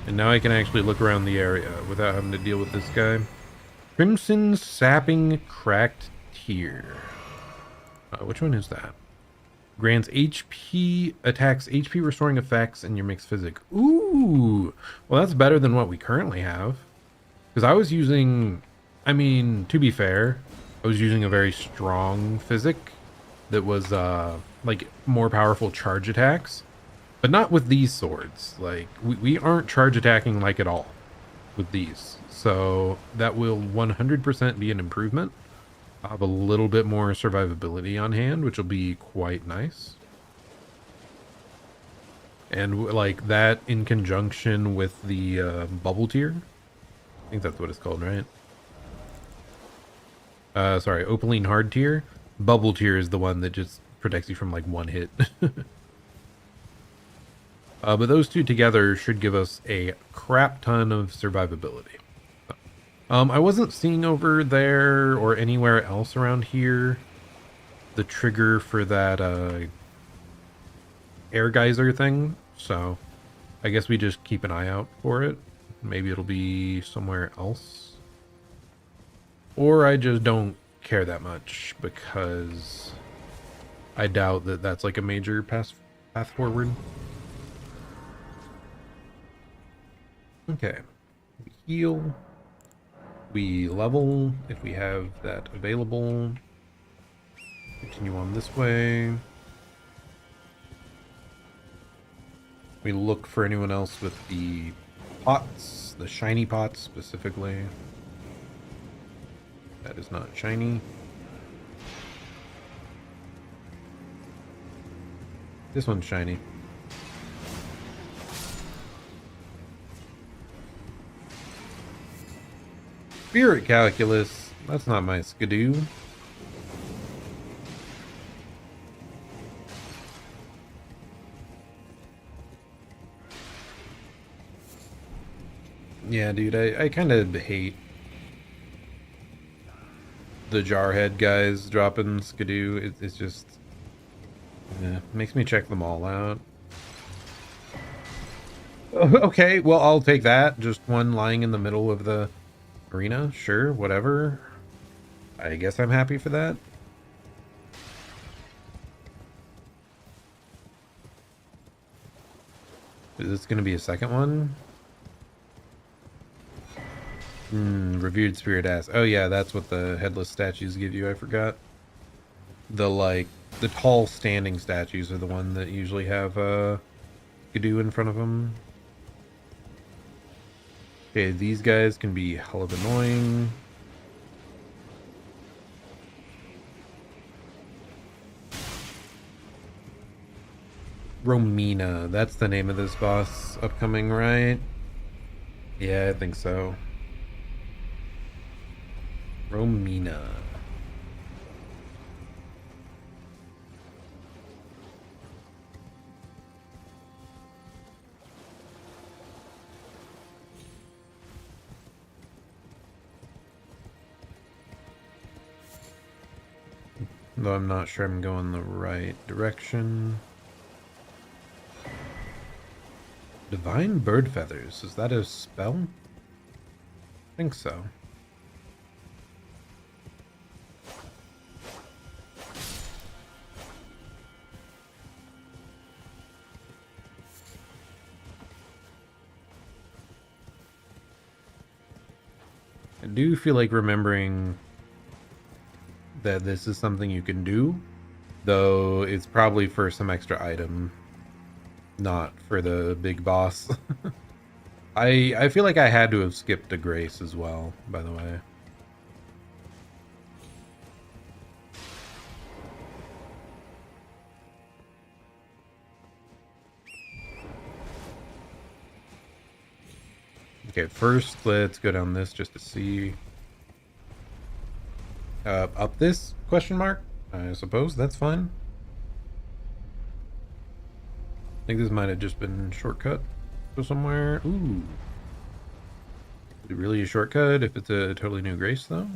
And now I can actually look around the area without having to deal with this guy. Crimson Sapping Cracked Tear. Which one is that? Grants HP, attacks HP restoring effects in your mixed physic. Ooh! Well, that's better than what we currently have. Because I was using, I mean, to be fair, I was using a very strong physic that was, like, more powerful charge attacks. But not with these swords. Like, we aren't charge attacking, like, at all with these. So, that will 100% be an improvement. I'll have a little bit more survivability on hand, which will be quite nice. And, like, that in conjunction with the bubble tier. I think that's what it's called, right? Sorry, Opaline hard tier. Bubble tier is the one that just protects you from like one hit. But those two together should give us a crap ton of survivability. I wasn't seeing over there or anywhere else around here the trigger for that air geyser thing, so I guess we just keep an eye out for it. Maybe it'll be somewhere else. Or I just don't care that much because I doubt that that's like a major path forward. Okay. We heal. We level if we have that available. Continue on this way. We look for anyone else with the pots, the shiny pots specifically. That is not shiny. This one's shiny. Spirit Calculus. That's not my skidoo. Yeah, dude, I kind of hate the Jarhead guys dropping skidoo. It's just... yeah, makes me check them all out. Okay, well, I'll take that. Just one lying in the middle of the arena. Sure, whatever. I guess I'm happy for that. Is this going to be a second one? Revered Spirit Ass. Oh yeah, that's what the headless statues give you. I forgot. The tall standing statues are the one that usually have skidoo in front of them. Okay, these guys can be hell of annoying. Romina, that's the name of this boss upcoming, right? Yeah, I think so. Romina. Though I'm not sure I'm going the right direction. Divine Bird Feathers. Is that a spell? I think so. I do feel like remembering that this is something you can do, though it's probably for some extra item, not for the big boss. I feel like I had to have skipped a grace as well, by the way. Okay, first let's go down this just to see. Up this? Question mark? I suppose that's fine. I think this might have just been shortcut to somewhere. Ooh. Is it really a shortcut if it's a totally new grace, though?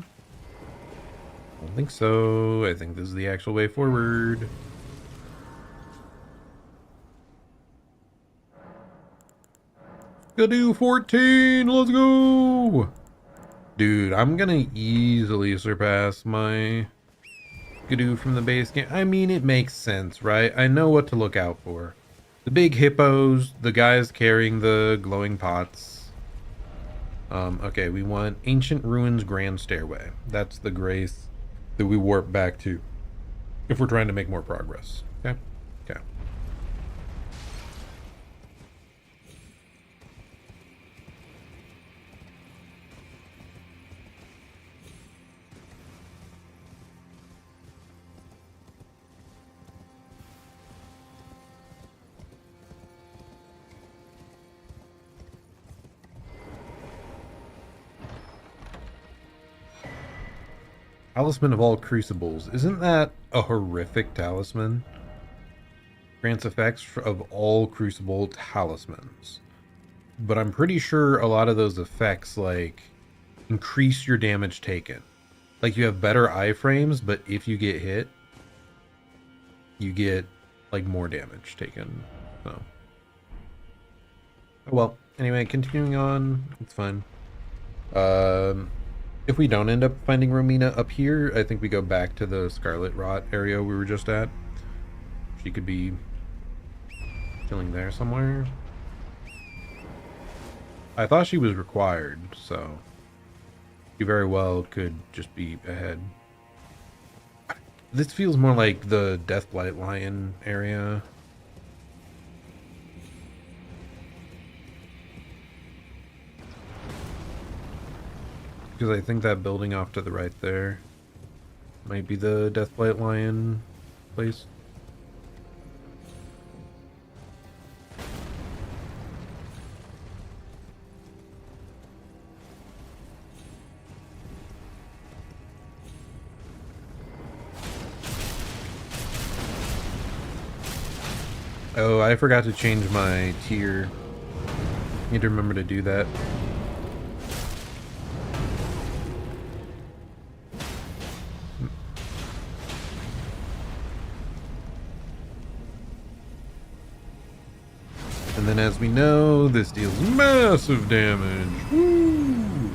I don't think so. I think this is the actual way forward. Skidoo 14! Let's go! Dude, I'm gonna easily surpass my Skidoo from the base game. I mean, it makes sense, right? I know what to look out for. The big hippos, the guys carrying the glowing pots. Okay, we want Ancient Ruins Grand Stairway. That's the grace that we warp back to if we're trying to make more progress. Okay? Okay. Talisman of all Crucibles. Isn't that a horrific talisman? Grants effects of all Crucible talismans. But I'm pretty sure a lot of those effects, like, increase your damage taken. Like, you have better iframes, but if you get hit, you get, like, more damage taken. So. Oh, well. Anyway, continuing on. It's fine. If we don't end up finding Romina up here, I think we go back to the Scarlet Rot area we were just at. She could be chilling there somewhere. I thought she was required, so she very well could just be ahead. This feels more like the Deathblight Lion area. Because I think that building off to the right there might be the Deathblight Lion place. Oh, I forgot to change my tier. Need to remember to do that. And then as we know, this deals massive damage. Woo!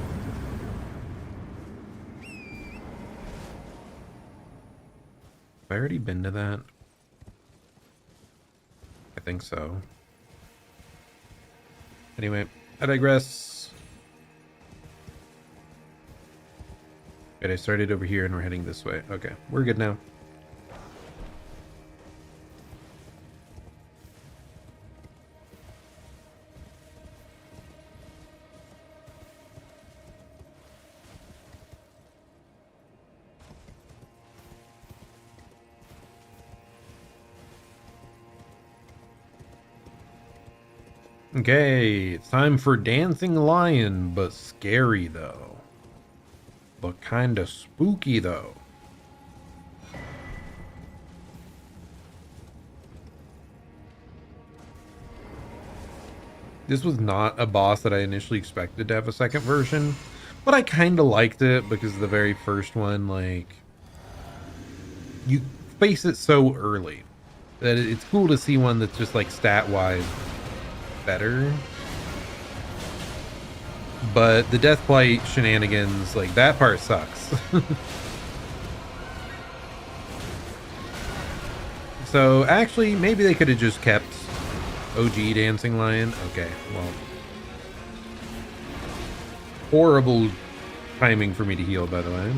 Have I already been to that? I think so. Anyway, I digress. Wait, I started over here and we're heading this way. Okay, we're good now. Okay, it's time for Dancing Lion, but scary though. But kinda spooky though. This was not a boss that I initially expected to have a second version, but I kinda liked it because the very first one, like, you face it so early that it's cool to see one that's just like stat-wise better. But the Deathblight shenanigans, like, that part sucks. So actually, maybe they could have just kept OG Dancing Lion. Okay, well, horrible timing for me to heal, by the way.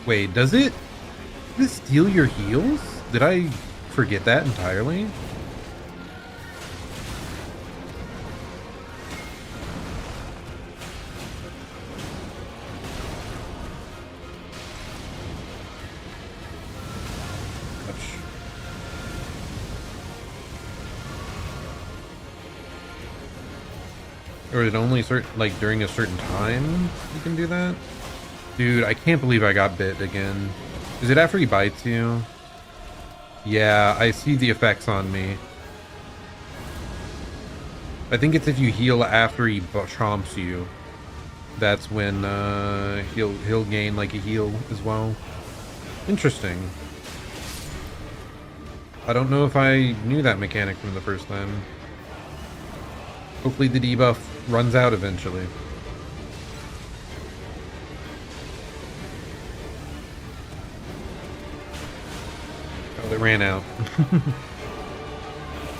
Wait, does it steal your heals? Did I forget that entirely? Or is it only like during a certain time you can do that? Dude, I can't believe I got bit again. Is it after he bites you? Yeah, I see the effects on me. I think it's if you heal after he chomps you. That's when he'll gain like a heal as well. Interesting. I don't know if I knew that mechanic from the first time. Hopefully the debuff runs out eventually. Oh, it ran out.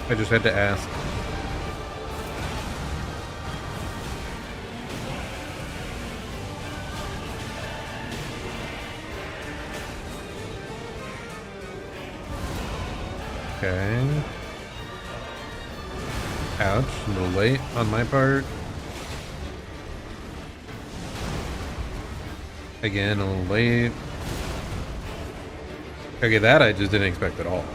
I just had to ask. Okay. Ouch, a little late on my part. Again, a little late. Okay, that I just didn't expect at all.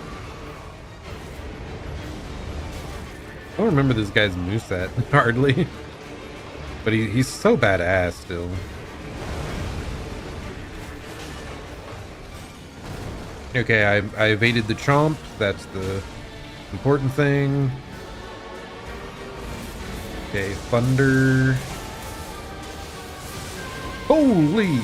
I don't remember this guy's moveset, hardly. But he's so badass still. Okay, I evaded the chomp. That's the important thing. Okay, thunder. Holy!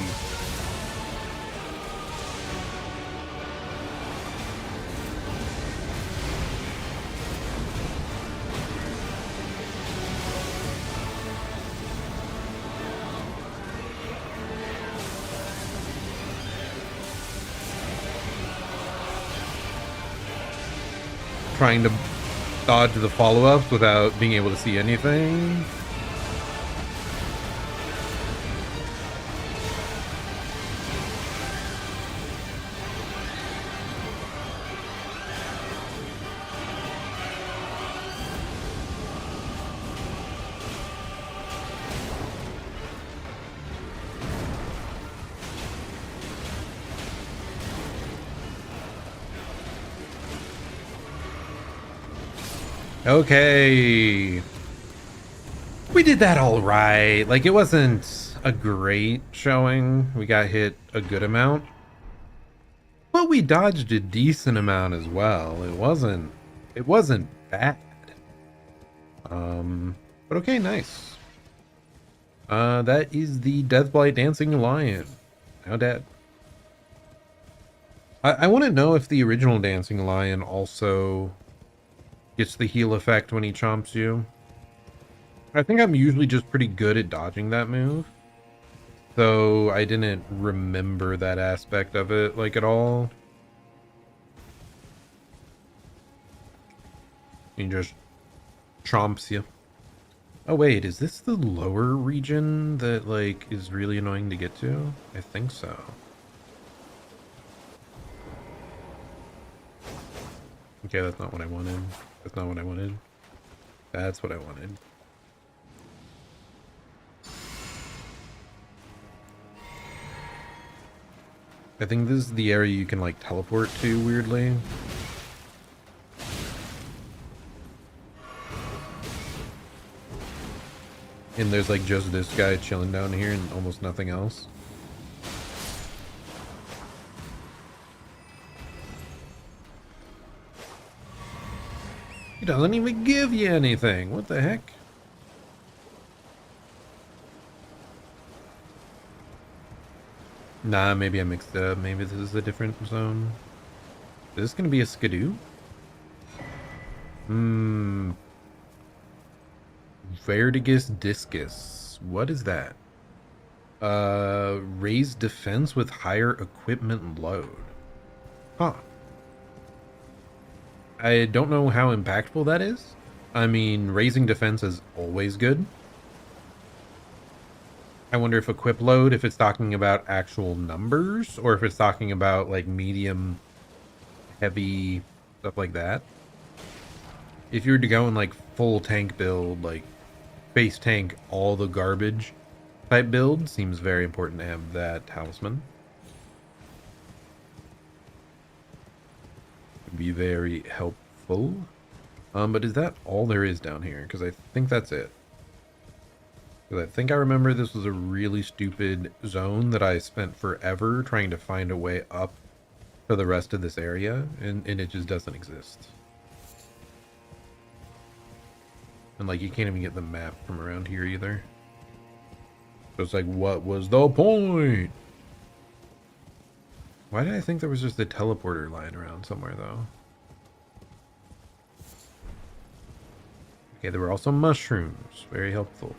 Trying to dodge the follow-ups without being able to see anything. Okay. We did that all right. Like, it wasn't a great showing. We got hit a good amount. we dodged a decent amount as well. It wasn't bad. But okay, nice. That is the Deathblight Dancing Lion. Now dead. I want to know if the original Dancing Lion also gets the heal effect when he chomps you. I think I'm usually just pretty good at dodging that move. So I didn't remember that aspect of it, like, at all. He just chomps you. Oh wait, is this the lower region that, like, is really annoying to get to? I think so. Okay, that's not what I wanted. That's not what I wanted. That's what I wanted. I think this is the area you can, like, teleport to, weirdly. And there's, like, just this guy chilling down here and almost nothing else. He doesn't even give you anything. What the heck? Nah, maybe I mixed it up. Maybe this is a different zone. Is this gonna be a skidoo? Vertigus Discus. What is that? Raised defense with higher equipment load. Huh. I don't know how impactful that is. I mean, raising defense is always good. I wonder if equip load, if it's talking about actual numbers, or if it's talking about, like, medium, heavy, stuff like that. If you were to go in, like, full tank build, like, base tank, all the garbage type build, seems very important to have that talisman. Would be very helpful. But is that all there is down here? Because I think that's it. Because I think I remember this was a really stupid zone that I spent forever trying to find a way up to the rest of this area, and it just doesn't exist. And, like, you can't even get the map from around here either. So it's like, what was the point? Why did I think there was just a teleporter lying around somewhere, though? Okay, there were also mushrooms. Very helpful.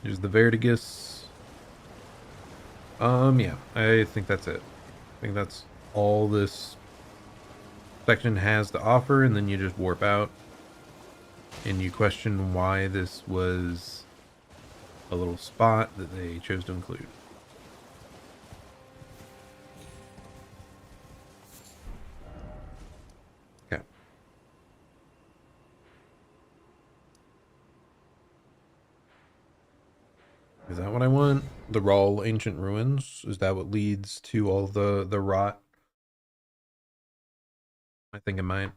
Here's the Vertigus. Yeah, I think that's it. I think that's all this section has to offer, and then you just warp out. And you question why this was a little spot that they chose to include. Okay. Is that what I want? The raw ancient ruins? Is that what leads to all the rot? I think it might.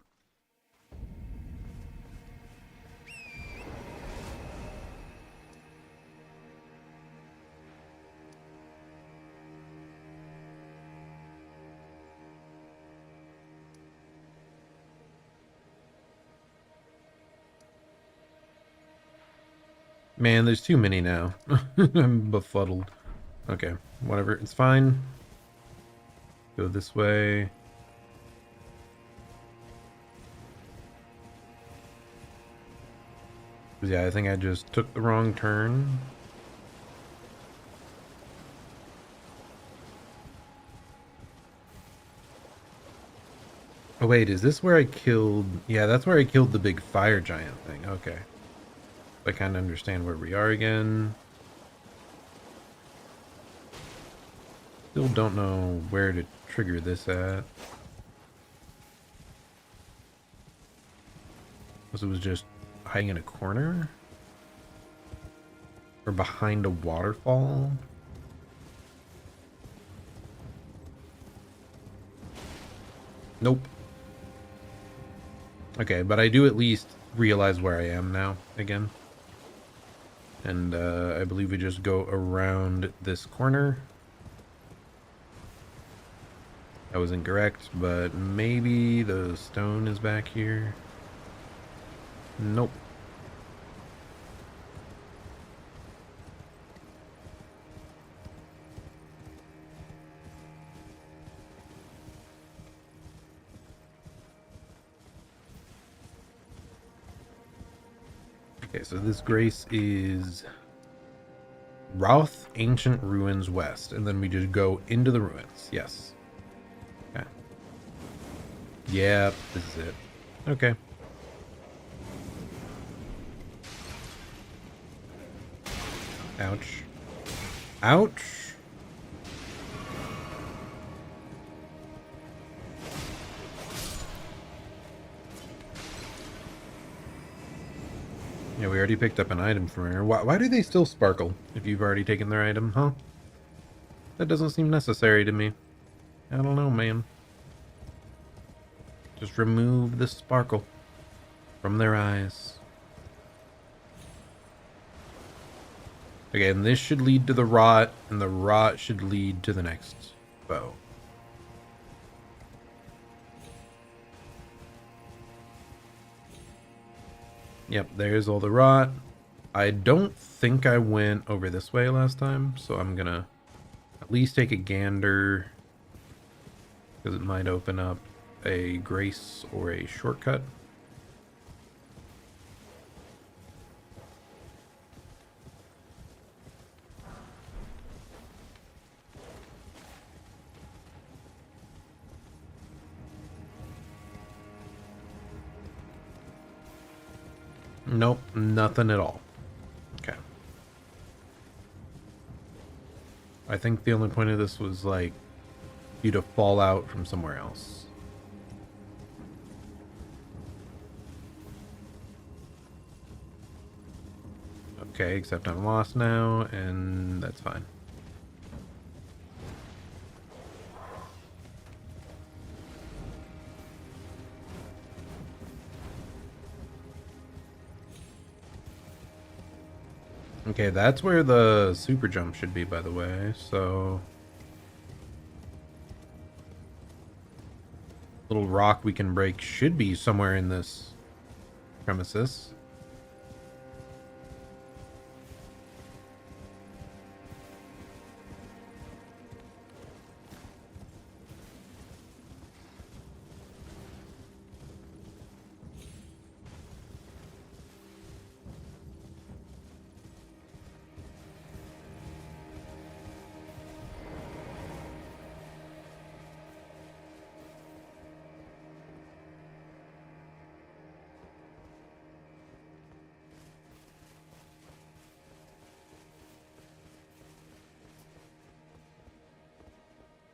Man, there's too many now. I'm befuddled. Okay, whatever. It's fine. Go this way. Yeah, I think I just took the wrong turn. Oh wait, is this where I killed... Yeah, that's where I killed the big fire giant thing. Okay. I kind of understand where we are again. Still don't know where to trigger this at. Because it was just hiding in a corner? Or behind a waterfall? Nope. Okay, but I do at least realize where I am now again. And I believe we just go around this corner. That was incorrect, but maybe the stone is back here. Nope. Okay, so this grace is Roth Ancient Ruins West, and then we just go into the ruins. Yes. Okay. Yep, this is it. Okay. Ouch. Ouch! Yeah, we already picked up an item from her. Why do they still sparkle if you've already taken their item, huh? That doesn't seem necessary to me. I don't know, man. Just remove the sparkle from their eyes. Okay, and this should lead to the rot, and the rot should lead to the next bow. Yep, there's all the rot. I don't think I went over this way last time, so I'm gonna at least take a gander, because it might open up a grace or a shortcut. Nope, nothing at all. Okay. I think the only point of this was like you to fall out from somewhere else. Okay, except I'm lost now, and that's fine. Okay, that's where the super jump should be, by the way, so... Little rock we can break should be somewhere in this premises.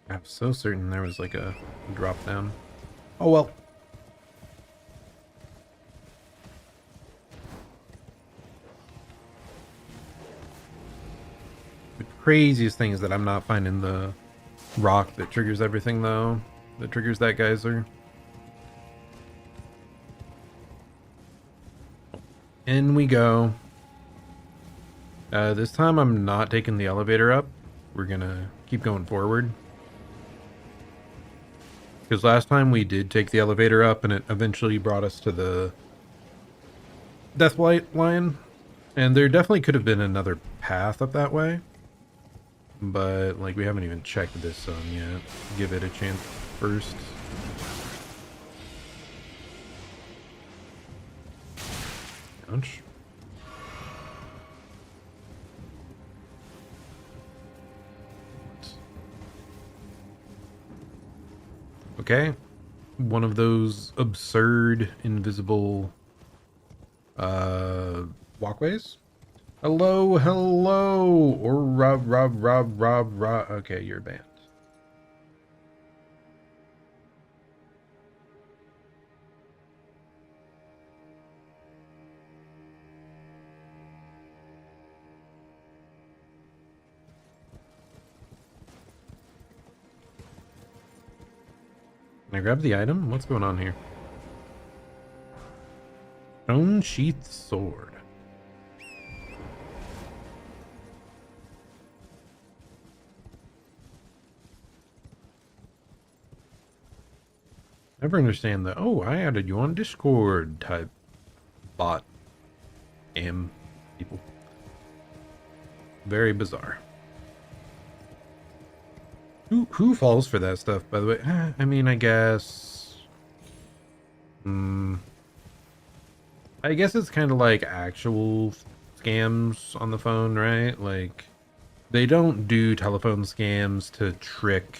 I was so certain there was like a drop down. Oh well. The craziest thing is that I'm not finding the rock that triggers everything though. That triggers that geyser. In we go. This time I'm not taking the elevator up. We're gonna keep going forward. Because last time we did take the elevator up and it eventually brought us to the Deathlight line. And there definitely could have been another path up that way. But, like, we haven't even checked this zone yet. Give it a chance first. Ouch. Okay. One of those absurd invisible walkways. Hello, hello. Or Rob. Okay, you're banned. Can I grab the item? What's going on here? Stone sheath sword. Never understand the, oh, I added you on Discord type bot people. Very bizarre. Who falls for that stuff, by the way? I mean, I guess... I guess it's kind of like actual scams on the phone, right? Like, they don't do telephone scams to trick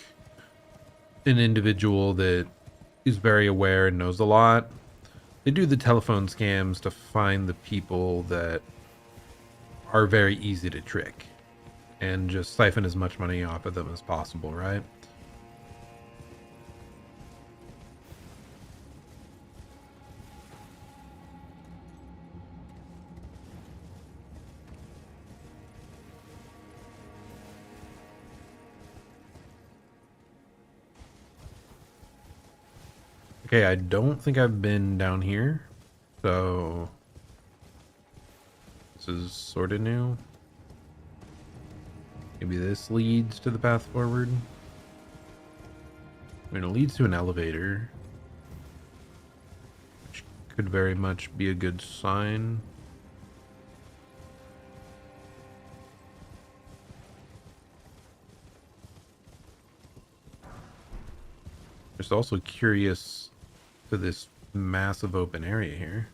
an individual that is very aware and knows a lot. They do the telephone scams to find the people that are very easy to trick and just siphon as much money off of them as possible, right? Okay, I don't think I've been down here, so this is sort of new. Maybe this leads to the path forward. I mean, it leads to an elevator, which could very much be a good sign. Just also curious to this massive open area here.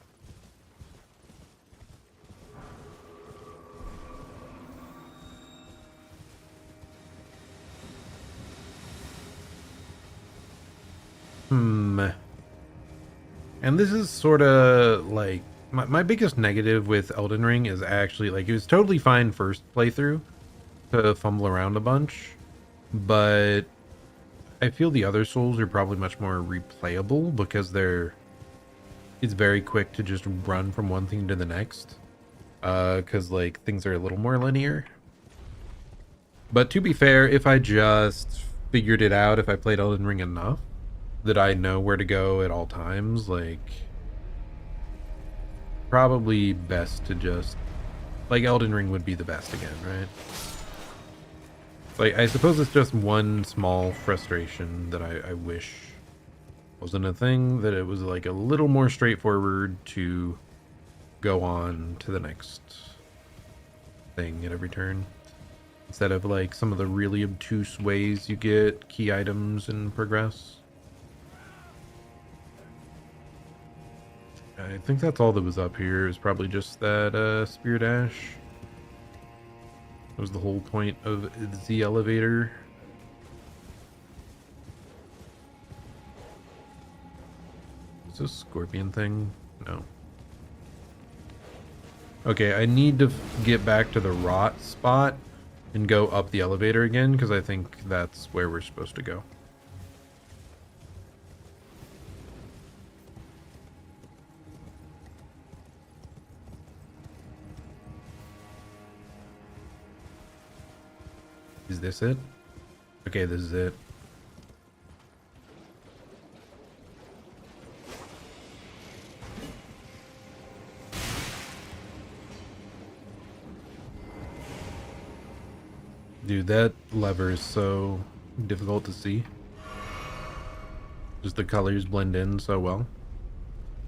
And this is sort of like my biggest negative with Elden Ring is actually like it was totally fine first playthrough to fumble around a bunch, but I feel the other Souls are probably much more replayable because it's very quick to just run from one thing to the next, because like things are a little more linear. But to be fair, if I just figured it out, if I played Elden Ring enough that I know where to go at all times, like probably best to just like Elden Ring would be the best again, right? Like, I suppose it's just one small frustration that I wish wasn't a thing, that it was like a little more straightforward to go on to the next thing at every turn. Instead of like some of the really obtuse ways you get key items and progress. I think that's all that was up here, is probably just that spear dash. That was the whole point of the elevator. Is this a scorpion thing? No. Okay, I need to get back to the rot spot and go up the elevator again, because I think that's where we're supposed to go. Is this it? Okay, this is it. Dude, that lever is so difficult to see. Just the colors blend in so well.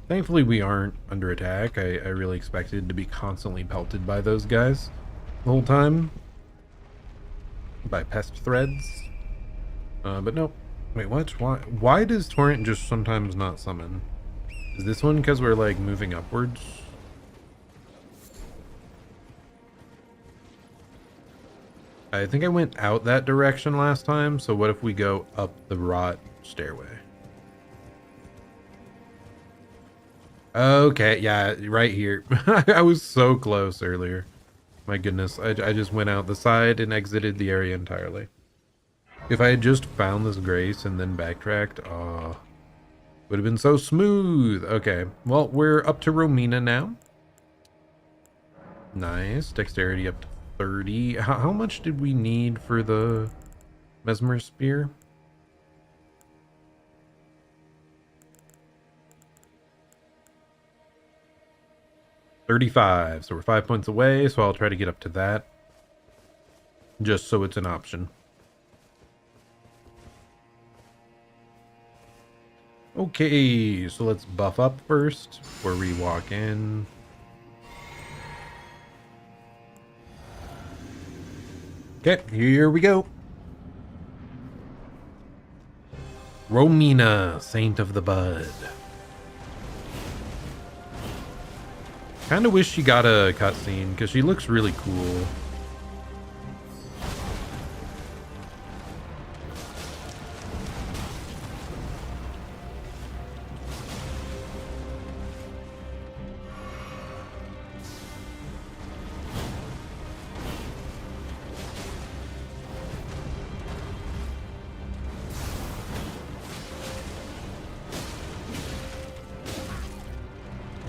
Thankfully, we aren't under attack. I really expected to be constantly pelted by those guys the whole time. By pest threads. But nope. Wait, what? Why does Torrent just sometimes not summon? Is this one because we're like moving upwards? I think I went out that direction last time, so what if we go up the rot stairway? Okay, yeah, right here. I was so close earlier. My goodness, I just went out the side and exited the area entirely. If I had just found this grace and then backtracked, would have been so smooth. Okay, well, we're up to Romina now. Nice, dexterity up to 30. How much did we need for the Mesmer Spear? $35, so we're 5 points away, so I'll try to get up to that. Just so it's an option. Okay, so let's buff up first before we walk in. Okay, here we go. Romina, Saint of the Bud. Kind of wish she got a cutscene because she looks really cool.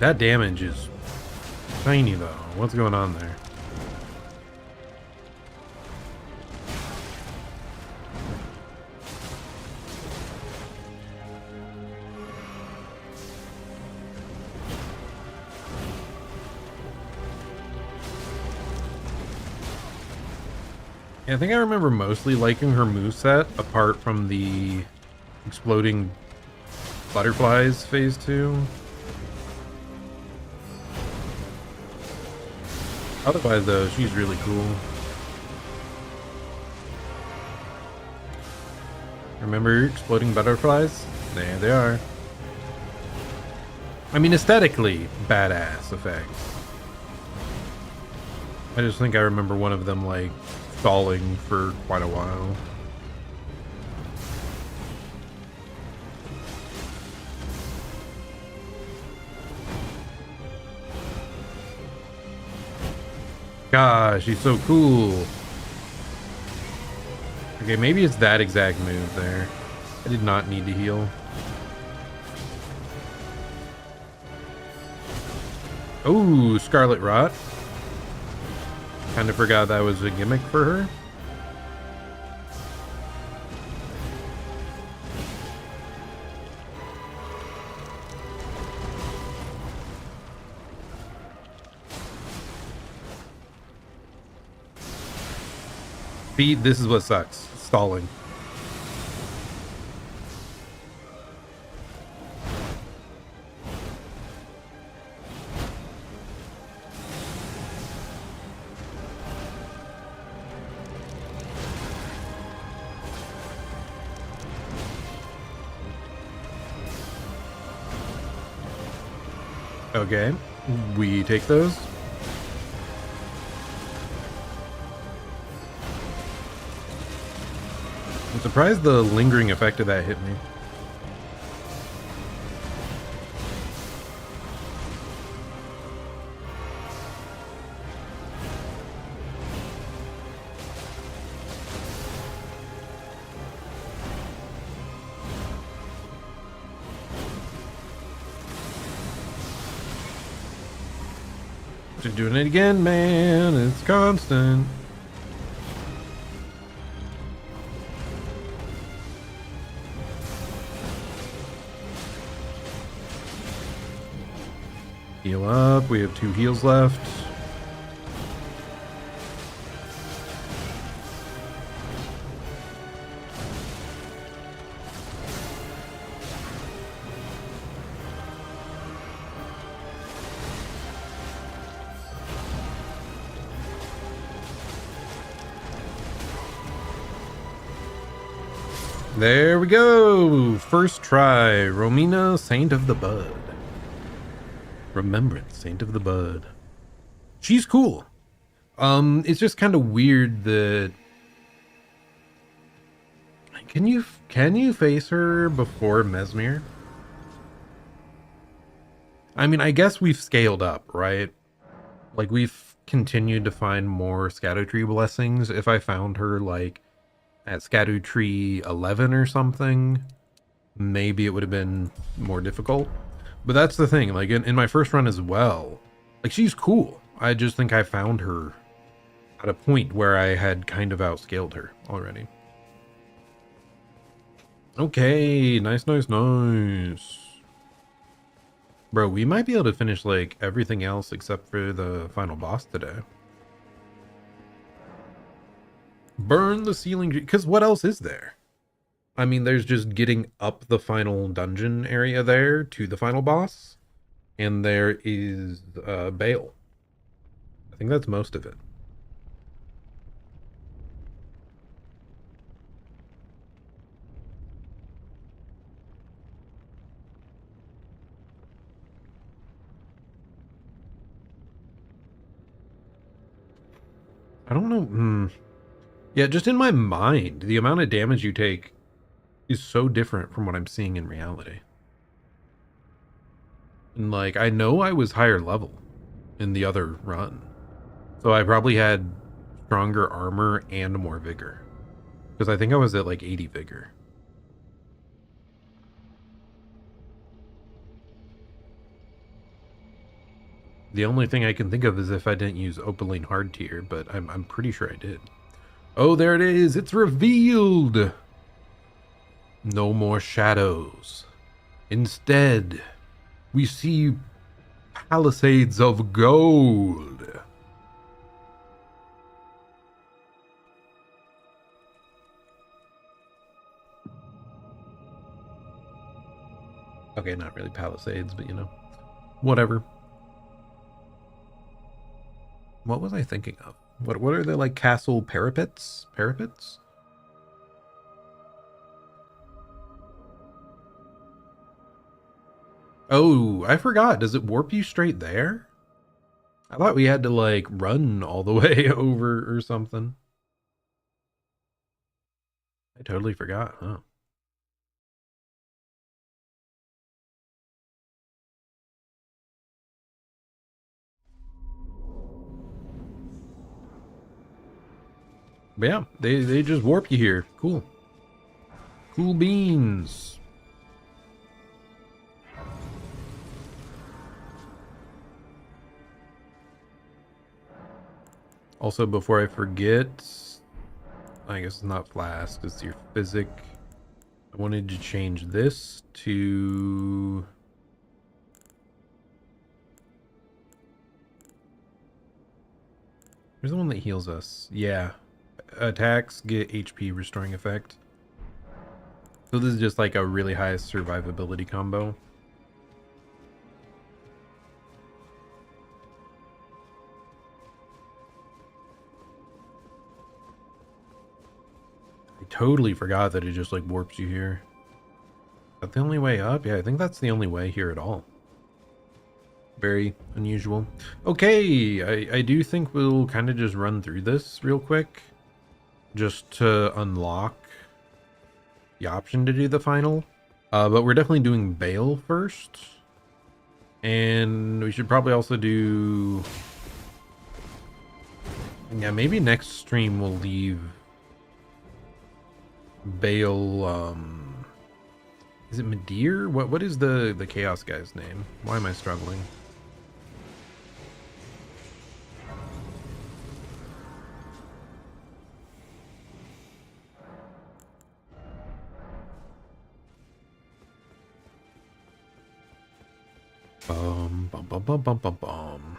That damage is tiny though. What's going on there? Yeah, I think I remember mostly liking her moveset apart from the exploding butterflies phase 2. Otherwise, though, she's really cool. Remember exploding butterflies? There they are. I mean, aesthetically, badass effects. I just think I remember one of them, like, stalling for quite a while. Gosh, she's so cool. Okay, maybe it's that exact move there. I did not need to heal. Oh, Scarlet Rot. Kind of forgot that was a gimmick for her. This is what sucks. Stalling. Okay, we take those. I'm surprised the lingering effect of that hit me. Just doing it again, man. It's constant. Heal up. We have 2 heals left. There we go. First try. Romina, Saint of the Bud. Remembrance, Saint of the Bud. She's cool. It's just kind of weird that can you face her before Mesmere? I mean, I guess we've scaled up, right? Like we've continued to find more Scadutree blessings. If I found her like at Scadutree 11 or something, maybe it would have been more difficult. But that's the thing, like in my first run as well, like she's cool. I just think I found her at a point where I had kind of outscaled her already. Okay, nice. Bro, we might be able to finish like everything else except for the final boss today. Burn the ceiling, because what else is there? I mean, there's just getting up the final dungeon area there to the final boss, and there is Bale. I think that's most of it. I don't know. Yeah, just in my mind, the amount of damage you take is so different from what I'm seeing in reality. And like, I know I was higher level in the other run, so I probably had stronger armor and more vigor. Because I think I was at like 80 vigor. The only thing I can think of is if I didn't use Opaline hard tier, but I'm pretty sure I did. Oh, there it is. It's revealed. No more shadows. Instead, we see palisades of gold. Okay, not really palisades, but you know, whatever. What was I thinking of? What are they, like castle parapets? Parapets? Oh, I forgot. Does it warp you straight there? I thought we had to like run all the way over or something. I totally forgot, huh? But yeah, they just warp you here. Cool. Cool beans. Also, before I forget, I guess it's not flask, it's your physic. I wanted to change this to... Where's the one that heals us? Yeah. Attacks get HP restoring effect. So this is just like a really high survivability combo. I totally forgot that it just like warps you here. Is that the only way up? Yeah, I think that's the only way here at all. Very unusual. Okay, I do think we'll kind of just run through this real quick. Just to unlock the option to do the final. But we're definitely doing Bale first. And we should probably also do... Yeah, maybe next stream we'll leave Bale, is it Medir? What is the Chaos guy's name? Why am I struggling? Bum bum bum bum bum bum.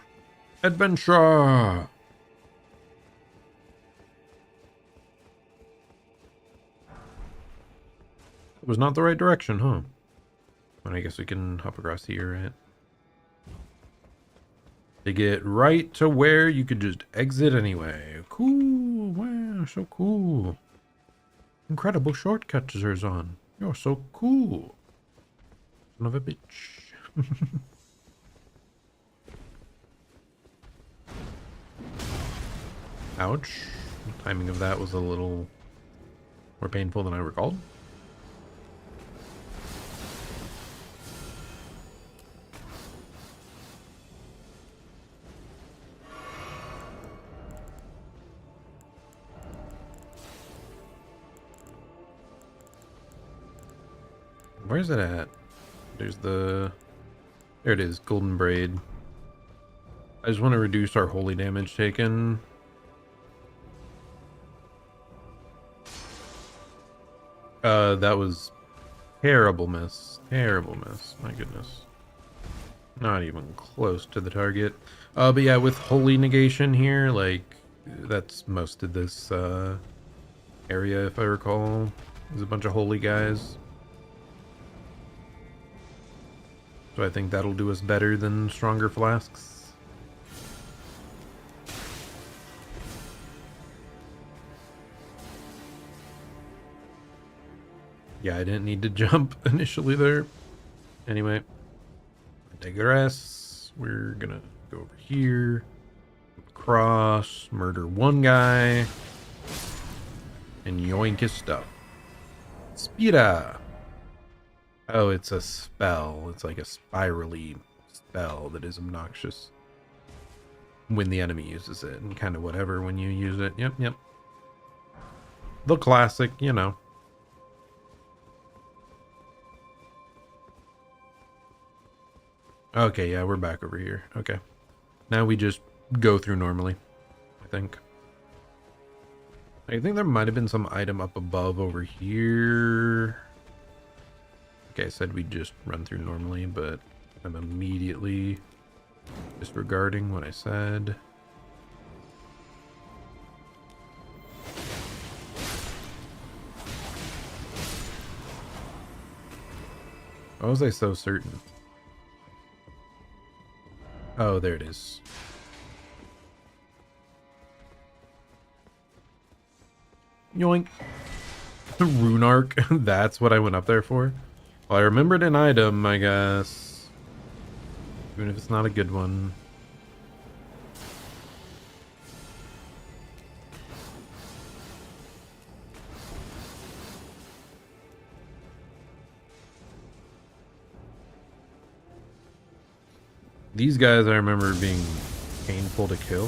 Adventure! It was not the right direction, huh? But I guess we can hop across here, right? To get right to where you could just exit anyway. Cool. Wow, so cool. Incredible shortcuts are on. You're so cool. Son of a bitch. Ouch. The timing of that was a little more painful than I recalled. Where's it at? There's the... There it is, Golden Braid. I just want to reduce our holy damage taken. That was terrible miss. Terrible miss. My goodness. Not even close to the target. But yeah, with holy negation here, like, that's most of this, area, if I recall. There's a bunch of holy guys. So I think that'll do us better than stronger flasks. Yeah, I didn't need to jump initially there. Anyway, digress. We're gonna go over here, across, murder one guy, and yoink his stuff. Spira. Oh, it's a spell. It's like a spirally spell that is obnoxious when the enemy uses it, and kind of whatever when you use it. Yep, yep. The classic, you know. Okay, yeah, we're back over here. Okay. Now we just go through normally, I think. I think there might have been some item up above over here. Okay, I said we'd just run through normally, but I'm immediately disregarding what I said. Why was I so certain? Oh, there it is. Yoink. Rune arc. That's what I went up there for. Well, I remembered an item, I guess. Even if it's not a good one. These guys I remember being painful to kill.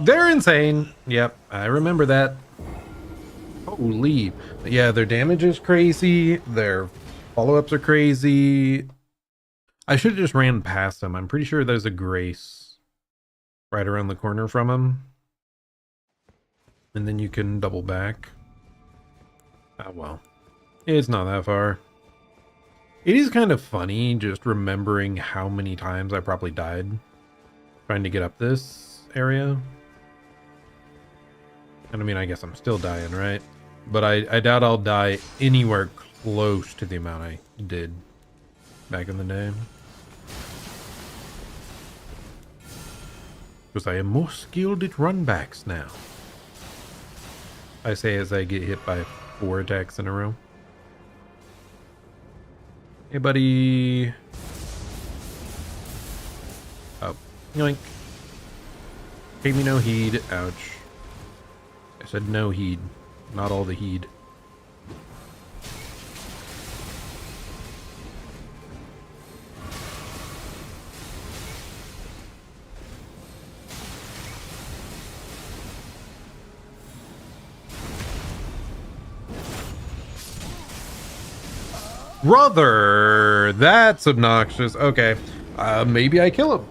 They're insane. Yep, I remember that. Holy. Yeah, their damage is crazy. Their follow-ups are crazy. I should have just ran past them. I'm pretty sure there's a grace right around the corner from him. And then you can double back. Oh well. It's not that far. It is kind of funny just remembering how many times I probably died trying to get up this area. And I mean, I guess I'm still dying, right? But I doubt I'll die anywhere close to the amount I did back in the day. Because I am more skilled at runbacks now. I say as I get hit by 4 attacks in a row. Hey, buddy. Oh, yoink. Gave me no heed. Ouch. I said no heed. Not all the heed. Brother, that's obnoxious. Okay, maybe I kill him.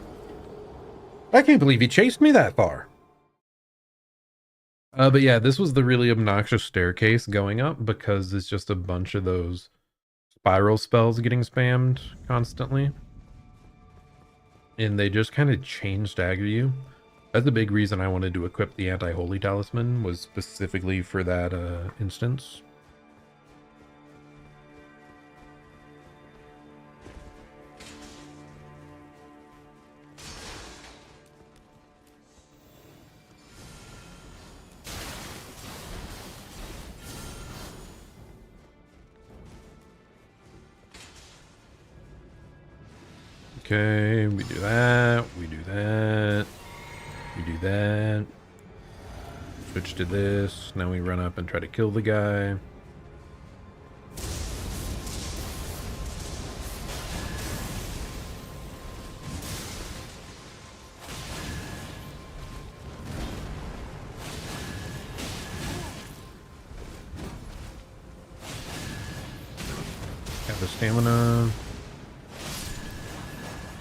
I can't believe he chased me that far. But yeah, this was the really obnoxious staircase going up because it's just a bunch of those spiral spells getting spammed constantly. And they just kind of chain stagger you. That's the big reason I wanted to equip the anti-holy talisman, was specifically for that instance. Okay, we do that, we do that, we do that. Switch to this. Now we run up and try to kill the guy. Have the stamina.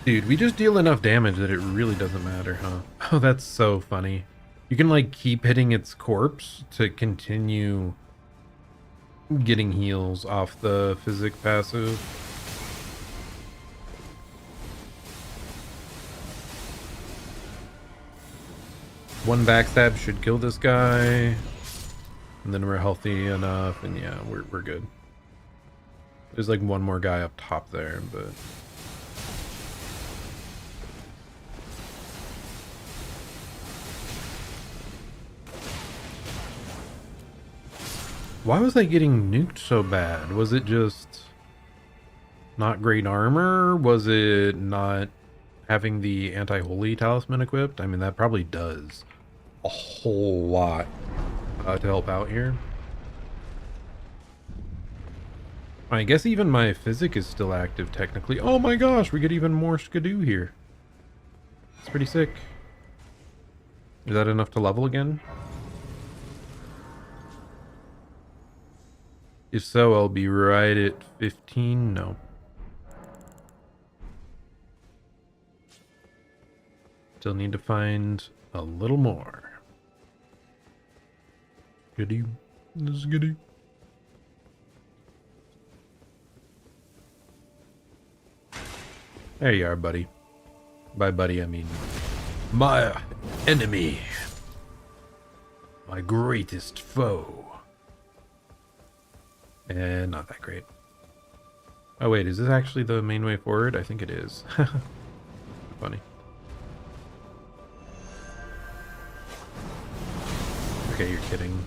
Dude, we just deal enough damage that it really doesn't matter, huh? Oh, that's so funny. You can, like, keep hitting its corpse to continue getting heals off the physic passive. One backstab should kill this guy. And then we're healthy enough, and yeah, we're good. There's like one more guy up top there, but... Why was I getting nuked so bad? Was it just not great armor? Was it not having the anti-holy talisman equipped? I mean, that probably does a whole lot to help out here. I guess even my physic is still active technically. Oh my gosh, we get even more skidoo here. It's pretty sick. Is that enough to level again? If so, I'll be right at 15. No. Still need to find a little more. Goody. This is goody. There you are, buddy. By buddy, I mean my enemy. My greatest foe. And not that great. Oh wait, is this actually the main way forward? I think it is. Funny. Okay, you're kidding.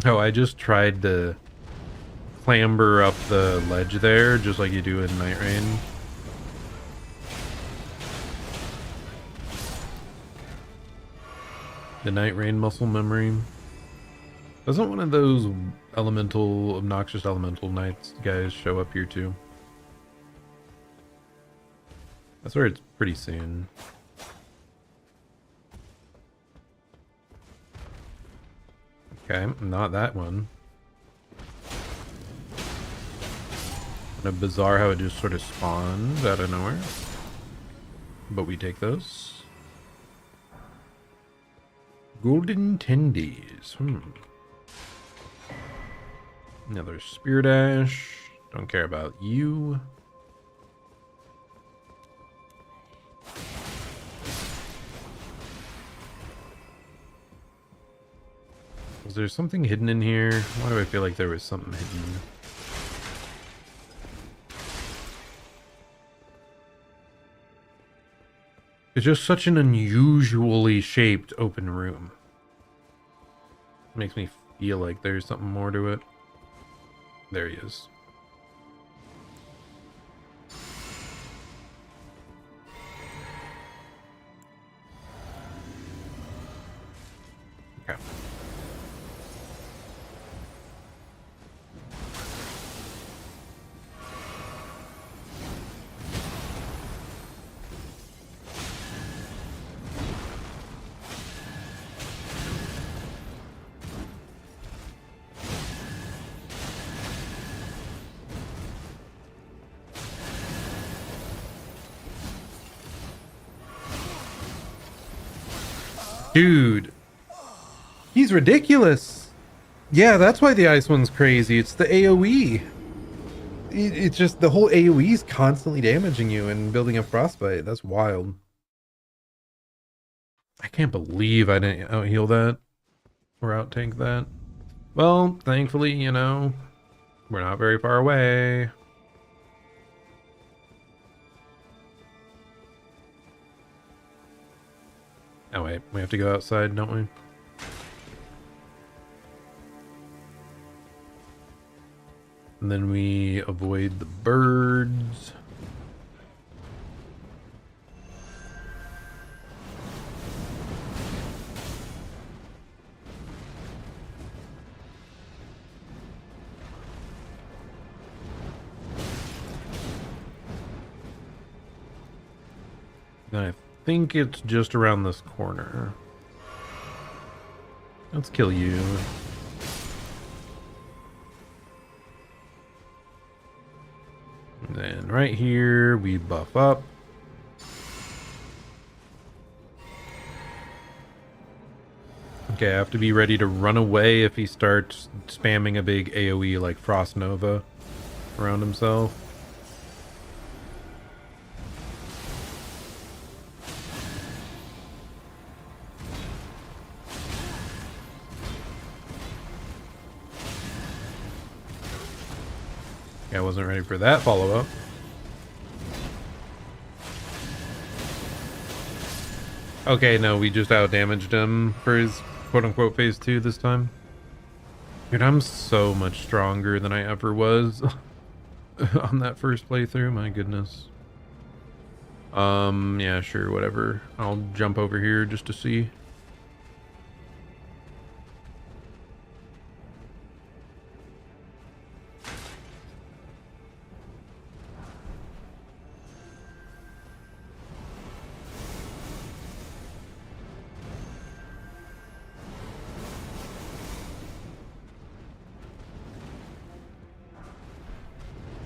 Oh, I just tried to clamber up the ledge there, just like you do in Night Rain. The Night Rain muscle memory. Doesn't one of those obnoxious elemental knights guys show up here too? That's where it's pretty soon. Okay, not that one. Kind of bizarre how it just sort of spawns out of nowhere. But we take those. Golden tendies. Another spear dash. Don't care about you. Was there something hidden in here? Why do I feel like there was something hidden? It's just such an unusually shaped open room. Makes me feel like there's something more to it. There he is. Okay. Dude, he's ridiculous. Yeah, that's why the ice one's crazy. It's the AoE. It's just the whole AoE is constantly damaging you and building up frostbite. That's wild. I can't believe I didn't out heal that or out tank that. Well, thankfully, you know, we're not very far away. Oh wait, we have to go outside, don't we? And then we avoid the birds. And I think it's just around this corner. Let's kill you. And then right here, we buff up. Okay, I have to be ready to run away if he starts spamming a big AoE like Frost Nova around himself. Yeah, I wasn't ready for that follow-up. Okay, no, we just out-damaged him for his quote-unquote phase 2 this time. Dude, I'm so much stronger than I ever was on that first playthrough, my goodness. Yeah, sure, whatever. I'll jump over here just to see.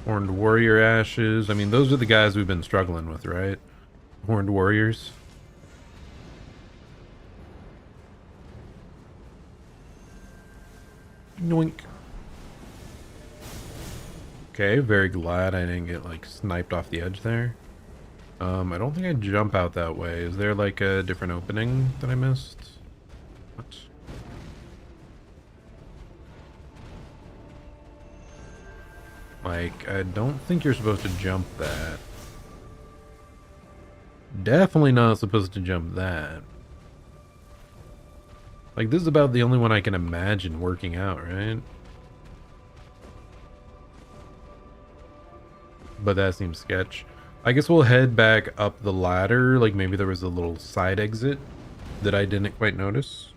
Horned Warrior Ashes. I mean, those are the guys we've been struggling with, right? Horned Warriors. Noink. Okay, very glad I didn't get, like, sniped off the edge there. I don't think I jump out that way. Is there, like, a different opening that I missed? What? Like, I don't think you're supposed to jump that. Definitely not supposed to jump that. Like, this is about the only one I can imagine working out, right? But that seems sketch. I guess we'll head back up the ladder. Like, maybe there was a little side exit that I didn't quite notice.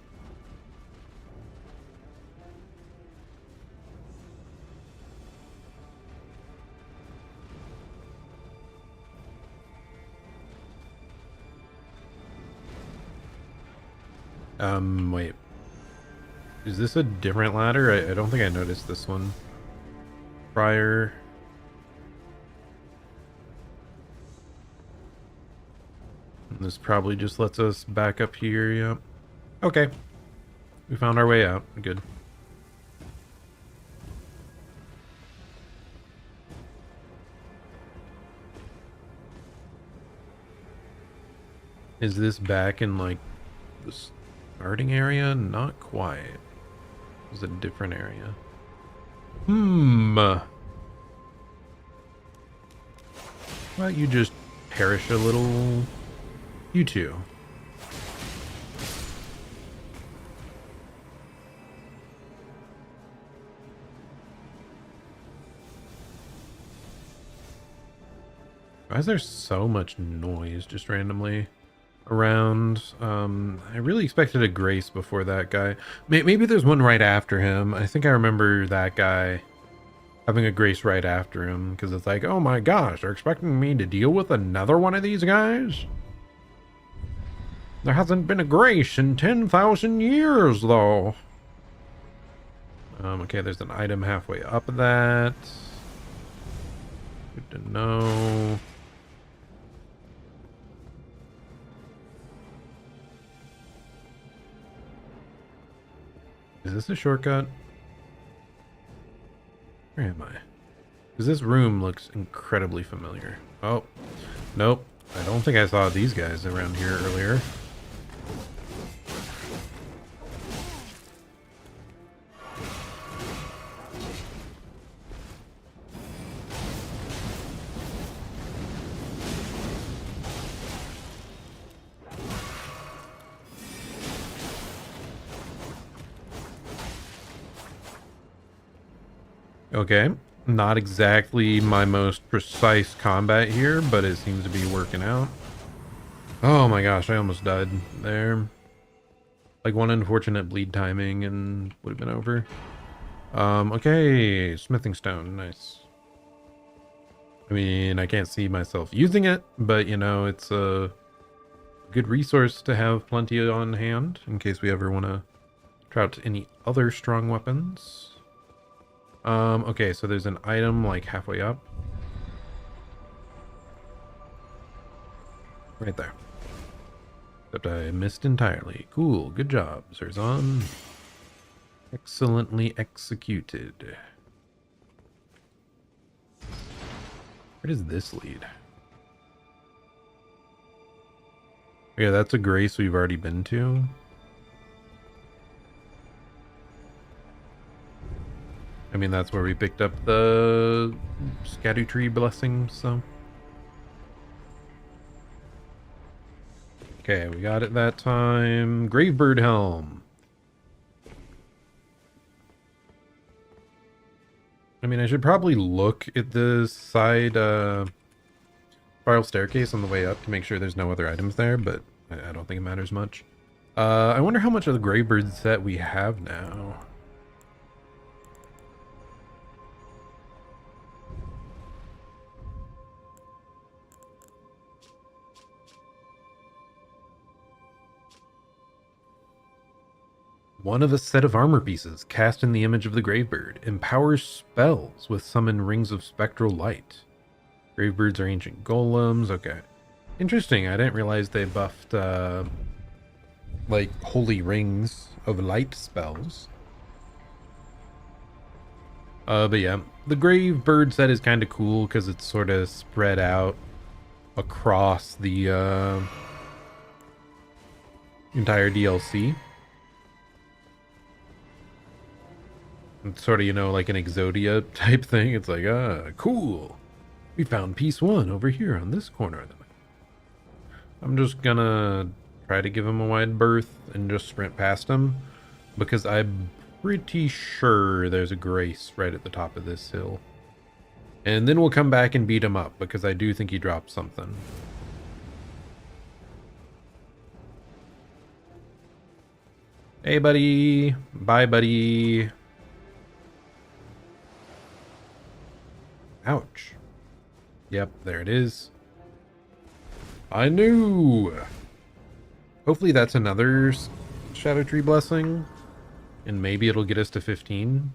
Wait. Is this a different ladder? I don't think I noticed this one prior. This probably just lets us back up here, yep. Okay. We found our way out. Good. Is this back in, like, the starting area? Not quite. It's a different area. Why don't you just perish a little... You two. Why is there so much noise just randomly around? I really expected a Grace before that guy. Maybe there's one right after him. I think I remember that guy having a Grace right after him, because it's like, oh my gosh, they're expecting me to deal with another one of these guys? There hasn't been a Grace in 10,000 years, though. Okay, there's an item halfway up that. Good to know. Is this a shortcut? Where am I? Because this room looks incredibly familiar. Oh, nope. I don't think I saw these guys around here earlier. Okay, not exactly my most precise combat here, but it seems to be working out. Oh my gosh, I almost died there. Like one unfortunate bleed timing and would have been over. Okay, smithing stone, nice. I mean, I can't see myself using it, but you know, it's a good resource to have plenty on hand in case we ever want to try out any other strong weapons. Okay, so there's an item like halfway up. Right there. Except I missed entirely. Cool, good job, Zerzan. Excellently executed. Where does this lead? Yeah, that's a grace we've already been to. I mean, that's where we picked up the Erdtree blessing, so. Okay, we got it that time. Gravebird Helm. I mean, I should probably look at the side spiral staircase on the way up to make sure there's no other items there, but I don't think it matters much. I wonder how much of the Gravebird set we have now. One of a set of armor pieces cast in the image of the Gravebird empowers spells with summon rings of spectral light. Gravebirds are ancient golems. Okay. Interesting. I didn't realize they buffed, like, holy rings of light spells. But yeah, the Gravebird set is kind of cool because it's sort of spread out across the, entire DLC. It's sort of, you know, like an Exodia type thing. It's like, cool. We found piece 1 over here on this corner of the map. I'm just gonna try to give him a wide berth and just sprint past him, because I'm pretty sure there's a grace right at the top of this hill. And then we'll come back and beat him up, because I do think he dropped something. Hey, buddy. Bye, buddy. Ouch. Yep, there it is. I knew! Hopefully that's another Erdtree blessing, and maybe it'll get us to 15.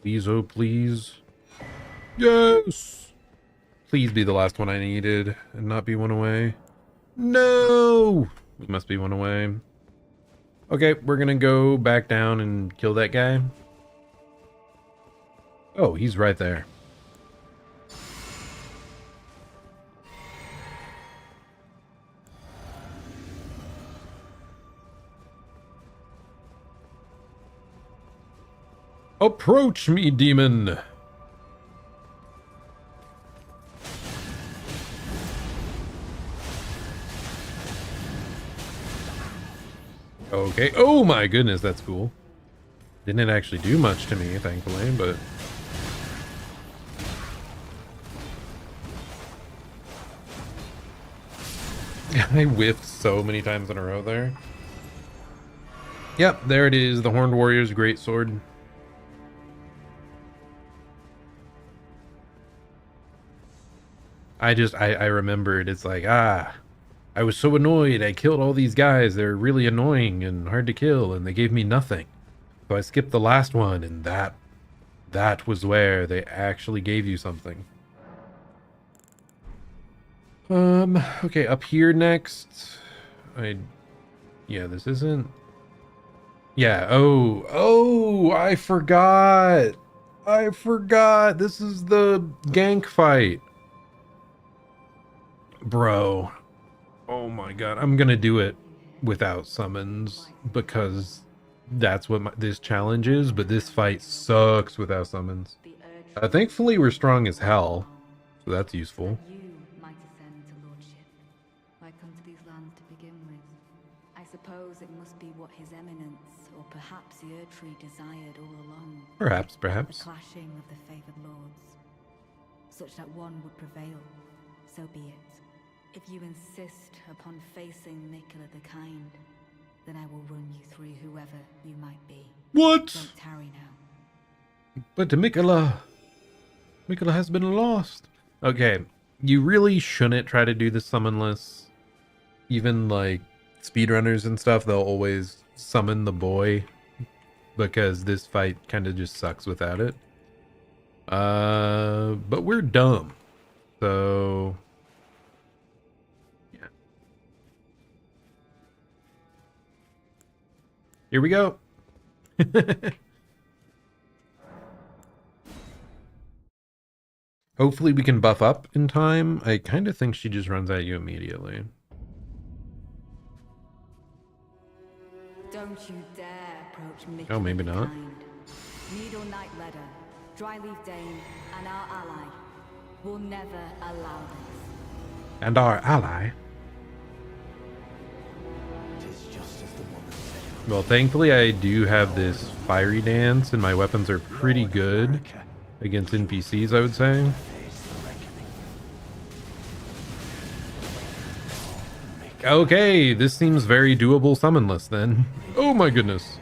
Please, oh please. Yes! Please be the last one I needed, and not be one away. No! We must be one away. Okay, we're gonna go back down and kill that guy. Oh, he's right there. Approach me, demon! Okay. Oh my goodness, that's cool. Didn't actually do much to me, thankfully, but... I whiffed so many times in a row there. Yep, there it is, the Horned Warrior's Greatsword. I remembered, it's like, I was so annoyed. I killed all these guys. They're really annoying and hard to kill, and they gave me nothing. So I skipped the last one, and that was where they actually gave you something. Okay, up here next. Yeah, this isn't... Yeah, oh, I forgot. This is the gank fight. Bro. Oh my god, I'm gonna do it without summons, because that's what this challenge is, but this fight sucks without summons. Thankfully, we're strong as hell, so that's useful. You might ascend to lordship. Why come to these lands to begin with? I suppose it must be what His Eminence, or perhaps the Erdtree desired all along. Perhaps. The clashing of the favored lords, such that one would prevail. So be it. If you insist upon facing Miquella the Kind, then I will run you through whoever you might be. What? Don't tarry now. But Miquella has been lost. Okay, you really shouldn't try to do the summonless. Even like speedrunners and stuff, they'll always summon the boy, because this fight kind of just sucks without it. But we're dumb. So yeah. Here we go. Hopefully we can buff up in time. I kind of think she just runs at you immediately. Don't you dare approach Mickey Oh, maybe the not. Kind. Needle Knight Ledder, Dryleaf Dane, and our ally will never allow this. And our ally. Well, thankfully I do have this fiery dance, and my weapons are pretty good against NPCs, I would say. Okay, this seems very doable summonless then. Oh my goodness.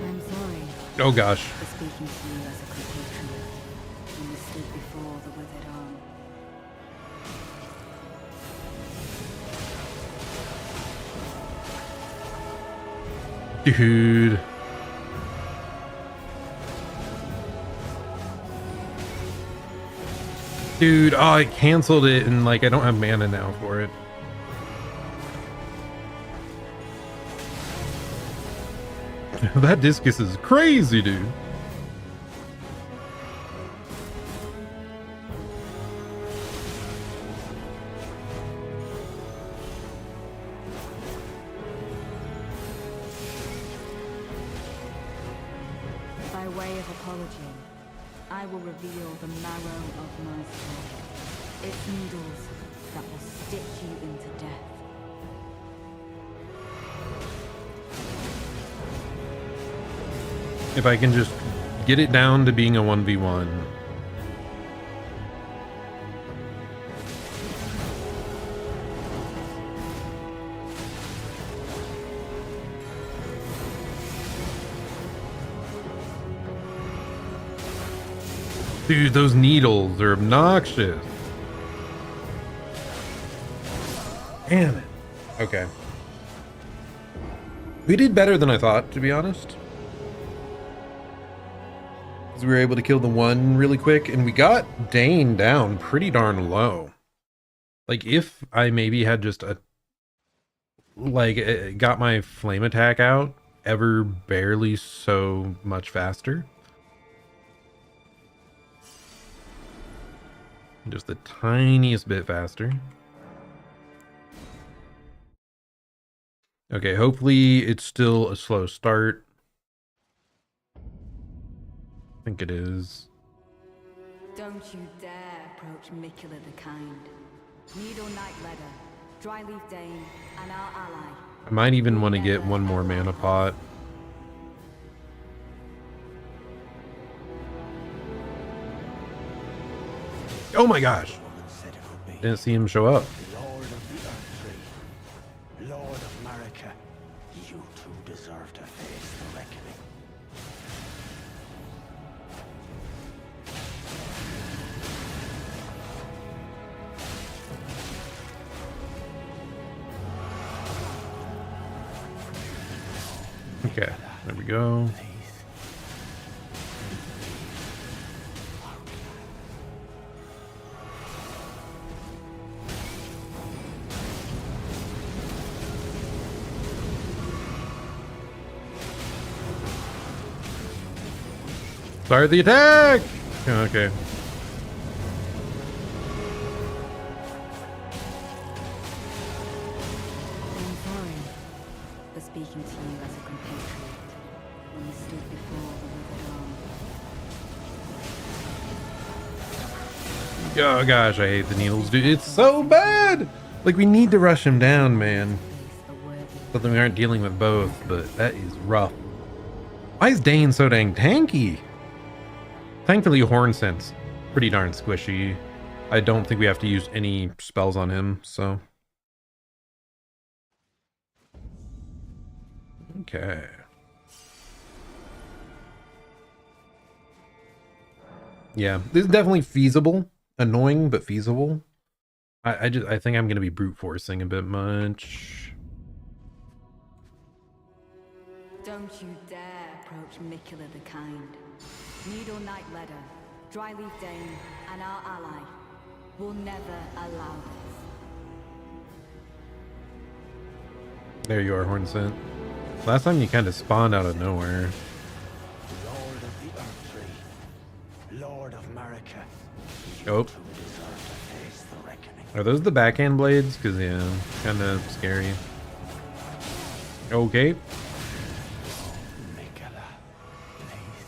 I'm sorry Oh gosh. for speaking to you as a compatriot when we stood before the withered arm. Dude. Dude, oh, I canceled it and like I don't have mana now for it. That discus is crazy, dude. By way of apology, I will reveal the marrow of my soul. Its needles that will stitch you into death. If I can just get it down to being a 1v1. Dude, those needles are obnoxious. Damn it. Okay. We did better than I thought, to be honest. Because we were able to kill the one really quick, and we got Dane down pretty darn low. Like, if I maybe had just got my flame attack out ever barely so much faster. Just the tiniest bit faster. Okay, hopefully it's still a slow start. I think it is. Don't you dare approach Mikula the Kind. Needle Knight Ledder, Dryleaf Dane, and our ally. I might even want to get one more mana pot. Oh my gosh! Didn't see him show up. Lord of the Erdtree, Lord of Marika, you two deserve to face the reckoning. Okay, there we go. Start the attack! Okay. I'm sorry for speaking to you as a compatriot when we stood before the withered arm. Oh gosh, I hate the needles, dude. It's so bad! Like, we need to rush him down, man. Face the worthy. Something we aren't dealing with both, but that is rough. Why is Dane so dang tanky? Thankfully, Horn Scent's pretty darn squishy. I don't think we have to use any spells on him, so. Okay. Yeah, this is definitely feasible. Annoying, but feasible. I think I'm gonna be brute forcing a bit much. Don't you dare approach Mikula the Kind. Needle Knight Ledder, Dryleaf Dane, and our ally will never allow this. There you are, Hornsent. Last time you kind of spawned out of nowhere. Lord of the Erdtree, Lord of Marika. Oh. Deserve to face the reckoning. Are those the backhand blades? Because, yeah, kind of scary. Okay. Mikula, please.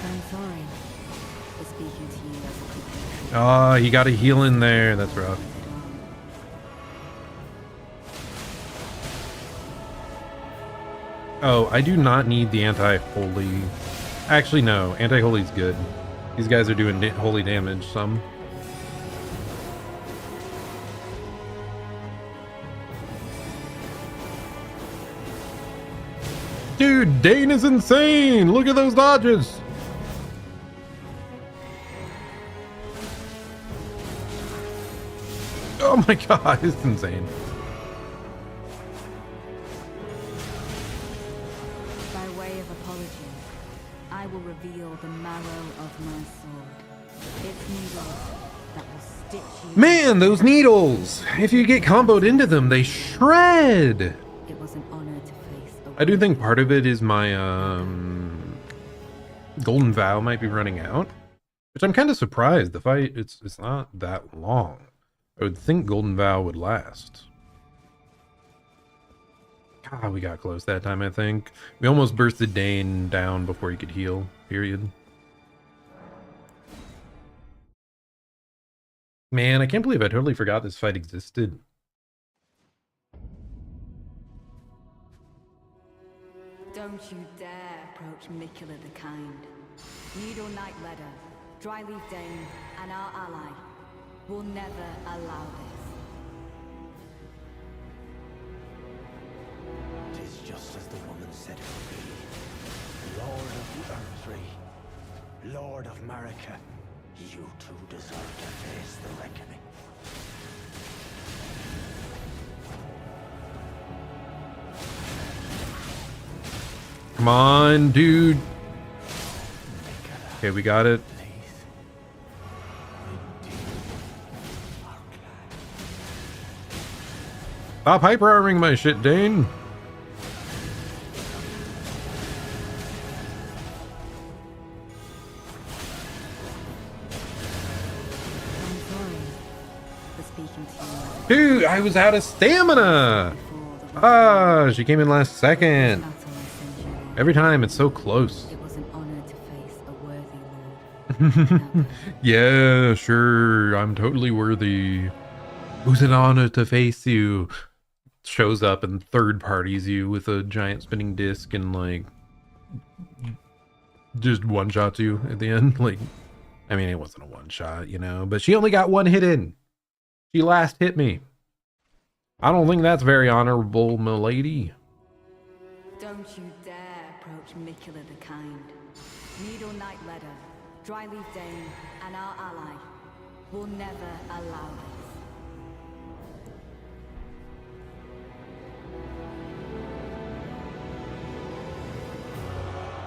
I'm sorry for speaking to you as a compatriot. Oh, you got a heal in there. That's rough. Oh, I do not need the anti-holy. Actually, no. Anti-holy's good. These guys are doing holy damage, some. Dude, Dane is insane! Look at those dodges! Oh my god, it's insane. By way of apology, I will reveal the marrow of my sword. Its needles that will stitch you. Man, those needles! If you get comboed into them, they shred! It was an honor to face a I do think part of it is my Golden Vow might be running out. Which I'm kind of surprised. The fight, it's not that long. I would think Golden Vow would last. God, we got close that time, I think. We almost bursted Dane down before he could heal, period. Man, I can't believe I totally forgot this fight existed. Don't you dare approach Mikula the Kind. Needle Knight Ledder, Dryleaf Dane, and our ally will never allow this. Tis just as the woman said it would be. Lord of the Erdtree, Lord of Marika, you two deserve to face the reckoning. Come on, dude. Okay, we got it. Stop hyper arming my shit, Dane. I'm sorry for speaking to you Dude, I was out of stamina. before the Ah, she came in last second. battle I sent you on. Every time, it's so close. It was an honor to face a worthy lord. Yeah, sure. I'm totally worthy. Who's an honor to face you? Shows up and third parties you with a giant spinning disc and like just one shots you at the end. Like, I mean, it wasn't a one shot, you know, but she only got one hit in. She last hit me. I don't think that's very honorable, milady. Don't you dare approach Mikula the Kind. Needle Knight Ledder, Dryleaf Dane, and our ally will never allow this.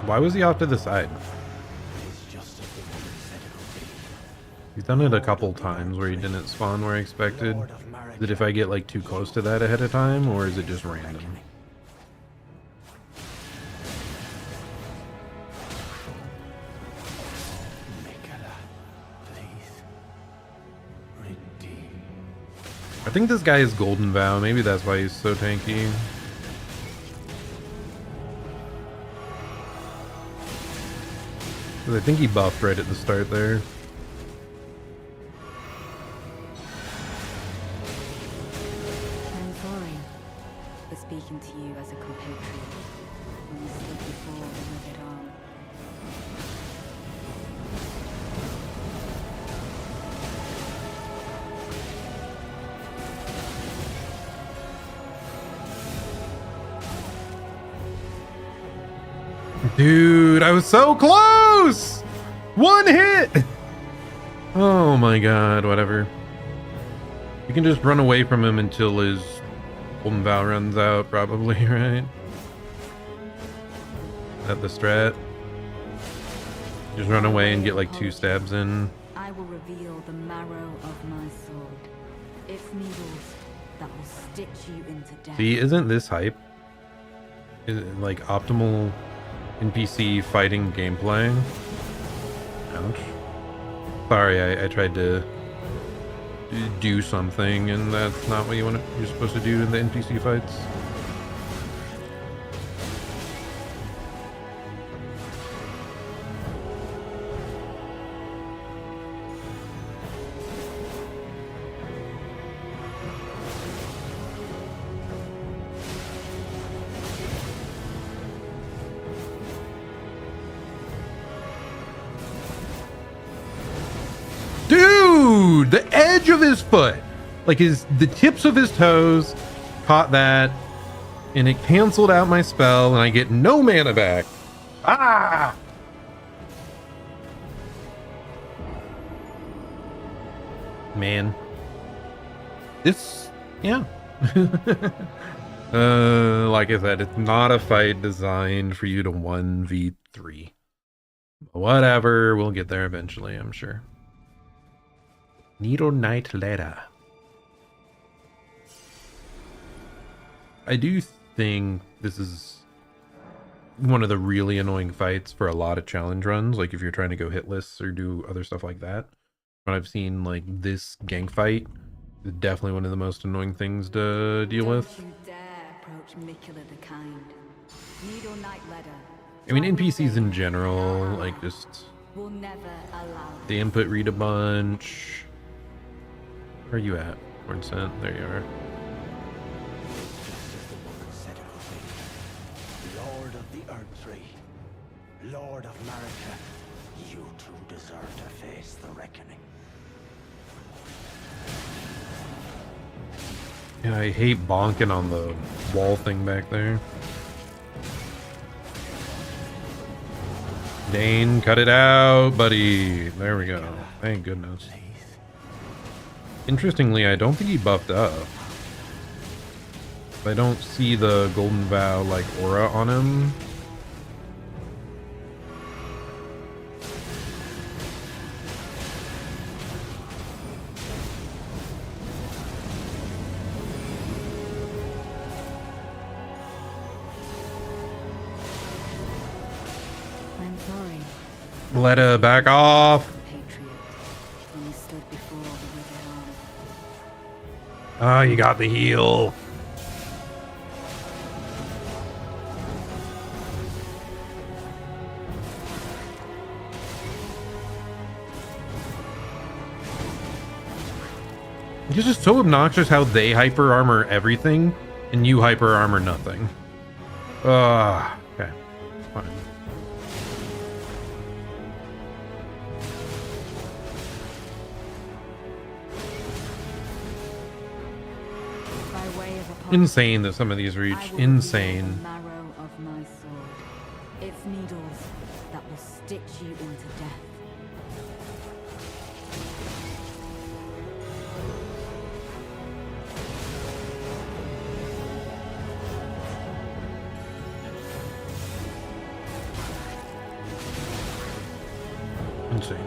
Why was he off to the side? Tis just as the woman said it would be. He's done it a couple times where he didn't spawn where I expected. Lord of Marika, Is it if I get like too close to that ahead of time, or is it just random? Mikula, please. Redeem. I think this guy is Golden Vow. Maybe that's why he's so tanky. I think he buffed right at the start there. I'm sorry for for speaking to you as a compatriot when we stood before the withered arm. Dude, I was so close! One hit! Oh my god, whatever. You can just run away from him until his Golden Vow runs out, probably, right? At the strat. Just run away and get like 2 stabs in. I will reveal the marrow of my sword. Its needles that will stitch you into death. See, isn't this hype? Is it like optimal NPC fighting gameplay? Ouch. Sorry, I tried to do something and that's not what you're supposed to do in the NPC fights. Dude, the edge of his foot, like the tips of his toes caught that and it canceled out my spell and I get no mana back. Ah! Man. This, yeah. Like I said, it's not a fight designed for you to 1v3. Whatever, we'll get there eventually, I'm sure. Needle Knight Ladder. I do think this is one of the really annoying fights for a lot of challenge runs, like if you're trying to go hitless or do other stuff like that. But I've seen like this gank fight is definitely one of the most annoying things to deal with. Don't you dare approach Mikula the Kind. Needle Knight Ladder. I mean, NPCs in general, like just Will never allow they input read a bunch. Where are you at, Hornsent? There you are. Just as the woman said it would be. Lord of the Erdtree, Lord of Marika, you two deserve to face the reckoning. Yeah, I hate bonking on the wall thing back there. Dane, cut it out, buddy. There we go. Thank goodness. Interestingly, I don't think he buffed up. I don't see the Golden Vow like aura on him. I'm sorry, Let her back off. Patriot, when we stood before the withered arm. Ah, you got the heal. It's just so obnoxious how they hyper armor everything and you hyper armor nothing. Okay. Fine. By way of apology, Insane that some of these reach. I will Insane. reveal the marrow of my sword. Its needles that will stitch you into death. Insane.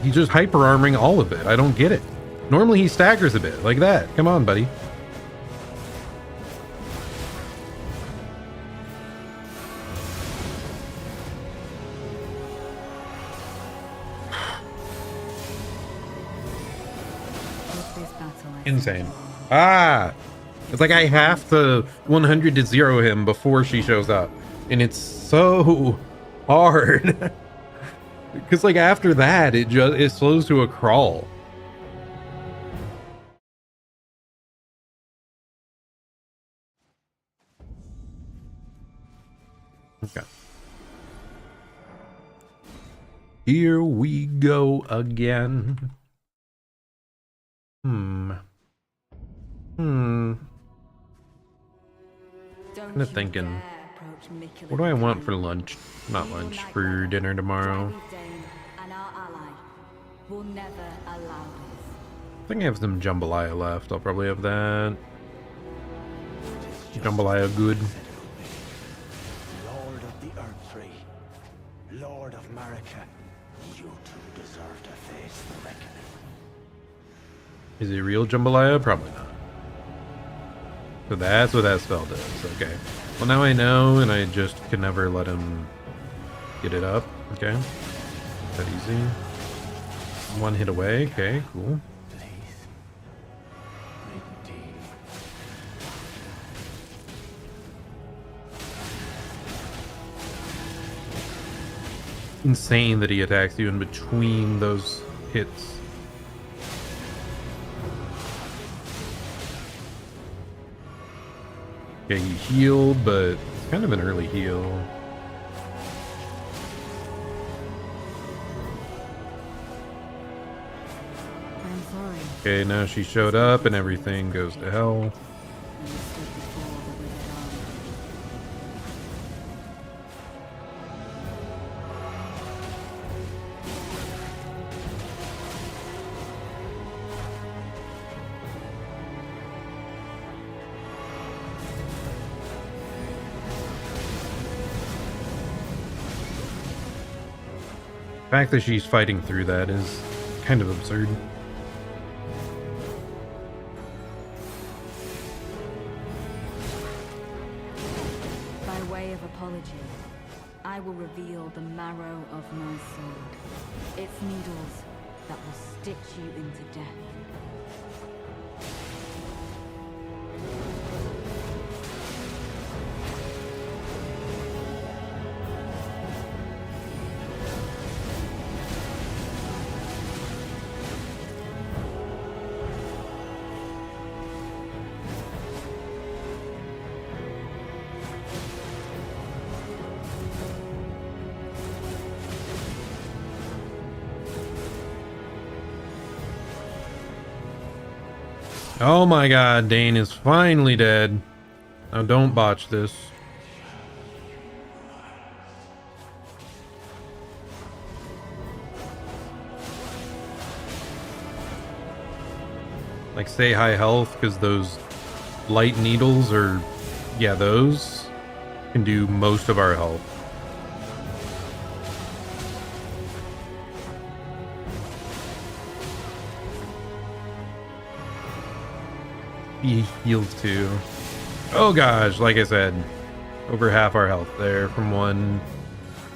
He's just hyper armoring all of it. I don't get it. Normally he staggers a bit like that. Come on, buddy. With this battle, I Insane. Ah! It's like I have to 100 to 0 him before she shows up. And it's so hard. Because like after that, it slows to a crawl. Okay. Here we go again. Don't Kinda you thinking, dare approach Mikula what do I the want Kind. for lunch? Not Evil lunch, Night for Weather, dinner tomorrow. Driving Dane, and our ally will never allow this. I think I have some jambalaya left. I'll probably have that. Jambalaya good. Lord of the Erdtree, Lord of Marika, you two deserve to face the reckoning. Is it real jambalaya? Probably not. So that's what that spell does. Okay. Well, now I know, and I just can never let him get it up. Okay. That easy. One hit away. Okay, cool. Please. Redeem. Insane that he attacks you in between those hits. Okay, he healed, but it's kind of an early heal. I'm sorry. Okay, now she showed up and everything goes to hell. You stood before the withered army. The fact that she's fighting through that is kind of absurd. By way of apology, I will reveal the marrow of my sword. Its needles that will stitch you into death. Oh my god, Dane is finally dead. Now don't botch this. Like stay high health because those light needles are, yeah, those can do most of our health. He heals too. Oh gosh, like I said, over half our health there from one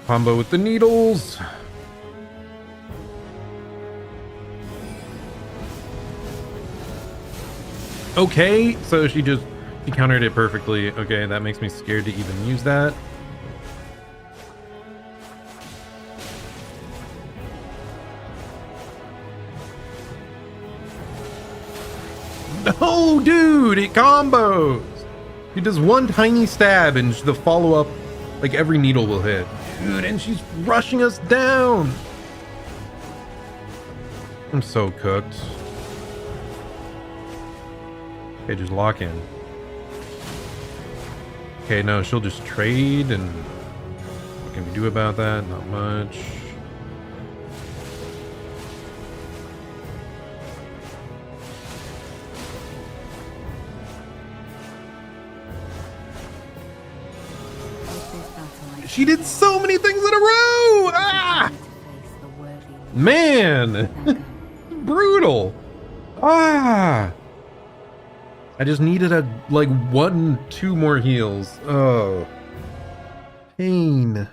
combo with the needles. Okay, so she countered it perfectly. Okay, that makes me scared to even use that. No, dude, it combos. He does one tiny stab and the follow-up, like every needle will hit. Dude, and she's rushing us down. I'm so cooked. Okay, just lock in. Okay, no, she'll just trade, and what can we do about that? Not much. With this battle, I She did so many things in a row! Ah! need to face the worthy leader. Man! Let that go. Brutal! Ah! I just needed like 1-2 more heals. Oh. Pain.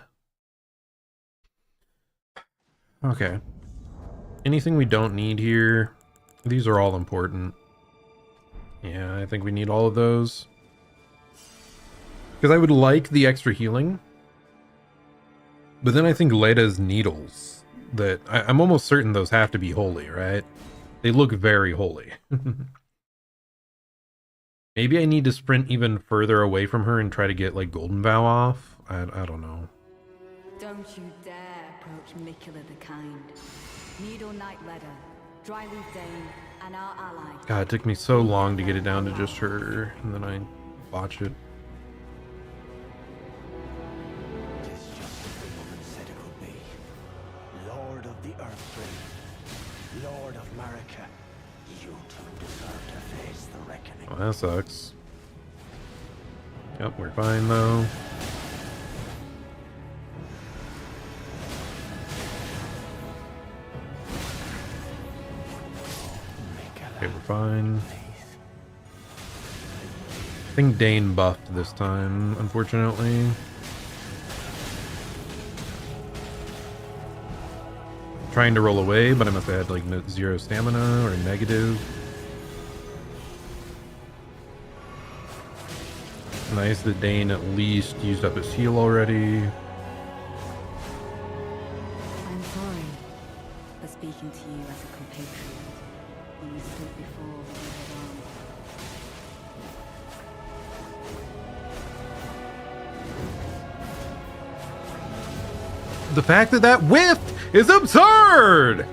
Okay. Anything we don't need here? These are all important. Yeah, I think we need all of those. Because I would like the extra healing. But then I think Leda's needles that I'm almost certain those have to be holy, right? They look very holy. Maybe I need to sprint even further away from her and try to get like Golden Vow off. I don't know. Don't you dare approach Mikula the Kind. Needle Knight Ledder, Dryleaf Dane, and our ally. God, it took me so long to get it down to just her, and then I botched it. Tis just as the woman said it would be. Lord of the Erdtree, Lord of Marika, you two deserve to face the reckoning. Oh, that sucks. Yep, we're fine though. Okay, we're fine. I think Dane buffed this time, unfortunately. Trying to roll away, but I must have had like 0 stamina or negative. Nice that Dane at least used up his heal already. I'm sorry for speaking to you as a compatriot when you stood before the withered arm. The fact that that whiffed is absurd!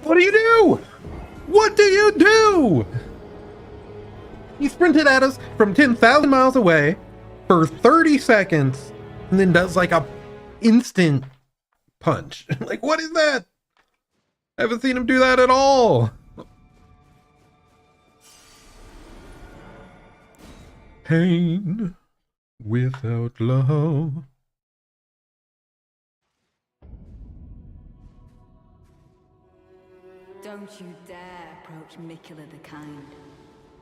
What do you do? What do you do? He sprinted at us from 10,000 miles away for 30 seconds and then does like a instant punch. Like, what is that? I haven't seen him do that at all. Pain without love. Don't you dare approach Mikula the Kind.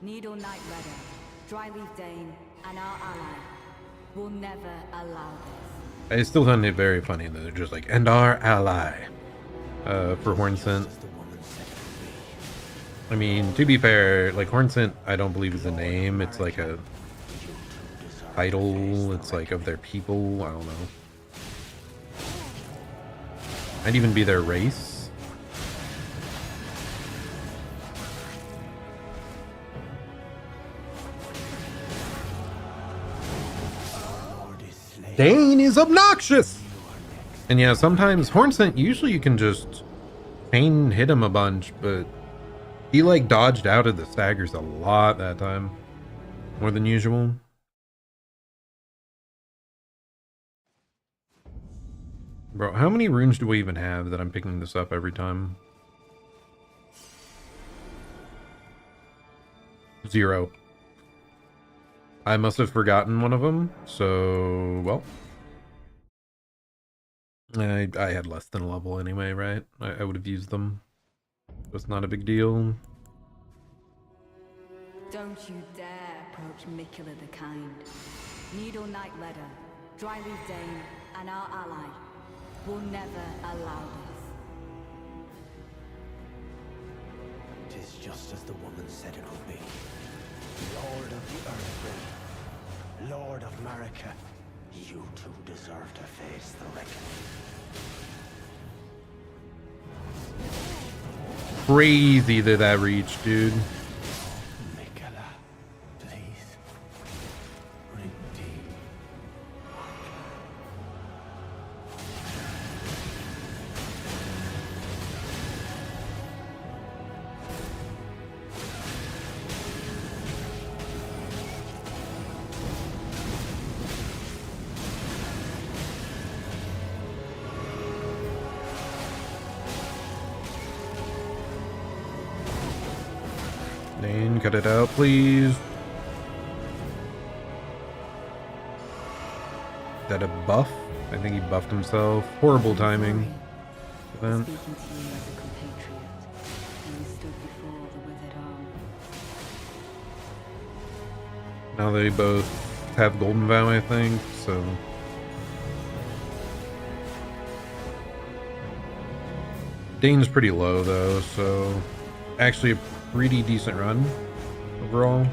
Needle Knight Ledder, Dryleaf Dane, and our ally will never allow this. I still find it very funny that they're just like, and our ally, for Hornsent. I mean, to be fair, like Hornsent, I don't believe is a name. It's like a title. It's like of their people. I don't know. Might even be their race. Dane is obnoxious! And yeah, sometimes Hornsent, usually you can just chain hit him a bunch, but he like dodged out of the staggers a lot that time. More than usual. Bro, how many runes do we even have that I'm picking this up every time? 0. I must have forgotten one of them, so, well. I had less than a level anyway, right? I would have used them. It's not a big deal. Don't you dare approach Mikula the Kind. Needle Knight Ledder, Dryleaf Dane, and our ally will never allow this. Tis just as the woman said it would be. Lord of the Erdtree, Lord of Marika, you two deserve to face the reckoning. Crazy that reached, dude. Mikula, please. Redeem. Dane, cut it out, please. Is that a buff? I think he buffed himself. Horrible timing. Sorry for speaking to you as a compatriot when you stood before the withered arm. Now they both have Golden Vow, I think, so... Dane's pretty low, though, so... Actually, pretty decent run overall.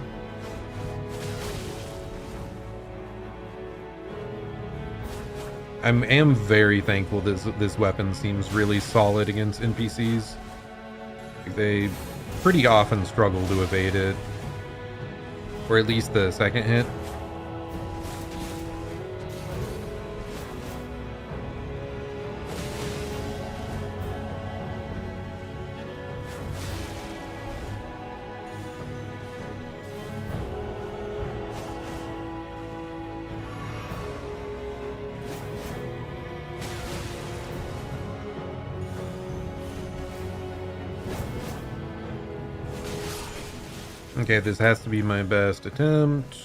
I am very thankful this weapon seems really solid against NPCs. They pretty often struggle to evade it, or at least the second hit. Okay, this has to be my best attempt.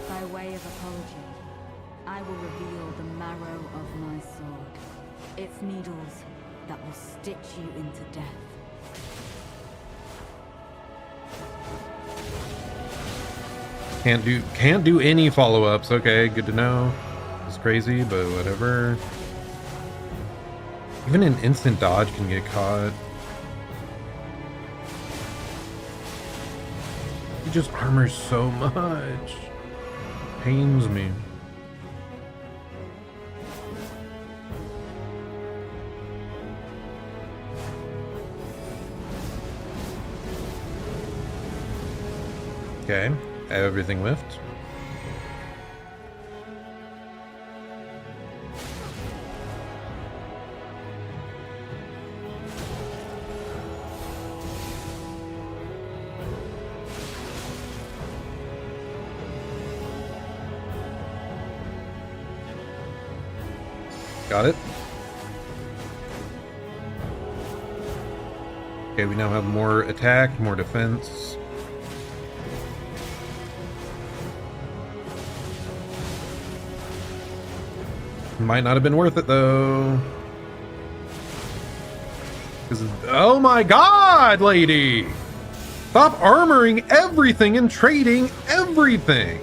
By way of apology, I will reveal the marrow of my sword. Its needles that will stitch you into death. Can't do any follow-ups. Okay, good to know. It's crazy, but whatever. Even an instant dodge can get caught. He just armors so much. Pains me. Okay, I have everything whiffed. Got it. Okay, we now have more attack, more defense. Might not have been worth it though. Oh my god, lady! Stop armoring everything and trading everything!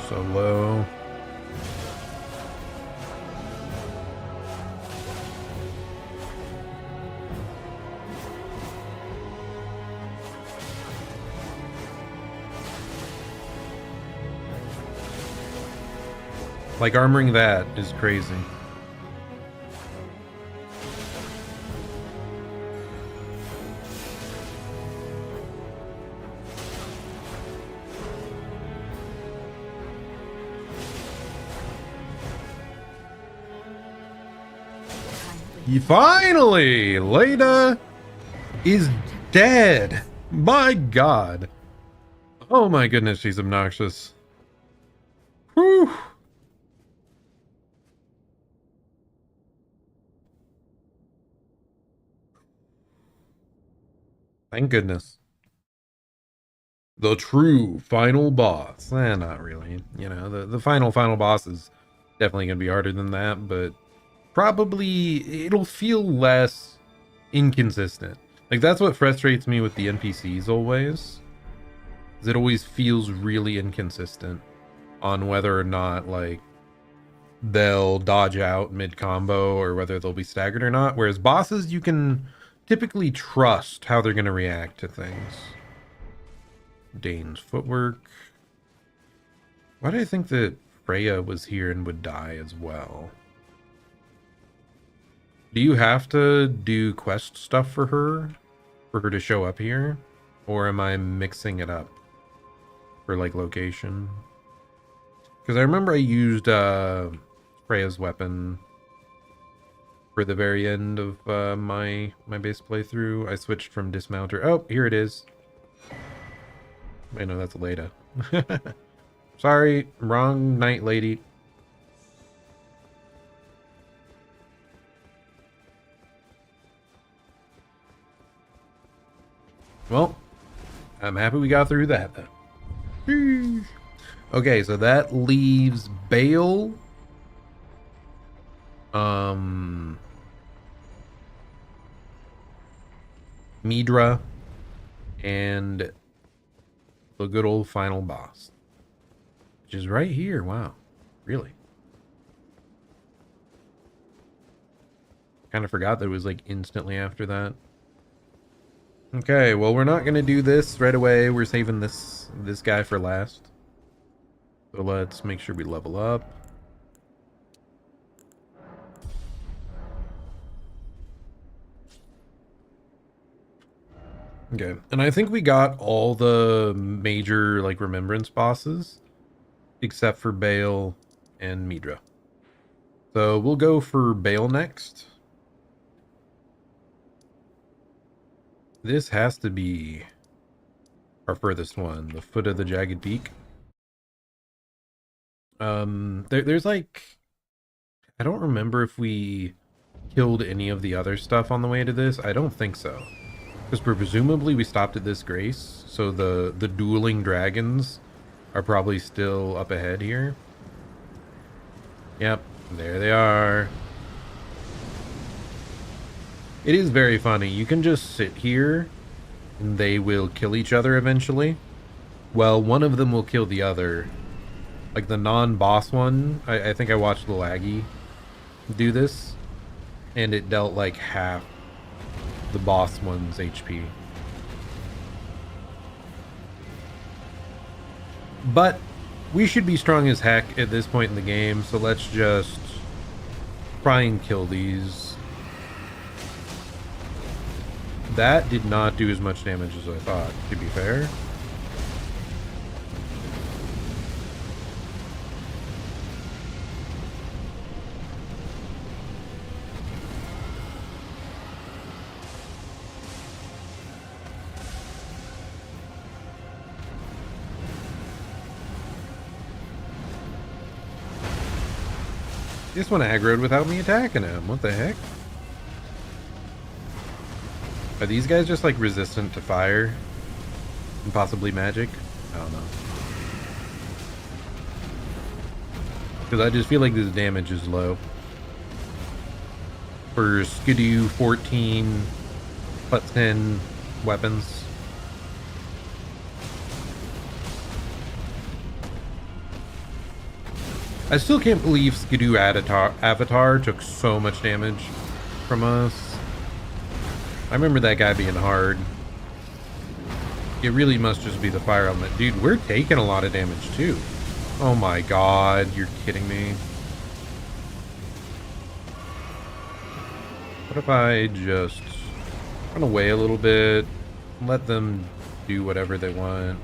So low. Like, armoring that is crazy. Finally! Leda is dead! My god! Oh my goodness, she's obnoxious. Whew! Thank goodness. The true final boss. Not really. You know, the final boss is definitely going to be harder than that, but probably it'll feel less inconsistent. Like, that's what frustrates me with the NPCs always. Is it always feels really inconsistent on whether or not, like, they'll dodge out mid-combo or whether they'll be staggered or not. Whereas bosses, you can typically trust how they're going to react to things. Dane's footwork. Why do I think that Freya was here and would die as well? Do you have to do quest stuff for her to show up here? Or am I mixing it up for, like, location? Because I remember I used Freya's weapon for the very end of my base playthrough. I switched from dismounter. Oh, here it is. Wait, no, that's Leda. Sorry, wrong knight lady. Well, I'm happy we got through that then. Okay, so that leaves Bale. Midra, and the good old final boss, which is right here. Wow, really? Kind of forgot that it was like instantly after that. Okay, well, we're not gonna do this right away. We're saving this guy for last. So let's make sure we level up. Okay, and I think we got all the major like remembrance bosses except for Bale and Midra. So we'll go for Bale next. This has to be our furthest one, the foot of the jagged peak. There's like, I don't remember if we killed any of the other stuff on the way to this. I don't think so. Because presumably we stopped at this grace, so the dueling dragons are probably still up ahead here. Yep, there they are. It is very funny. You can just sit here and they will kill each other eventually. Well, one of them will kill the other. Like the non-boss one, I think I watched the Laggy do this, and it dealt like half the boss one's HP. But we should be strong as heck at this point in the game, so let's just try and kill these. That did not do as much damage as I thought, to be fair. This one aggroed without me attacking him. What the heck? Are these guys just like resistant to fire? And possibly magic? I don't know. Because I just feel like this damage is low. For Skidoo 14 plus 10 weapons. I still can't believe Skidoo Avatar took so much damage from us. I remember that guy being hard. It really must just be the fire element. Dude, we're taking a lot of damage too. Oh my god, you're kidding me. What if I just run away a little bit, let them do whatever they want?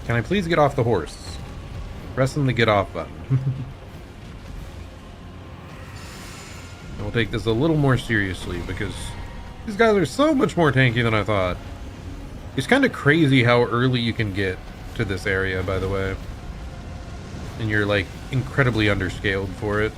Can I please get off the horse? Pressing the get off button. We'll take this a little more seriously because these guys are so much more tanky than I thought. It's kind of crazy how early you can get to this area, by the way. And you're like incredibly underscaled for it.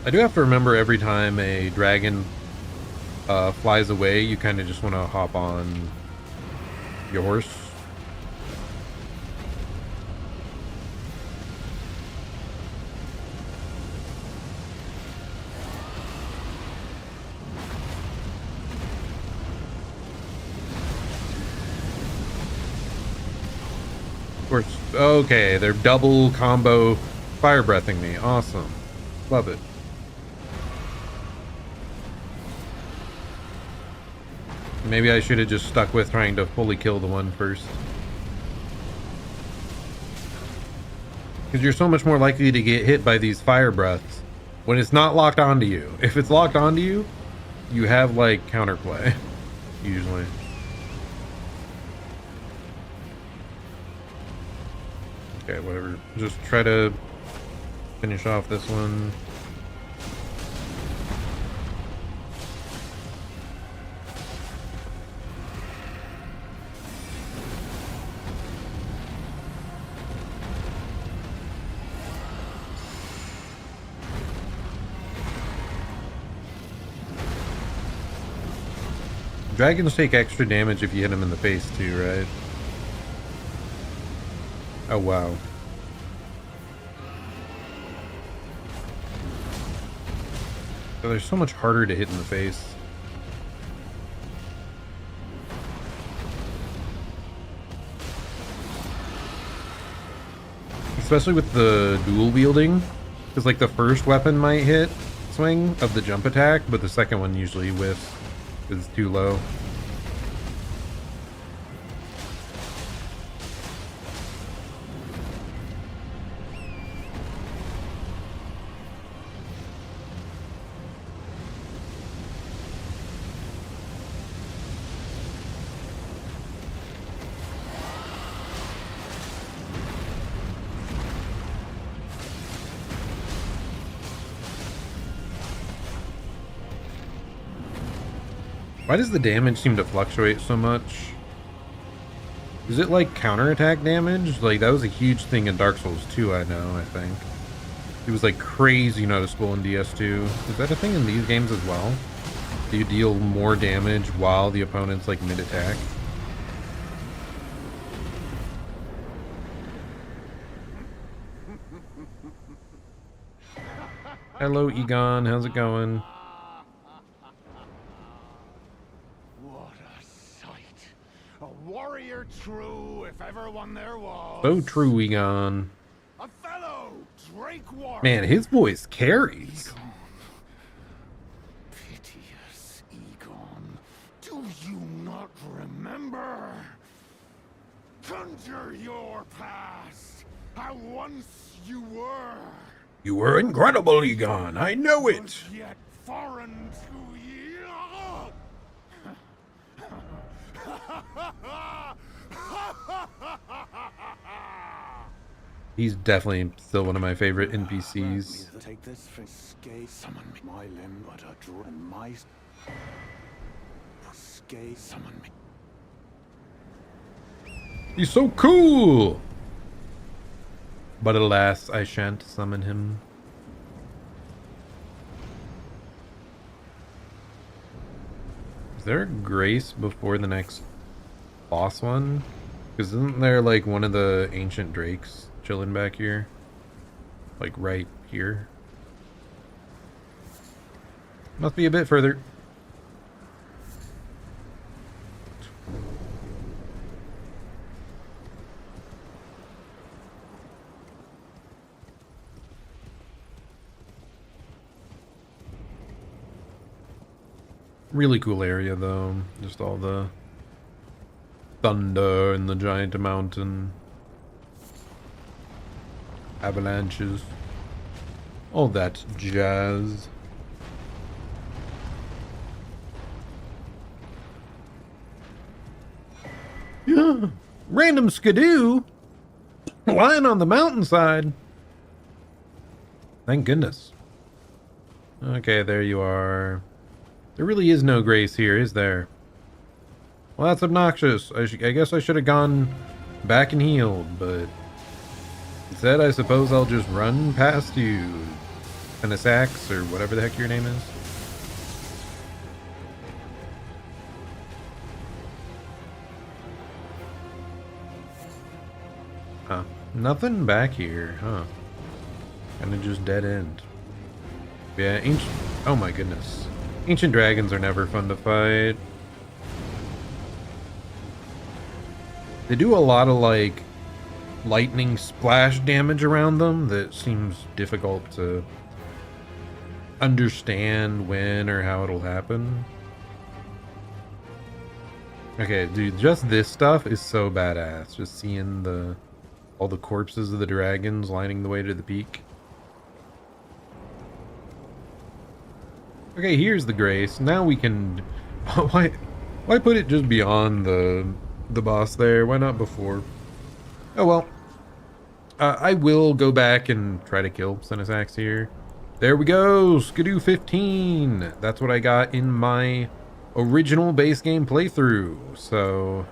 I do have to remember every time a dragon flies away, you kind of just want to hop on your horse. Of course. Okay, they're double combo fire breathing me. Awesome. Love it. Maybe I should have just stuck with trying to fully kill the one first. Because you're so much more likely to get hit by these fire breaths when it's not locked onto you. If it's locked onto you, you have like counterplay, usually. Okay, whatever. Just try to finish off this one. Dragons take extra damage if you hit them in the face too, right? Oh, wow. So they're so much harder to hit in the face. Especially with the dual wielding. Because like the first weapon might hit swing of the jump attack, but the second one usually whiffs because it's too low. Why does the damage seem to fluctuate so much? Is it like counterattack damage? Like that was a huge thing in Dark Souls 2, I know, I think. It was like crazy noticeable in DS2. Is that a thing in these games as well? Do you deal more damage while the opponent's like mid-attack? Hello, Egon. How's it going? Warrior true, if ever one there was. So true, Egon. A fellow Drake warrior. Man, his voice carries. Egon. Piteous Egon. Do you not remember? Conjure your past. How once you were. You were incredible, Egon. I know it. Was yet foreign to you. He's definitely still one of my favorite NPCs. Take this for summon me. My limb but a draw and my summon me. He's so cool! But alas, I shan't summon him. Is there a grace before the next boss one? Because isn't there like one of the ancient drakes chilling back here? Like right here? Must be a bit further. Really cool area though. Just all the thunder and the giant mountain. Avalanches. All that jazz. Yeah. Random skidoo lying on the mountainside. Thank goodness. Okay, there you are. There really is no grace here, is there? Well, that's obnoxious. I guess I should have gone back and healed, but instead I suppose I'll just run past you. Sax, or whatever the heck your name is. Huh. Nothing back here, huh? Kinda just dead end. Yeah, ancient... Oh my goodness. Ancient dragons are never fun to fight. They do a lot of like lightning splash damage around them that seems difficult to understand when or how it'll happen. Okay, dude, just this stuff is so badass. Just seeing all the corpses of the dragons lining the way to the peak. Okay, here's the grace. Now we can... Why put it just beyond the boss there? Why not before? Oh well. I will go back and try to kill Sax here. There we go! Skidoo 15! That's what I got in my original base game playthrough. So...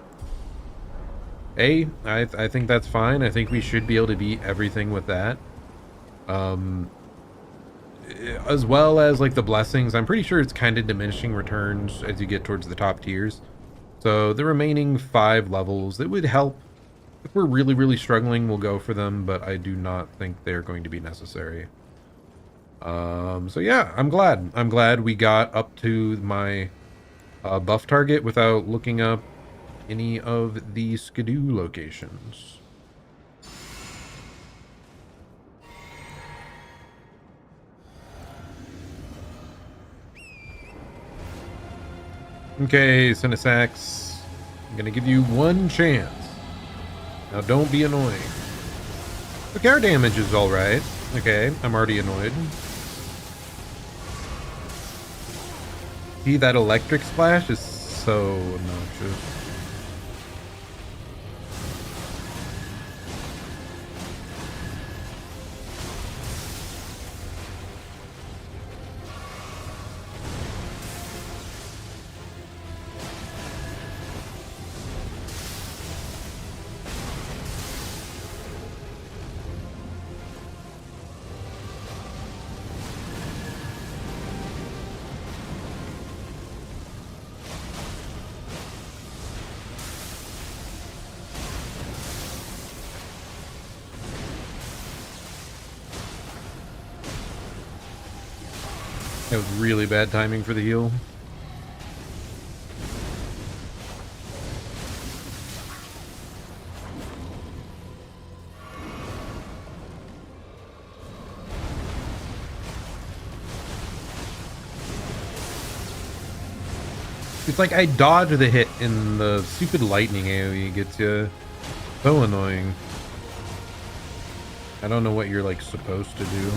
Hey, I think that's fine. I think we should be able to beat everything with that. As well as like the blessings, I'm pretty sure it's kind of diminishing returns as you get towards the top tiers. So the remaining 5 levels, it would help If we're really, really struggling, we'll go for them, but I do not think they're going to be necessary. So yeah, I'm glad. I'm glad we got up to my buff target without looking up any of the skidoo locations. Okay, Cinesax, I'm gonna give you one chance. Now don't be annoying. Okay, our damage is alright. Okay, I'm already annoyed. See, that electric splash is so obnoxious. That was really bad timing for the heal. It's like I dodge the hit and the stupid lightning AoE gets you. So annoying. I don't know what you're like supposed to do.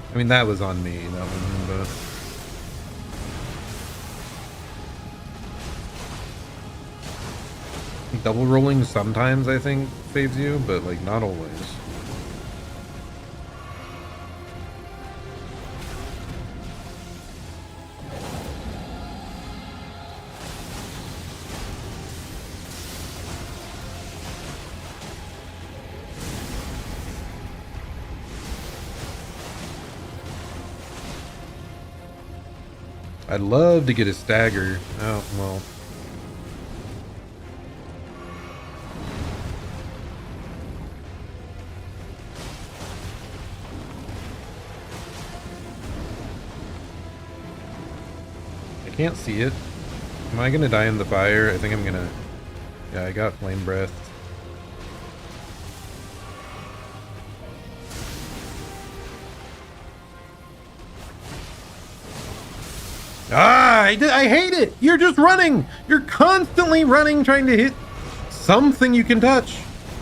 I mean, that was on me, that one, but... Double rolling sometimes, I think, saves you, but, like, not always. I'd love to get a stagger. Oh, well. I can't see it. Am I gonna die in the fire? I think I'm gonna... Yeah, I got flame breath. Ah, I hate it. You're just running. You're constantly running, trying to hit something you can touch.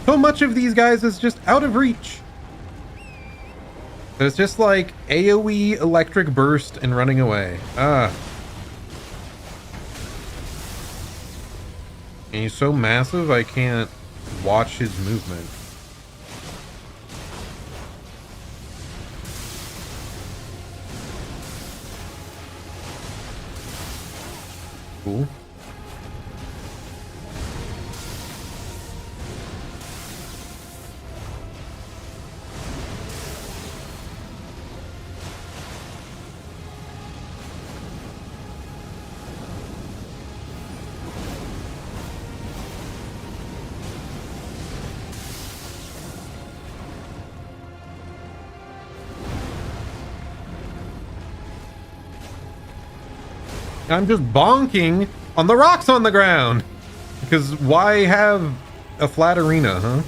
So much of these guys is just out of reach. There's just like AoE electric burst and running away. Ah. And he's so massive, I can't watch his movement. Cool. I'm just bonking on the rocks on the ground. Because why have a flat arena, huh?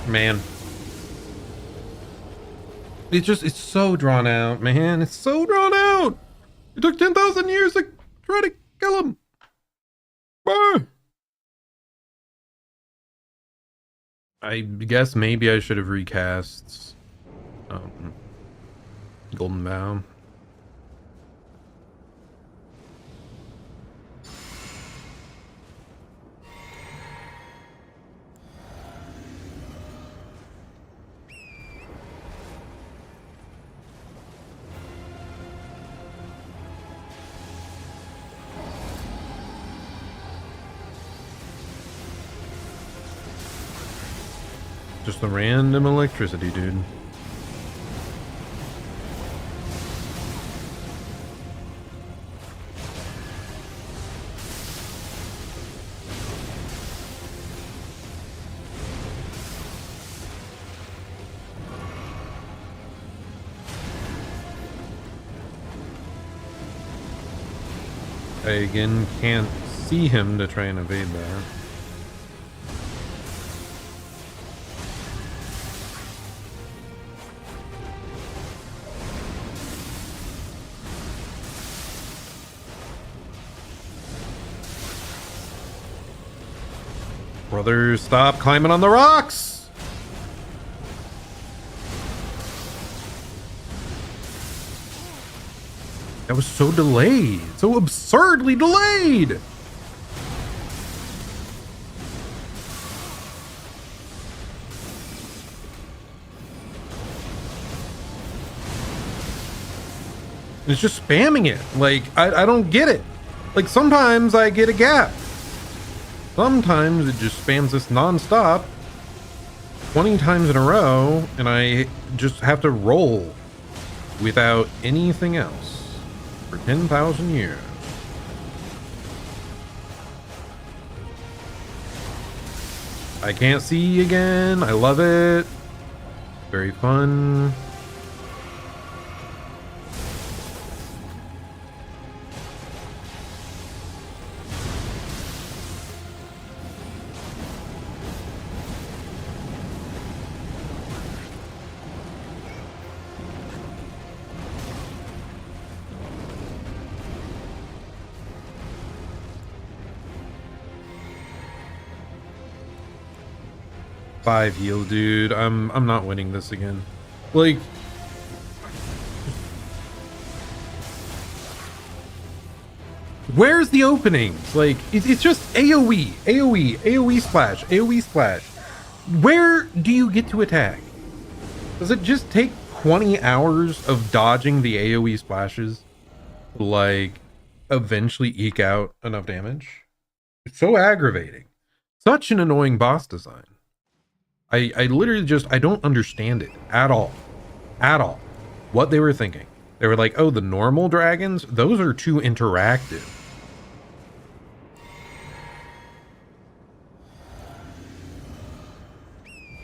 Man. It's so drawn out, man. It's so drawn out. It took 10,000 years to try to kill him. Ah. I guess maybe I should have recast Golden Vow. Just the random electricity, dude. I again can't see him to try and evade that. Brothers, stop climbing on the rocks! That was so delayed. So absurdly delayed! It's just spamming it. Like, I don't get it. Like, sometimes I get a gap. Sometimes it just spams this non-stop 20 times in a row, and I just have to roll without anything else for 10,000 years. I can't see again. I love it. Very fun. Five heal, dude. I'm not winning this again. Like, where's the openings? Like, it's just AoE splash, AoE splash. Where do you get to attack? Does it just take 20 hours of dodging the AoE splashes to, like, eventually eke out enough damage? It's so aggravating. Such an annoying boss design. I literally just, I don't understand it at all. At all. What they were thinking. They were like, oh, the normal dragons, those are too interactive.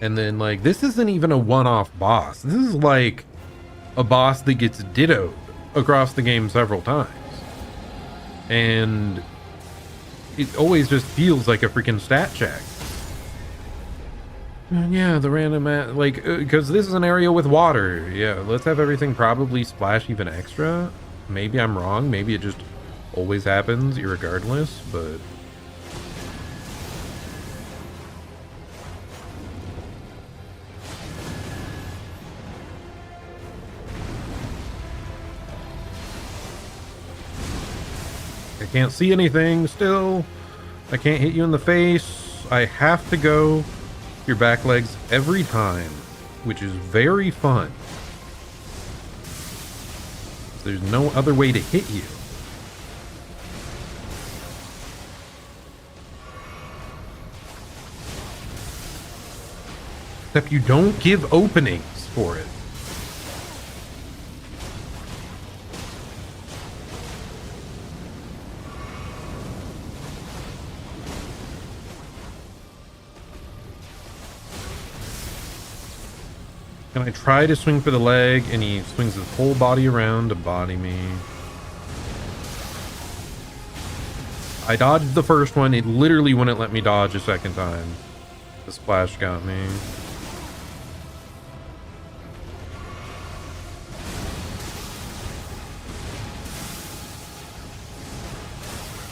And then, like, this isn't even a one-off boss. This is like a boss that gets dittoed across the game several times. And it always just feels like a freaking stat check. Yeah, the random, like, because this is an area with water. Yeah, let's have everything probably splash even extra. Maybe I'm wrong. Maybe it just always happens irregardless, but... I can't see anything still. I can't hit you in the face. I have to go your back legs every time, which is very fun. There's no other way to hit you. Except you don't give openings for it. Can I try to swing for the leg, and he swings his whole body around to body me. I dodged the first one. It literally wouldn't let me dodge a second time. The splash got me.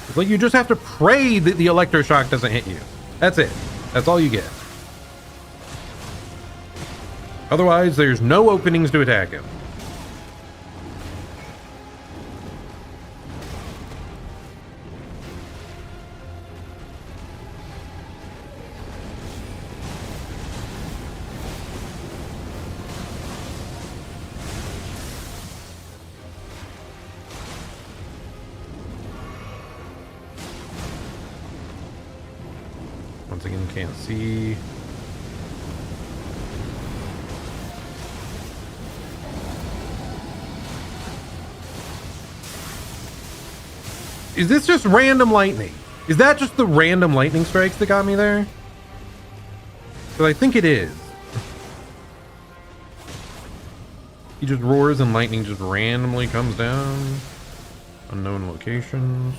It's like you just have to pray that the electroshock doesn't hit you. That's it. That's all you get. Otherwise, there's no openings to attack him. Once again, can't see. Is this just random lightning? Is that just the random lightning strikes that got me there? But I think it is. He just roars and lightning just randomly comes down. Unknown locations.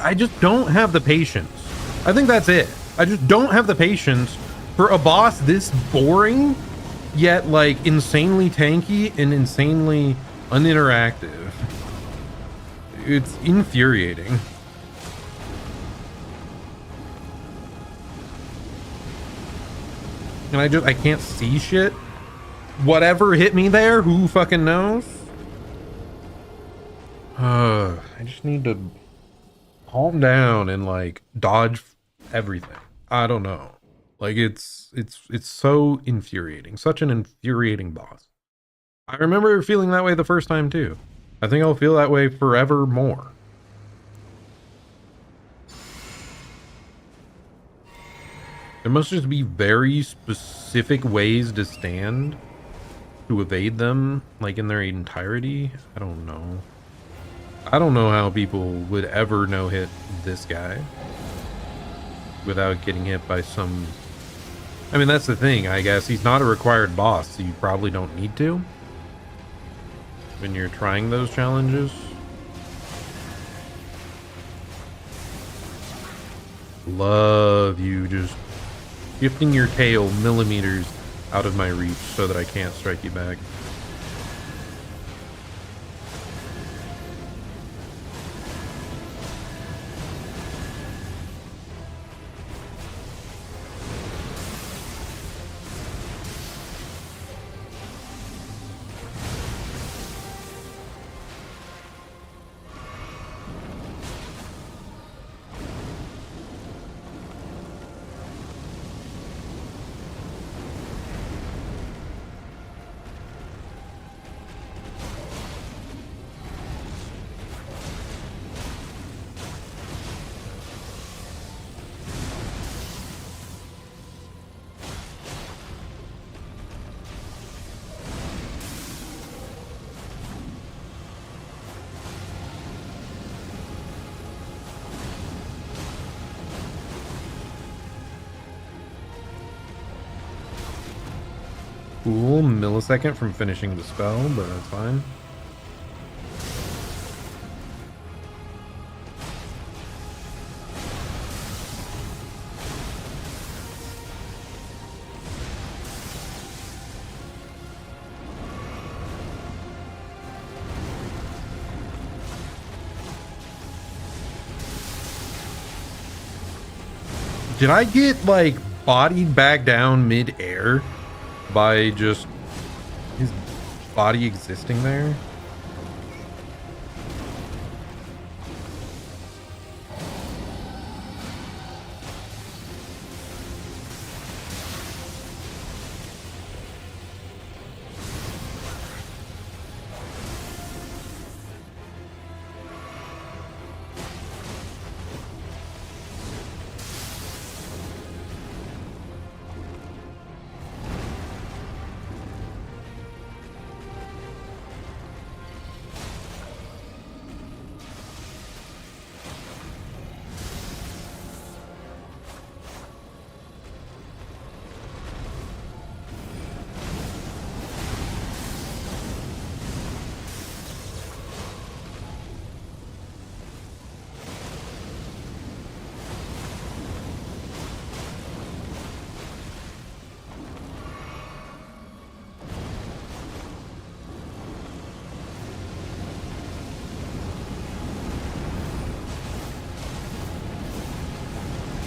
I just don't have the patience. I think that's it. I just don't have the patience for a boss this boring, yet like insanely tanky and insanely uninteractive. It's infuriating. And I can't see shit. Whatever hit me there, who fucking knows? I just need to calm down and like dodge everything. I don't know. Like it's so infuriating. Such an infuriating boss. I remember feeling that way the first time too. I think I'll feel that way forevermore. There must just be very specific ways to stand to evade them, like in their entirety. I don't know. I don't know how people would ever no-hit this guy without getting hit by some... I mean, that's the thing, I guess. He's not a required boss, so you probably don't need to when you're trying those challenges. Love you just shifting your tail millimeters out of my reach so that I can't strike you back. Cool millisecond from finishing the spell, but that's fine. Did I get like bodied back down mid-air by just his body existing there?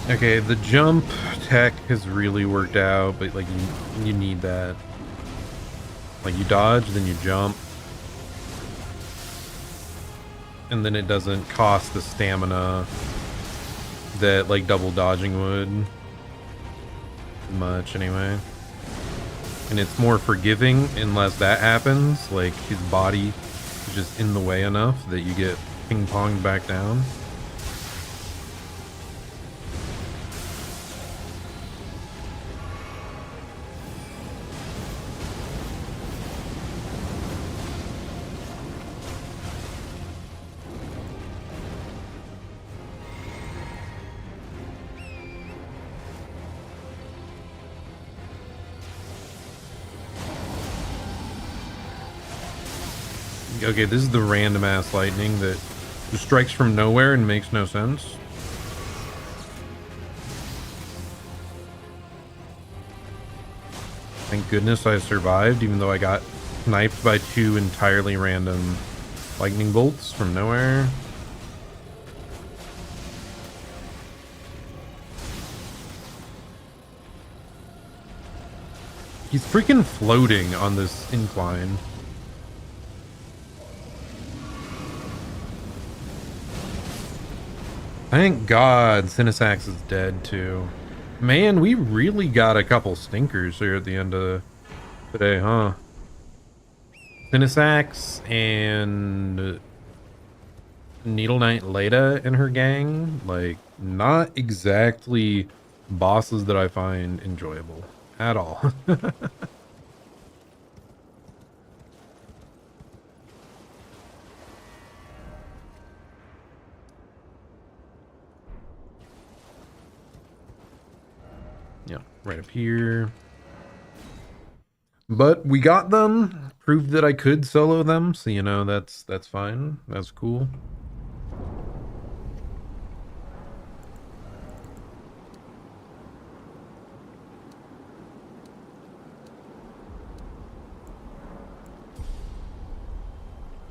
Okay, the jump tech has really worked out, but like you need that. Like you dodge, then you jump. And then it doesn't cost the stamina that like double dodging would. Much anyway. and it's more forgiving unless that happens. Like his body is just in the way enough that you get ping-ponged back down. Okay, this is the random ass lightning that just strikes from nowhere and makes no sense. Thank goodness I survived, even though I got sniped by 2 entirely random lightning bolts from nowhere. He's freaking floating on this incline. Thank God Cinesax is dead too. Man, we really got a couple stinkers here at the end of today, huh? Cinesax and Needle Knight Leda and her gang, like, not exactly bosses that I find enjoyable at all. Yeah, right up here. But we got them. Proved that I could solo them, so you know that's fine. That's cool.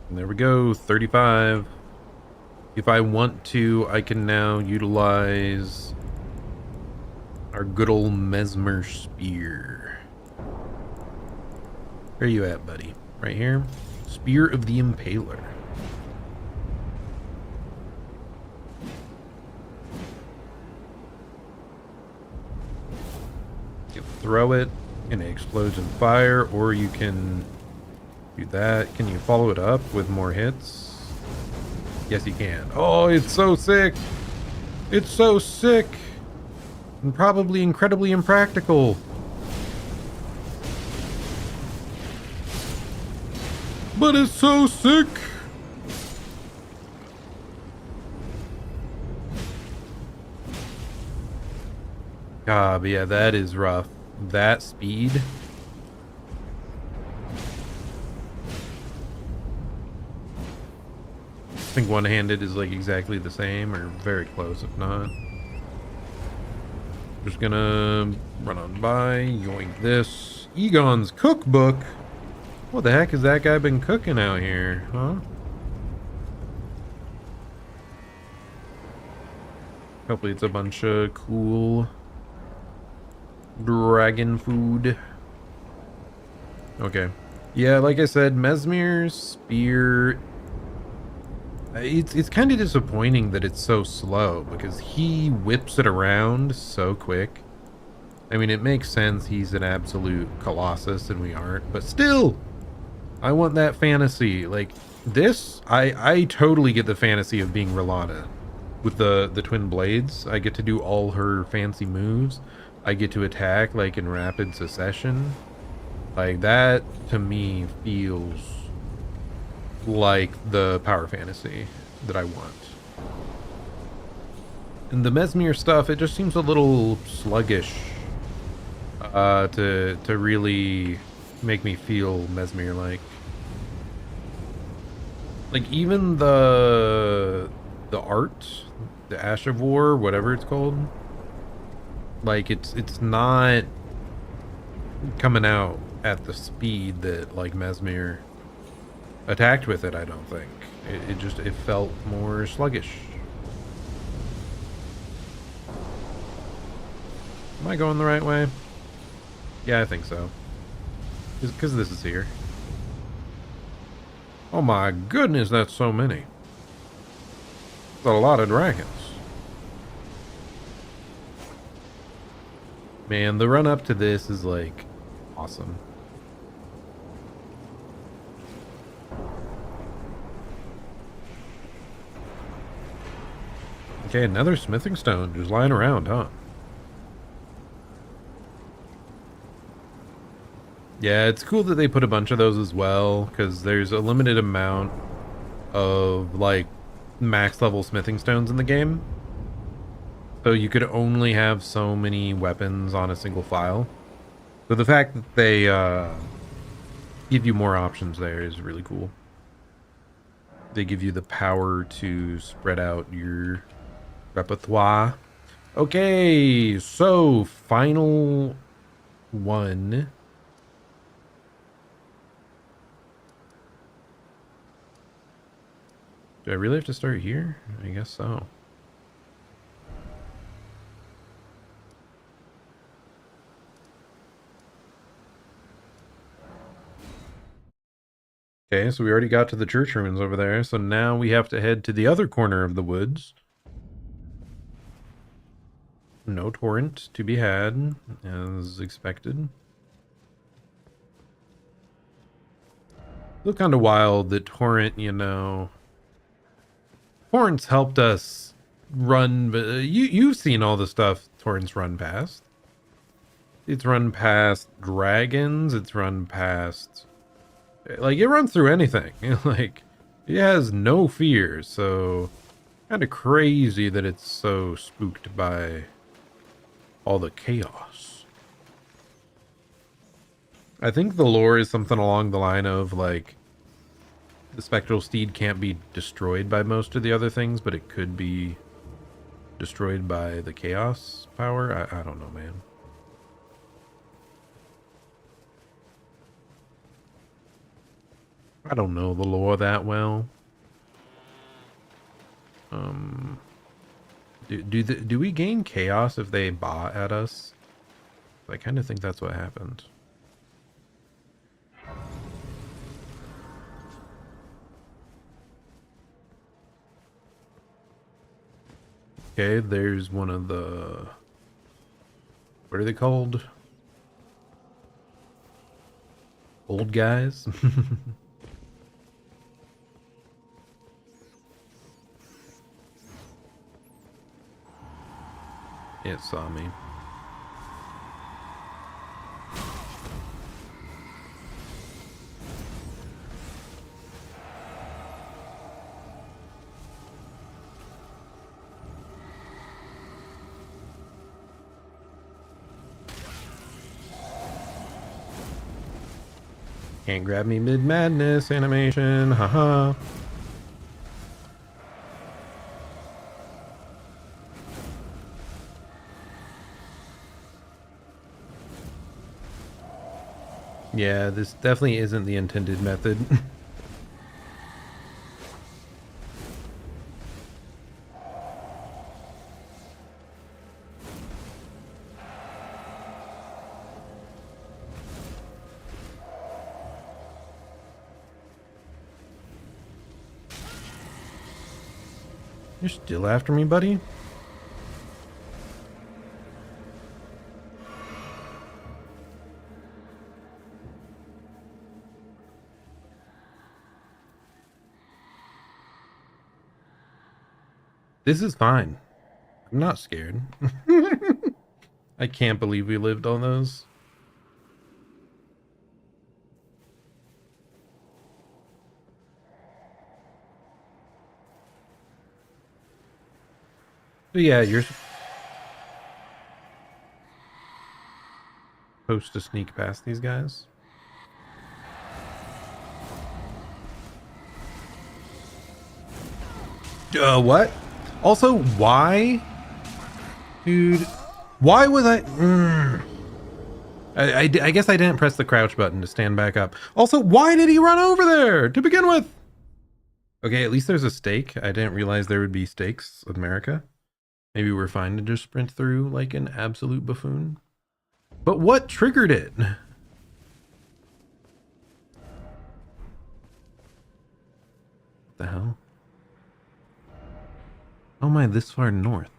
And there we go, 35. If I want to, I can now utilize our good old Mesmer Spear. Where are you at, buddy? Right here? Spear of the Impaler. You can throw it and it explodes in fire, or you can do that. Can you follow it up with more hits? Yes, you can. Oh, it's so sick! It's so sick! And probably incredibly impractical. But it's so sick! Ah, but yeah, that is rough. That speed. I think one-handed is like exactly the same, or very close if not. Just gonna run on by, yoink this. Egon's cookbook? What the heck has that guy been cooking out here, huh? Hopefully it's a bunch of cool dragon food. Okay. Yeah, like I said, Mesmer's spear, it's kind of disappointing that it's so slow, because he whips it around so quick. I mean, it makes sense, he's an absolute colossus and we aren't, but still, I want that fantasy. Like this, I totally get the fantasy of being Rolana with the twin blades. I get to do all her fancy moves. I get to attack like in rapid succession. Like that to me feels like the power fantasy that I want. And the Mesmer stuff, it just seems a little sluggish to really make me feel Mesmer like even the art, the Ash of War, whatever it's called, like it's not coming out at the speed that like Mesmer attacked with it. I don't think it felt more sluggish. Am I going the right way? Yeah, I think so. Because this is here. Oh my goodness, that's so many. That's a lot of dragons. Man, the run up to this is like Awesome. Okay, another smithing stone just lying around, huh? Yeah, it's cool that they put a bunch of those as well, because there's a limited amount of, like, max level smithing stones in the game. So you could only have so many weapons on a single file. So the fact that they give you more options there is really cool. They give you the power to spread out your repertoire. Okay, so final one. Do I really have to start here? I guess so. Okay, so we already got to the church ruins over there, so now we have to head to the other corner of the woods. No torrent to be had, as expected. Look kind of wild that torrent, you know. Torrent's helped us run, but you've seen all the stuff torrent's run past. It's run past dragons, it's run past, like, it runs through anything. Like, it has no fear, so kind of crazy that it's so spooked by all the chaos. I think the lore is something along the line of, like, the spectral steed can't be destroyed by most of the other things, but it could be destroyed by the chaos power. I don't know, man. I don't know the lore that well. Do we gain chaos if they bot at us? I kind of think that's what happened. Okay, there's one of the... What are they called? Old guys? It saw me. Can't grab me mid-madness animation, haha. Yeah, this definitely isn't the intended method. You're still after me, buddy? This is fine. I'm not scared. I can't believe we lived on those. But yeah, you're supposed to sneak past these guys. What? Also, why? Dude, why was I... I guess I didn't press the crouch button to stand back up. Also, why did he run over there to begin with? Okay, at least there's a stake. I didn't realize there would be stakes in America. Maybe we're fine to just sprint through like an absolute buffoon. But what triggered it? What the hell? Oh my, this far north.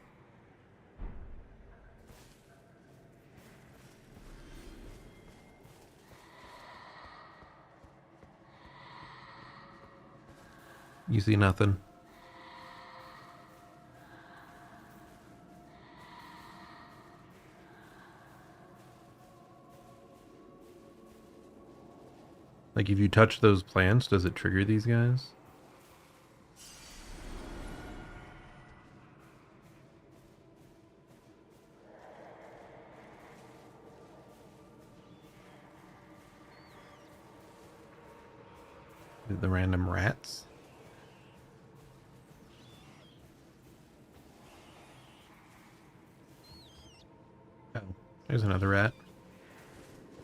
You see nothing. Like, if you touch those plants, does it trigger these guys? The random rats? Oh, there's another rat.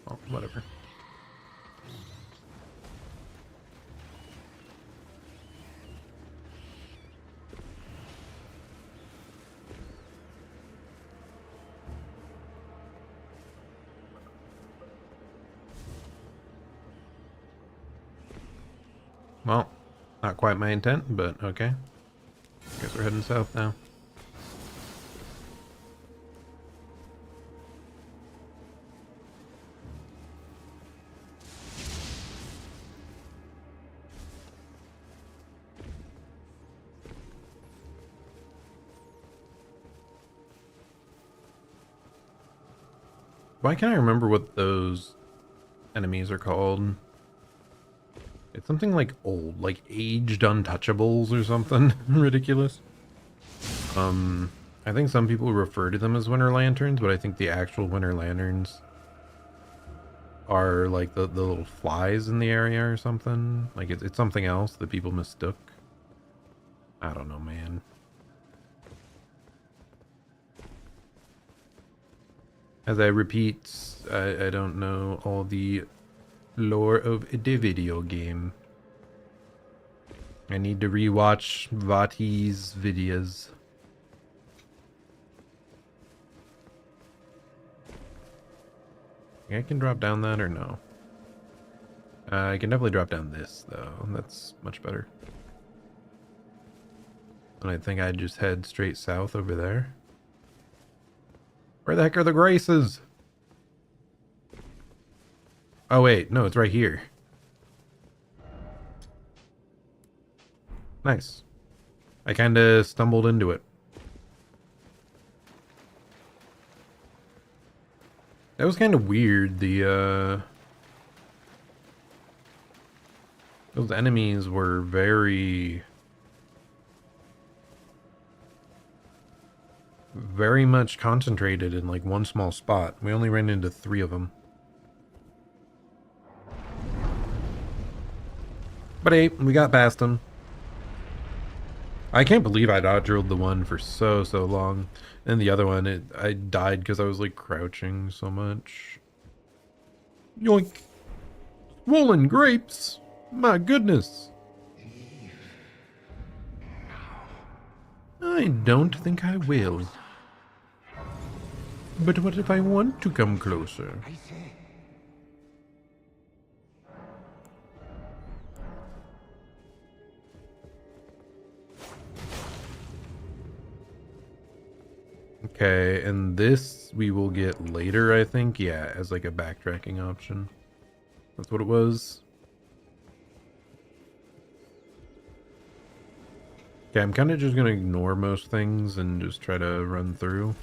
Oh, whatever. Well, not quite my intent, but okay. Guess we're heading south now. Why can't I remember what those enemies are called? It's something like old, like aged untouchables or something ridiculous. I think some people refer to them as winter lanterns, but I think the actual winter lanterns are like the little flies in the area or something. Like it's something else that people mistook. I don't know, man. As I repeat, I don't know all the lore of the video game. I need to rewatch Vati's videos. I can drop down that or no? I can definitely drop down this though. That's much better. And I think I'd just head straight south over there. Where the heck are the Graces? Oh wait, no, it's right here. Nice. I kind of stumbled into it. That was kind of weird. Those enemies were very much concentrated in like one small spot. We only ran into 3 of them. But hey, we got past them. I can't believe I dodge rolled the one for so long. And the other one, I died because I was like crouching so much. Yoink. Swollen grapes. My goodness. I don't think I will. But what if I want to come closer? Okay, and this we will get later, I think. Yeah, as like a backtracking option. That's what it was. Okay, I'm kind of just going to ignore most things and just try to run through.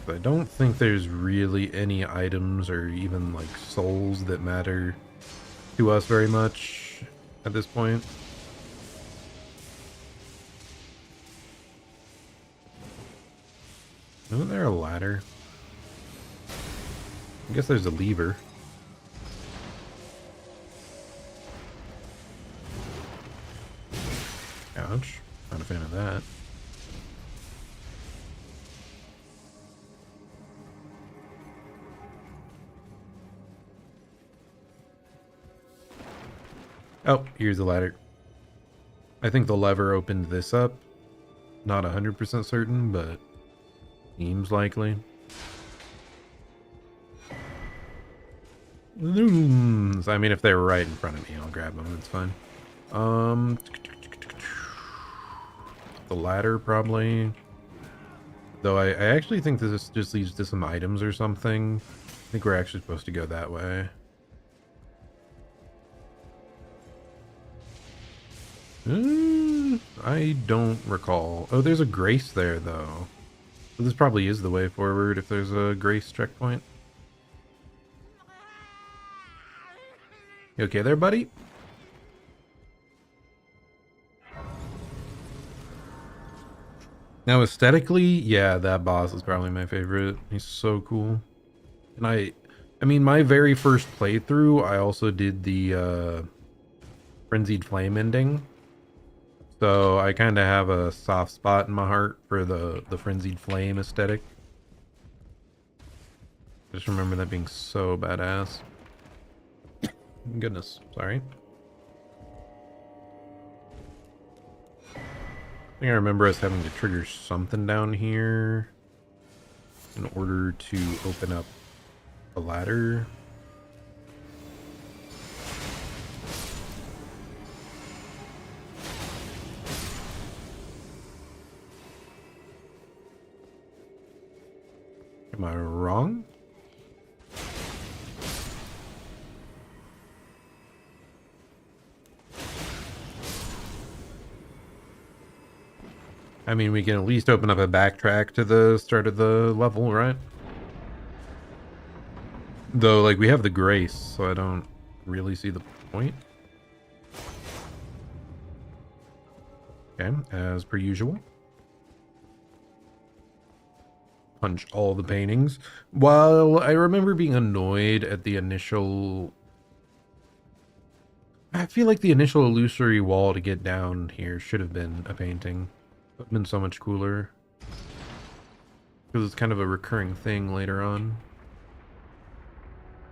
I don't think there's really any items or even like souls that matter to us very much at this point. Isn't there a ladder? I guess there's a lever. Ouch. Not a fan of that. Oh, here's the ladder. I think the lever opened this up. Not 100% certain, but seems likely. I mean, if they're right in front of me, I'll grab them. It's fine. The ladder, probably. Though I actually think this just leads to some items or something. I think we're actually supposed to go that way. I don't recall. Oh, there's a grace there, though. So this probably is the way forward if there's a grace checkpoint. You okay there, buddy? Now, aesthetically, yeah, that boss is probably my favorite. He's so cool. And I mean, my very first playthrough, I also did the Frenzied Flame ending. So I kind of have a soft spot in my heart for the Frenzied Flame aesthetic. Just remember that being so badass. Goodness, sorry. I think I remember us having to trigger something down here in order to open up the ladder. Am I wrong? I mean, we can at least open up a backtrack to the start of the level, right? Though, like, we have the grace, so I don't really see the point. Okay, as per usual. Punch all the paintings. While I remember being annoyed at the initial... I feel like the initial illusory wall to get down here should have been a painting. It would have been so much cooler. Because it's kind of a recurring thing later on.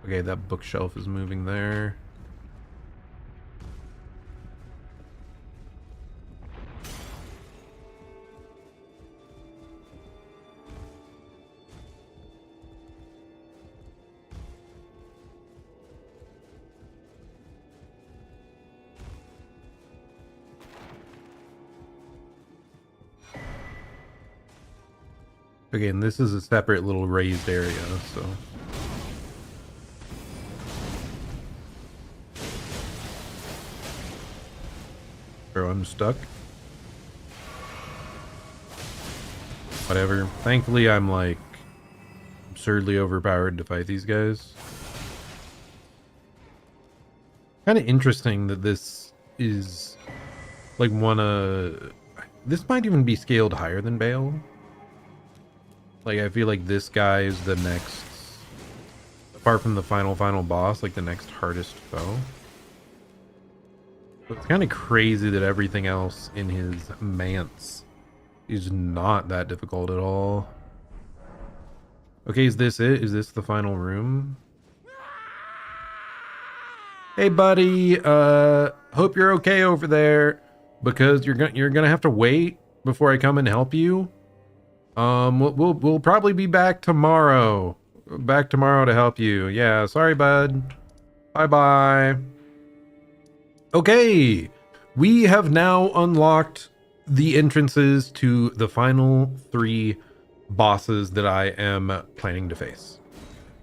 Okay, that bookshelf is moving there. Okay, and this is a separate little raised area, so... Bro, I'm stuck. Whatever. Thankfully, I'm, like, absurdly overpowered to fight these guys. Kind of interesting that this is, like, this might even be scaled higher than Bale. Like, I feel like this guy is the next, apart from the final boss, like the next hardest foe. But it's kind of crazy that everything else in his manse is not that difficult at all. Okay, is this it? Is this the final room? Hey, buddy. Hope you're okay over there, because you're gonna have to wait before I come and help you. We'll probably be back tomorrow. Back tomorrow to help you. Yeah, sorry, bud. Bye-bye. Okay, we have now unlocked the entrances to the final 3 bosses that I am planning to face.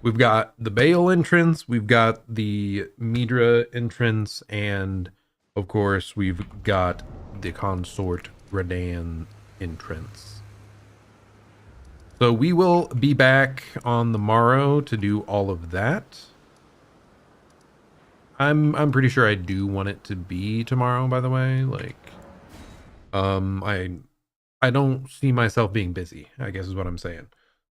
We've got the Bale entrance, we've got the Midra entrance, and of course we've got the Consort Radan entrance. So we will be back on the morrow to do all of that. I'm pretty sure I do want it to be tomorrow, by the way. Like, I don't see myself being busy, I guess is what I'm saying.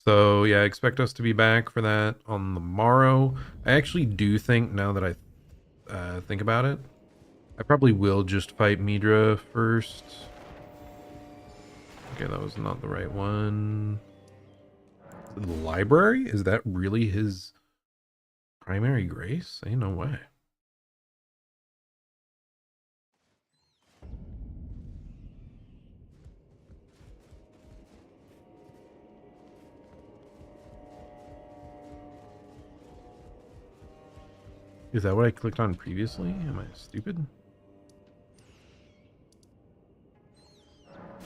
So yeah, expect us to be back for that on the morrow. I actually do think, now that I think about it, I probably will just fight Midra first. Okay, that was not the right one. The library? Is that really his primary grace? Ain't no way. Is that what I clicked on previously? Am I stupid?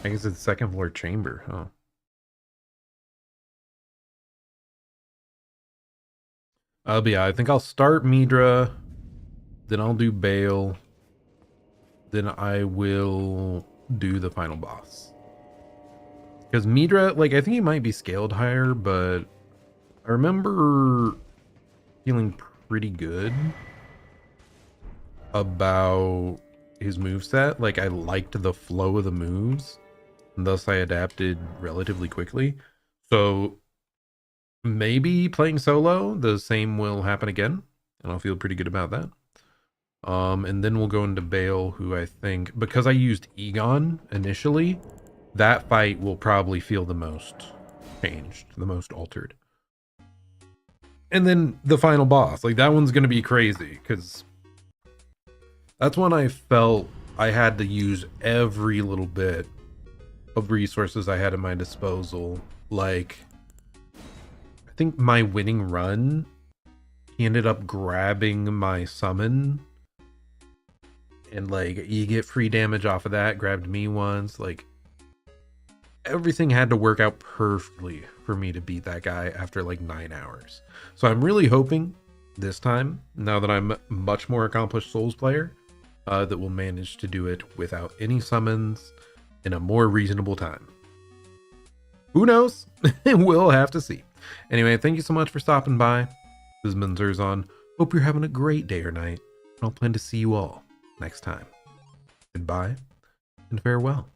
I guess it's second floor chamber, huh? But yeah, I think I'll start Midra, then I'll do Bale, then I will do the final boss. Because Midra, like, I think he might be scaled higher, but I remember feeling pretty good about his moveset. Like, I liked the flow of the moves, and thus I adapted relatively quickly. So maybe playing solo, the same will happen again, and I'll feel pretty good about that. And then we'll go into Bale, who I think, because I used Egon initially, that fight will probably feel the most changed, the most altered. And then the final boss, like that one's going to be crazy, because that's when I felt I had to use every little bit of resources I had at my disposal. Like, I think my winning run, he ended up grabbing my summon, and like you get free damage off of that. Grabbed me once. Like, everything had to work out perfectly for me to beat that guy after like 9 hours. So I'm really hoping this time, now that I'm a much more accomplished Souls player, that we'll manage to do it without any summons in a more reasonable time. Who knows? We'll have to see. Anyway, thank you so much for stopping by. This has been Zerzon. Hope you're having a great day or night, and I'll plan to see you all next time. Goodbye and farewell.